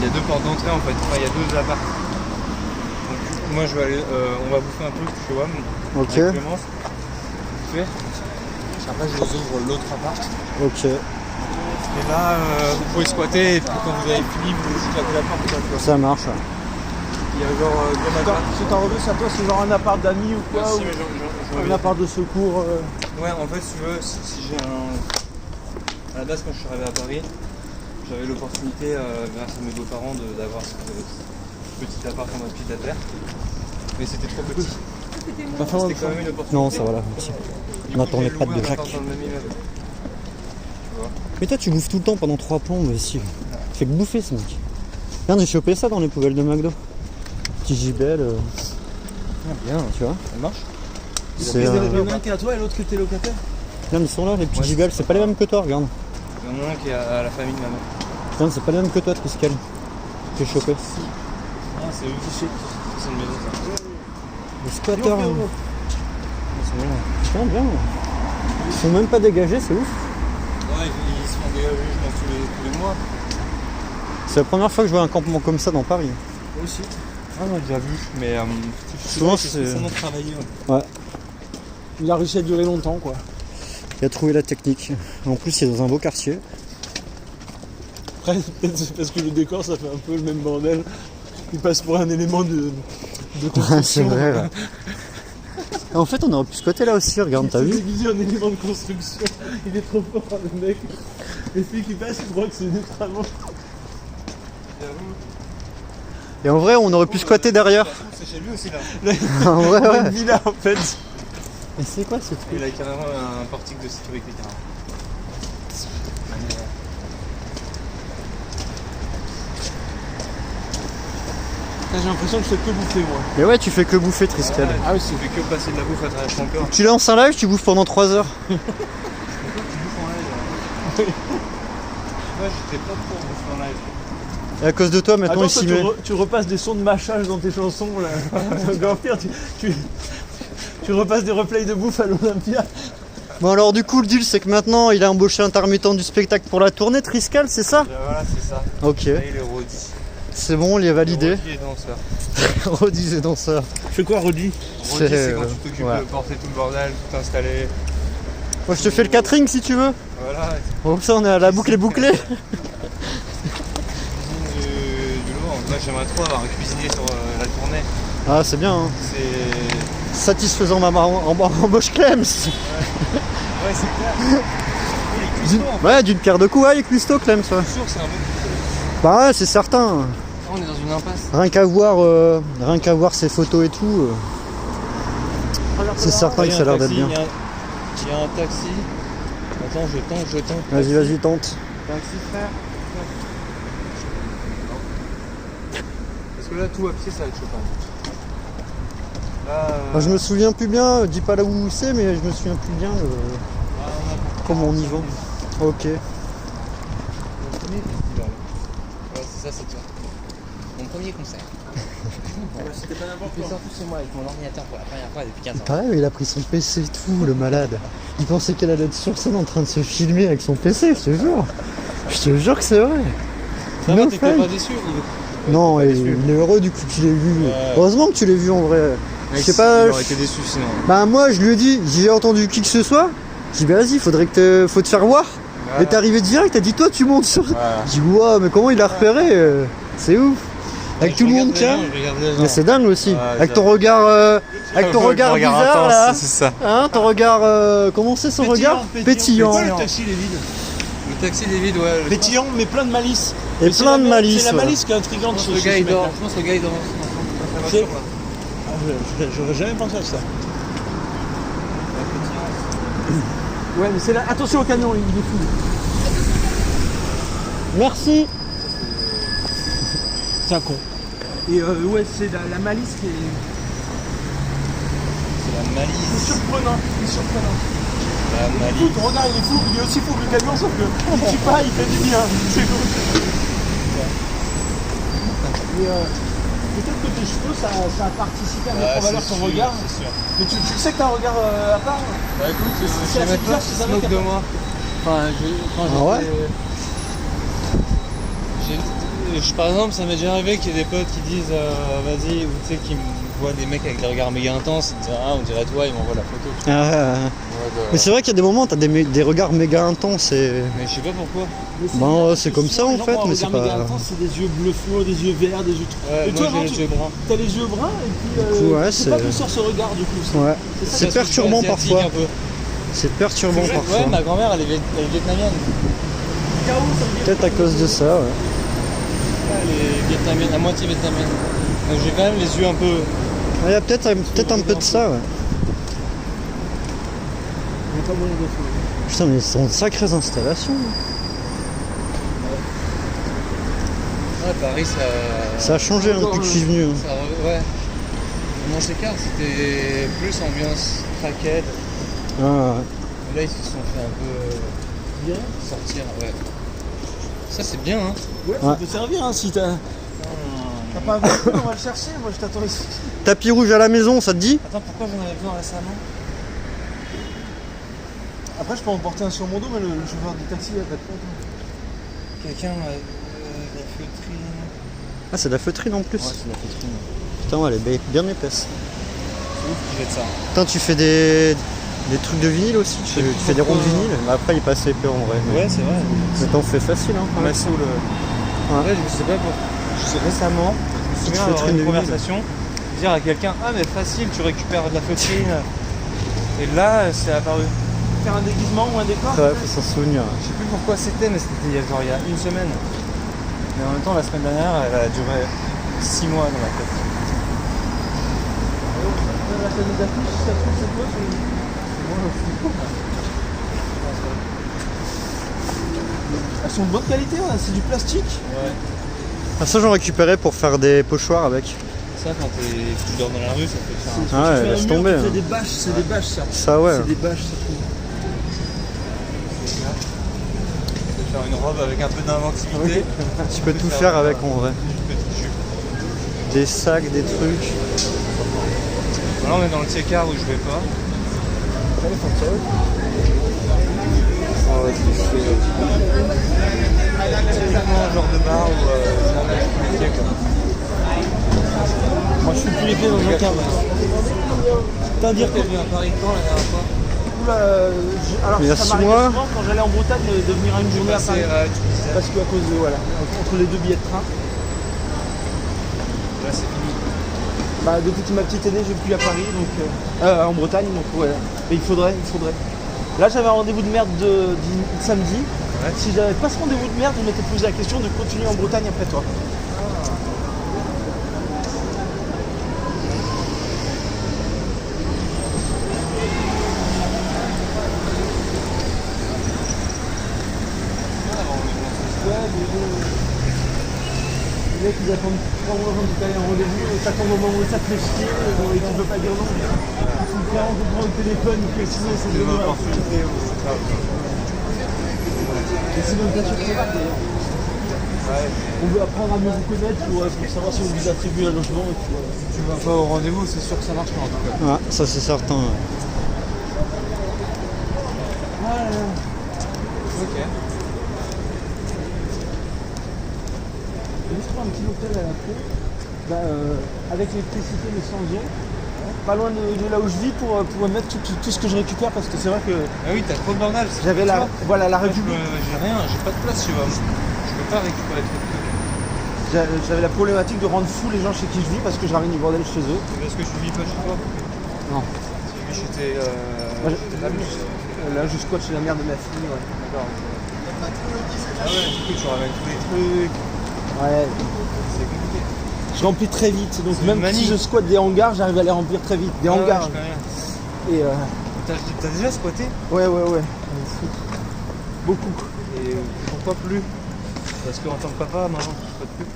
y a deux portes d'entrée en fait. Enfin, il y a deux apparts. Donc, moi, je vais aller. On va bouffer un truc, tu vois. Ok. Avec Clémence. Fait. Après, je vous ouvre l'autre appart. Ok. Et là, vous pouvez squatter et puis quand vous avez fini, vous claquez la porte. Quoi, tu vois. Ça marche. Il y a genre deux magasins. Si t'en reviens sur toi, c'est genre un appart d'amis ou quoi? Si, Ou mais un appart de secours Ouais, en fait, si tu veux, si j'ai un. À la base, quand je suis arrivé à Paris, j'avais l'opportunité, grâce à mes beaux-parents, d'avoir ce petit appart en mode pied à terre. Mais c'était trop petit. C'était quand même une opportunité. Non, ça va là. Merci. On attend les pattes de Jacques. Mais toi tu bouffes tout le temps pendant 3 plombs, mais si. Tu fais que bouffer ce mec. Regarde, j'ai chopé ça dans les poubelles de McDo. Petit gibel. Bien, tu vois. Ça marche. C'est Il y en a un qui est à toi et l'autre qui est tes locataires? Regarde, ils sont là, les petits gibels. C'est pas les mêmes que toi, regarde. Il y en a un qui est à la famille de ma mère. Putain, c'est pas les mêmes que toi, Triskel. J'ai chopé. Ah, c'est eux qui c'est une maison ça. Les squatteurs. Putain, bien. Ils sont même pas dégagés, c'est ouf. Ouais, ils se font dégager, je pense, tous les mois. C'est la première fois que je vois un campement comme ça dans Paris. Moi aussi. Ah, on a déjà vu, mais souvent c'est spécialement travaillé. Ouais. Il a réussi à durer longtemps quoi. Il a trouvé la technique. En plus, il est dans un beau quartier. Après, peut-être c'est parce que le décor ça fait un peu le même bordel. Il passe pour un élément de construction. C'est vrai là. En fait, on aurait pu squatter là aussi, regarde, t'as vu? Il est déguisé en élément de construction. Il est trop fort le mec. Les filles qui passent, ils croient que c'est des travaux. Et en vrai, on aurait pu squatter derrière. C'est chez lui aussi là. En vrai, Il a ouais. une villa en fait. Mais c'est quoi ce truc? Il a carrément un portique de sécurité carrément. J'ai l'impression que je fais que bouffer moi. Mais ouais, tu fais que bouffer, Triskel. Ah oui, tu fais que passer de la bouffe à travers ton corps. Tu lances un live, tu bouffes pendant 3 heures. Pourquoi tu bouffes en live? Ouais, j'étais pas trop bouffer en live. Et à cause de toi, maintenant, Attends, il s'y met. tu repasses des sons de mâchage dans tes chansons là. Encore pire, tu repasses des replays de bouffe à l'Olympia. Bon alors du coup, le deal, c'est que maintenant, il a embauché intermittent du spectacle pour la tournée, Triskel, c'est ça? Voilà, c'est ça. Ok. Là, il est Rodi. C'est bon, il est validé. Rodi est danseur. Rodi, c'est danseur. Fais quoi, Rodi? Rodi, c'est quand tu t'occupes ouais. de porter tout le bordel, tout installer. Moi, je te fais le catering si tu veux. Voilà. Bon, ça, on est à la boucle est bouclée. Du lourd. Moi, j'aimerais trop avoir un cuisinier sur la tournée. Ah, c'est bien, hein. C'est... Satisfaisant ma embauche Clems. Ouais, c'est clair. Les cuistots, en fait. Ouais, d'une pierre deux coups, ouais, les cuistots, Clems, ouais. Je suis sûr que c'est un bon. Bah ouais, c'est certain. On est dans une impasse. Rien qu'à voir ses photos et tout, c'est certain que ça a l'air d'être bien. Il y a un taxi. Attends, je tente. Vas-y, tente. Taxi, frère. Parce que là, tout à pied, ça va être chaud quand même. Là, Bah, je me souviens plus bien, dis pas là où c'est, mais je me souviens plus bien comment on y va. Ok. Ouais, c'est ça, c'est toi. Mon premier concert. C'était pas n'importe Je suis sorti chez moi avec mon ordinateur pour la première fois depuis 15 ans. Pareil, il a pris son PC et tout, le malade. Il pensait qu'elle allait être sur scène en train de se filmer avec son PC, je te jure. Je te jure que c'est vrai. Ça va, No t'es fake. pas déçu? Non, et il est heureux du coup que tu l'aies vu. Ouais. Heureusement que tu l'as vu en vrai. Je sais pas. Il aurait été déçu sinon. Bah moi je lui ai dit, j'ai entendu qui que ce soit. J'ai dit bah vas-y, faut te faire voir. Ouais. Et t'es arrivé direct, t'as dit toi tu montes sur. J'ai dit wow, mais comment il a repéré c'est ouf. Avec tout le monde tiens. Mais c'est dingue aussi. Ouais, avec ton regard bizarre intense, là. c'est ça. Hein, ton regard comment c'est son regard pétillant. Pourquoi le taxi il est vide? Le taxi il est vide, ouais. Pétillant mais plein de malice. Et Mais c'est plein de la- malice. C'est la ouais. malice qui est intrigante chez Le chez gars ce il dort. mec-là. Je pense que le gars il dort. C'est- J'aurais jamais pensé à ça. Ouais mais c'est là. Attention au canon, il est fou. Merci. C'est un con. Et ouais, c'est la malice qui est. C'est la C'est malice. surprenant. C'est surprenant. La Il est malice. fou, ton regard il est fou, il est aussi fou que le camion sauf que il tue pas, il fait du bien. C'est cool. Et peut-être que tes cheveux ça a participé à mettre en valeur ton regard. C'est sûr. Mais tu sais que t'as un regard à part? Bah écoute, C'est je vais assez mettre bizarre, pas c'est ce ça, smoke mec, de à moi. Enfin, quand Ah ouais par exemple, ça m'est déjà arrivé qu'il y ait des potes qui disent vas-y, ou tu sais, qui me voient des mecs avec des regards méga intenses, ils disent ah, on dirait toi, ils m'envoient la photo. Tu vois. Mais c'est vrai qu'il y a des moments, t'as des regards méga intenses et. Mais je sais pas pourquoi. Bah, c'est comme ça, en fait, mais c'est pas- C'est des yeux bleus fluo, des yeux verts, des yeux. Ouais, Et moi toi, j'ai non, les yeux bruns. T'as les yeux bruns et puis. Du coup, ouais, je sais pas c'est- d'où sort ce regard du coup. Ouais. C'est ça, C'est Parce que je suis perturbant asiatique parfois. un peu. C'est perturbant Ouais, parfois. ma grand-mère elle est vietnamienne. Peut-être à cause de ça, ouais. Elle est vietnamienne, à moitié vietnamienne. Donc j'ai quand même les yeux un peu. Ouais, il y a peut-être un peu de ça, ouais. Il y a pas moyen de faire. Putain, mais c'est une sacrées installations. Ouais, Paris ça. Ça a changé hein, depuis que je suis venu. hein. Ouais. Mon Chécard c'était plus ambiance craquette. Ah, ouais. Là ils se sont fait un peu Bien. sortir, ouais. Ça c'est bien hein. Ouais, ça peut servir hein, si t'as. T'as pas un véhicule, on va le chercher, moi je t'attends ici. Tapis rouge à la maison, ça te dit? Attends, pourquoi j'en avais besoin récemment? Après je peux en porter un sur mon dos, mais le chauffeur du taxi il a pas de compte. Quelqu'un la feutrine. Ah, c'est de la feutrine en plus. Ouais, c'est de la feutrine. Putain, elle est bien épaisse. C'est ouf qu'ils jettent ça. Putain, tu fais des trucs de vinyle aussi? Tu fais des ronds de vinyle? Mais après, il passe épais en vrai. Ouais, c'est vrai. Mais t'en fais facile, hein. Ma soul. Ouais, je sais pas pourquoi. Je sais récemment, je me souviens avoir feutrine de une vinyle. conversation, dire à quelqu'un ah mais facile, tu récupères de la feutrine. Et là, c'est apparu. Faire un déguisement ou un décor? Ouais, faut s'en souvenir. Je sais plus pourquoi c'était, mais c'était il y a une semaine. Mais en même temps, la semaine dernière, elle a duré 6 mois dans ma tête. ça nous affiche, si ça se trouve, c'est toi, elles sont de bonne qualité, hein, c'est du plastique. Ouais. Ah, ça j'en récupérais pour faire des pochoirs avec. Ça, quand tu dors dans la rue, ça peut faire un... Ah ouais, laisse tomber. C'est des bâches, ça. Ça ouais. C'est des bâches, ça trouve. Tu peux faire une robe avec un peu d'inventivité. Tu peux tout faire avec en vrai. Des sacs, des trucs. Là on est dans le tiers-quart où je vais pas. Typiquement un genre de bar où jamais je peux les pieds quoi. Moi je suis plus les pieds dans un cadre. T'as à dire que... T'as vu un Paris quand la dernière fois? Oula, alors il y a ça 6 m'arrivait mois. souvent quand j'allais en Bretagne de venir à une journée à Paris. Parce qu'à cause de, voilà, entre les deux billets de train. Là c'est fini. Bah, depuis ma petite aînée, je vais plus à Paris, donc en Bretagne, donc ouais. Mais il faudrait. Là, j'avais un rendez-vous de merde de samedi. Ouais. Si j'avais pas ce rendez-vous de merde, je m'étais posé la question de continuer en Bretagne après toi. Les mecs ils attendent 3 mois avant de t'aller en rendez-vous et t'attends au moment où ça te fait chier et tu peux pas dire non. Il faut faire on prend le téléphone ou que sinon c'est de l'opportunité. Et c'est même pas sûr que c'est là d'ailleurs. Ouais. On veut apprendre à mieux vous connaître pour savoir si on vous attribue un logement. Et puis, Tu vas pas au rendez-vous, c'est sûr que ça marche pas en tout cas. Ouais, ça c'est certain. Voilà. Ok. Juste pour un petit hôtel à la cour, avec l'électricité mais sans eau, pas loin de là où je vis pour mettre tout ce que je récupère parce que c'est vrai que Ah oui, t'as trop de bordel. j'avais la République. J'ai rien, j'ai pas de place chez moi. Je peux pas récupérer trop de trucs. J'avais la problématique de rendre fou les gens chez qui je vis parce que je ramène du bordel chez eux. Est-ce que tu vis pas chez toi? Non. Tu vis chez tes... Là je squatte chez la mère de ma fille. Ouais. D'accord. Ah ouais, du coup tu ramènes tous les trucs. Ouais. C'est compliqué. Je remplis très vite, donc C'est même une manie. si je squatte des hangars, j'arrive à les remplir très vite. Des hangars. Ouais, je connais. Et T'as déjà squatté? ouais. Beaucoup. Et pourquoi plus? Parce qu'en tant que papa, maintenant tu squattes plus.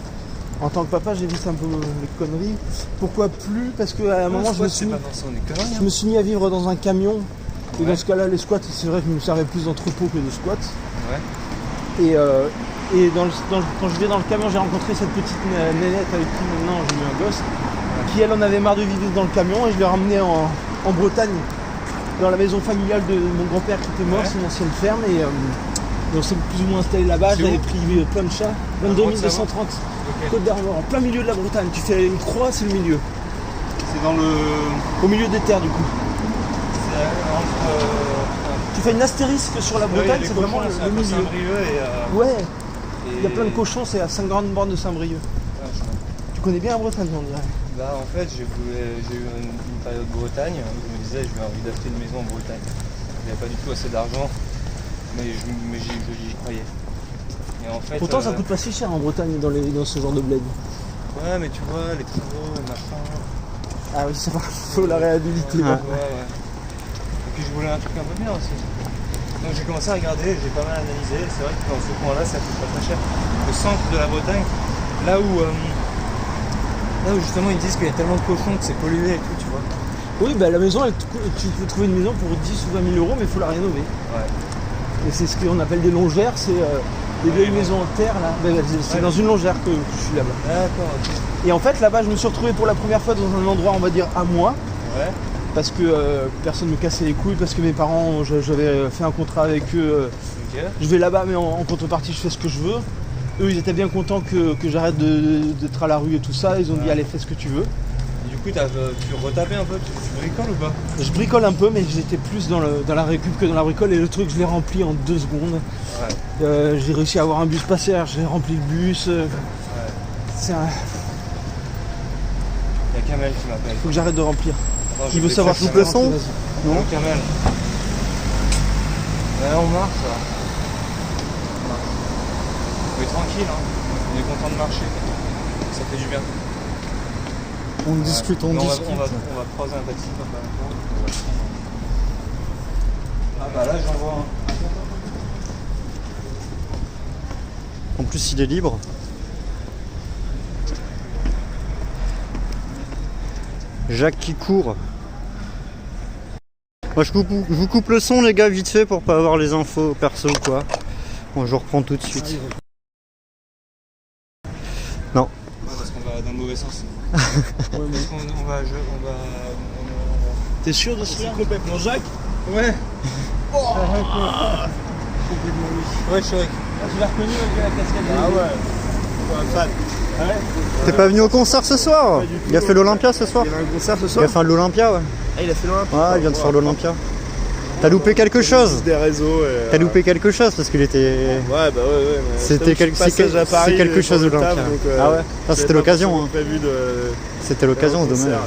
En tant que papa, j'ai vu un peu les conneries. Pourquoi plus? Parce qu'à un moment, je me suis mis à vivre dans un camion. Et dans ce cas-là, les squats, c'est vrai que je me servais plus d'entrepôt que de squat. Ouais. Et quand je vais dans le camion, j'ai rencontré cette petite nénette avec qui maintenant j'ai eu un gosse, qui elle en avait marre de vivre dans le camion et je l'ai ramenée en Bretagne, dans la maison familiale de mon grand-père qui était mort, c'est une ancienne ferme et on s'est plus ou moins installé là-bas, j'avais pris plein de chats, 22 230, Côte d'Armor, en plein milieu de la Bretagne, tu fais une croix, c'est le milieu. C'est dans le... Au milieu des terres du coup. C'est entre... Tu fais une astérisque sur la Bretagne, c'est vraiment le milieu. Saint-Brieuc et... Ouais, il y a plein de cochons, c'est à 5 grandes bornes de Saint-Brieuc. Tu connais bien la Bretagne, on dirait. Bah en fait j'ai eu une période Bretagne où je me disais j'ai envie d'acheter une maison en Bretagne. J'avais pas du tout assez d'argent, mais j'y croyais. Et en fait, pourtant ça coûte pas si cher en Bretagne dans ce genre de bled. Ouais mais tu vois les travaux, les machins. Ah oui ça va, faut la réhabiliter. Ouais. Et puis je voulais un truc un peu bien aussi. Donc j'ai commencé à regarder, j'ai pas mal analysé, c'est vrai que dans ce coin là ça coûte pas très cher. Le centre de la Bretagne, là où justement ils disent qu'il y a tellement de cochons que c'est pollué et tout, tu vois. Oui, bah la maison, tu peux trouver une maison pour 10 ou 20 000 euros, mais il faut la rénover. Ouais. Et c'est ce qu'on appelle des longères, c'est des vieilles maisons en terre là. Bah, c'est dans une longère que je suis là-bas. D'accord, ok. Et en fait là-bas, je me suis retrouvé pour la première fois dans un endroit, on va dire, à moi. Ouais. Parce que personne ne me cassait les couilles, parce que mes parents, j'avais fait un contrat avec eux. Ok. Je vais là-bas, mais en contrepartie, je fais ce que je veux. Eux, ils étaient bien contents que j'arrête d'être à la rue et tout ça. Ils ont dit, allez, fais ce que tu veux. Et du coup, tu retapais un peu, tu bricoles ou pas? Je bricole un peu, mais j'étais plus dans la récup que dans la bricole. Et le truc, je l'ai rempli en 2 secondes. Ouais. J'ai réussi à avoir un bus passager, j'ai rempli le bus. Ouais. C'est un... Il y a Kamel qui m'appelle. Faut que j'arrête de remplir. Attends, il veut savoir coupe le son. Non, Kamel. Ouais, on marche là. On est tranquille, hein. On est content de marcher. Ça fait du bien. On discute, on va croiser un taxi. Ah bah là j'en vois un. En plus, il est libre. Jacques qui court. Moi je vous coupe le son les gars vite fait pour pas avoir les infos perso ou quoi. Bon je reprends tout de suite. Non. Ouais, parce qu'on va dans le mauvais sens. on va. T'es sûr de ce truc complètement Jacques? Ouais. Oh Ouais, je suis avec. tu l'as reconnu avec la casquette. Ah ouais. Un fan. Ouais. T'es pas venu au concert ce soir? Il a fait l'Olympia ce soir? Il y avait un concert ce Il soir? a fait l'Olympia, ouais. Ah, il a fait l'Olympia? Ouais, il vient de faire l'Olympia. T'as loupé quelque chose? Des réseaux. T'as loupé quelque chose parce qu'il était. Ouais, bah ouais. C'était quelque chose l'Olympia. Ah ouais? Ah, c'était l'occasion. Hein. C'était l'occasion, dommage.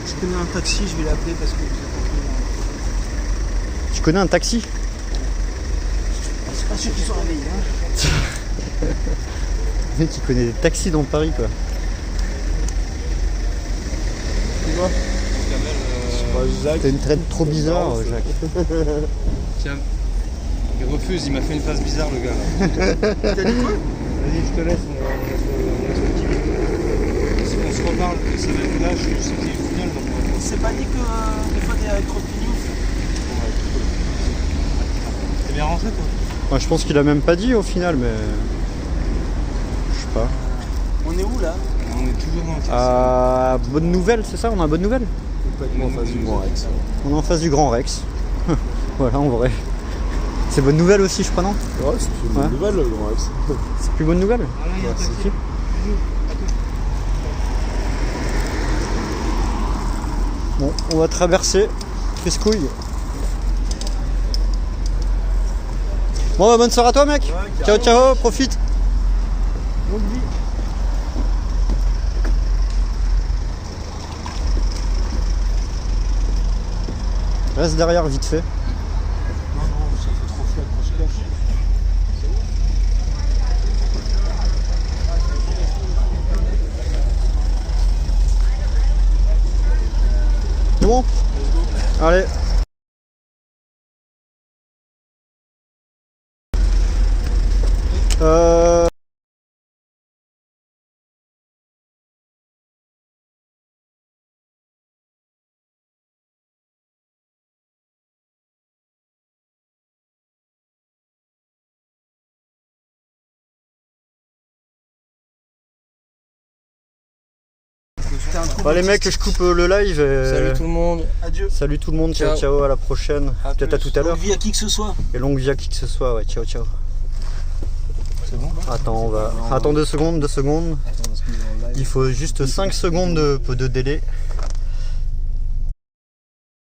Je connais un taxi, je vais l'appeler parce que. Tu connais un taxi? Je suis pas sûr qu'ils soient réveillés. Hein. Le mec qui connaît des taxis dans Paris quoi. Tu vois? T'as une traîne trop bizarre, Jacques. Tiens, il refuse, il m'a fait une face bizarre le gars là. T'as dit quoi? Vas-y, je te laisse, on se reparle, ça va être là, je sais qu'il est final donc. C'est pas dit que des fois t'es avec trop de pignouf. T'es bien rentré toi? Enfin, je pense qu'il a même pas dit au final, mais. Je sais pas. On est où là? On est toujours dans le taxi. Bonne nouvelle, c'est ça? On a une bonne nouvelle? Complètement en face du Grand Rex. On est en face du Grand Rex. Voilà, en vrai. C'est bonne nouvelle aussi, je crois, non? Ouais, c'est une bonne nouvelle le Grand Rex. C'est plus bonne nouvelle? Bon, on va traverser Frescouille. Bon, bah, bonne soirée à toi, mec. Ouais, ciao, ciao, profite. Bonne vie. Reste derrière vite fait. Non, ça fait trop frais qu'on se cache. C'est bon? Allez. Bon, les mecs, je coupe le live. Et... Salut tout le monde. Adieu. Salut tout le monde, ciao, ciao, à la prochaine. Peut-être à tout à l'heure. Longue vie à qui que ce soit. Et longue vie à qui que ce soit, ouais, ciao, ciao. C'est bon? Attends, on va. Attends 2 secondes, 2 secondes. Il faut juste 5 secondes de délai.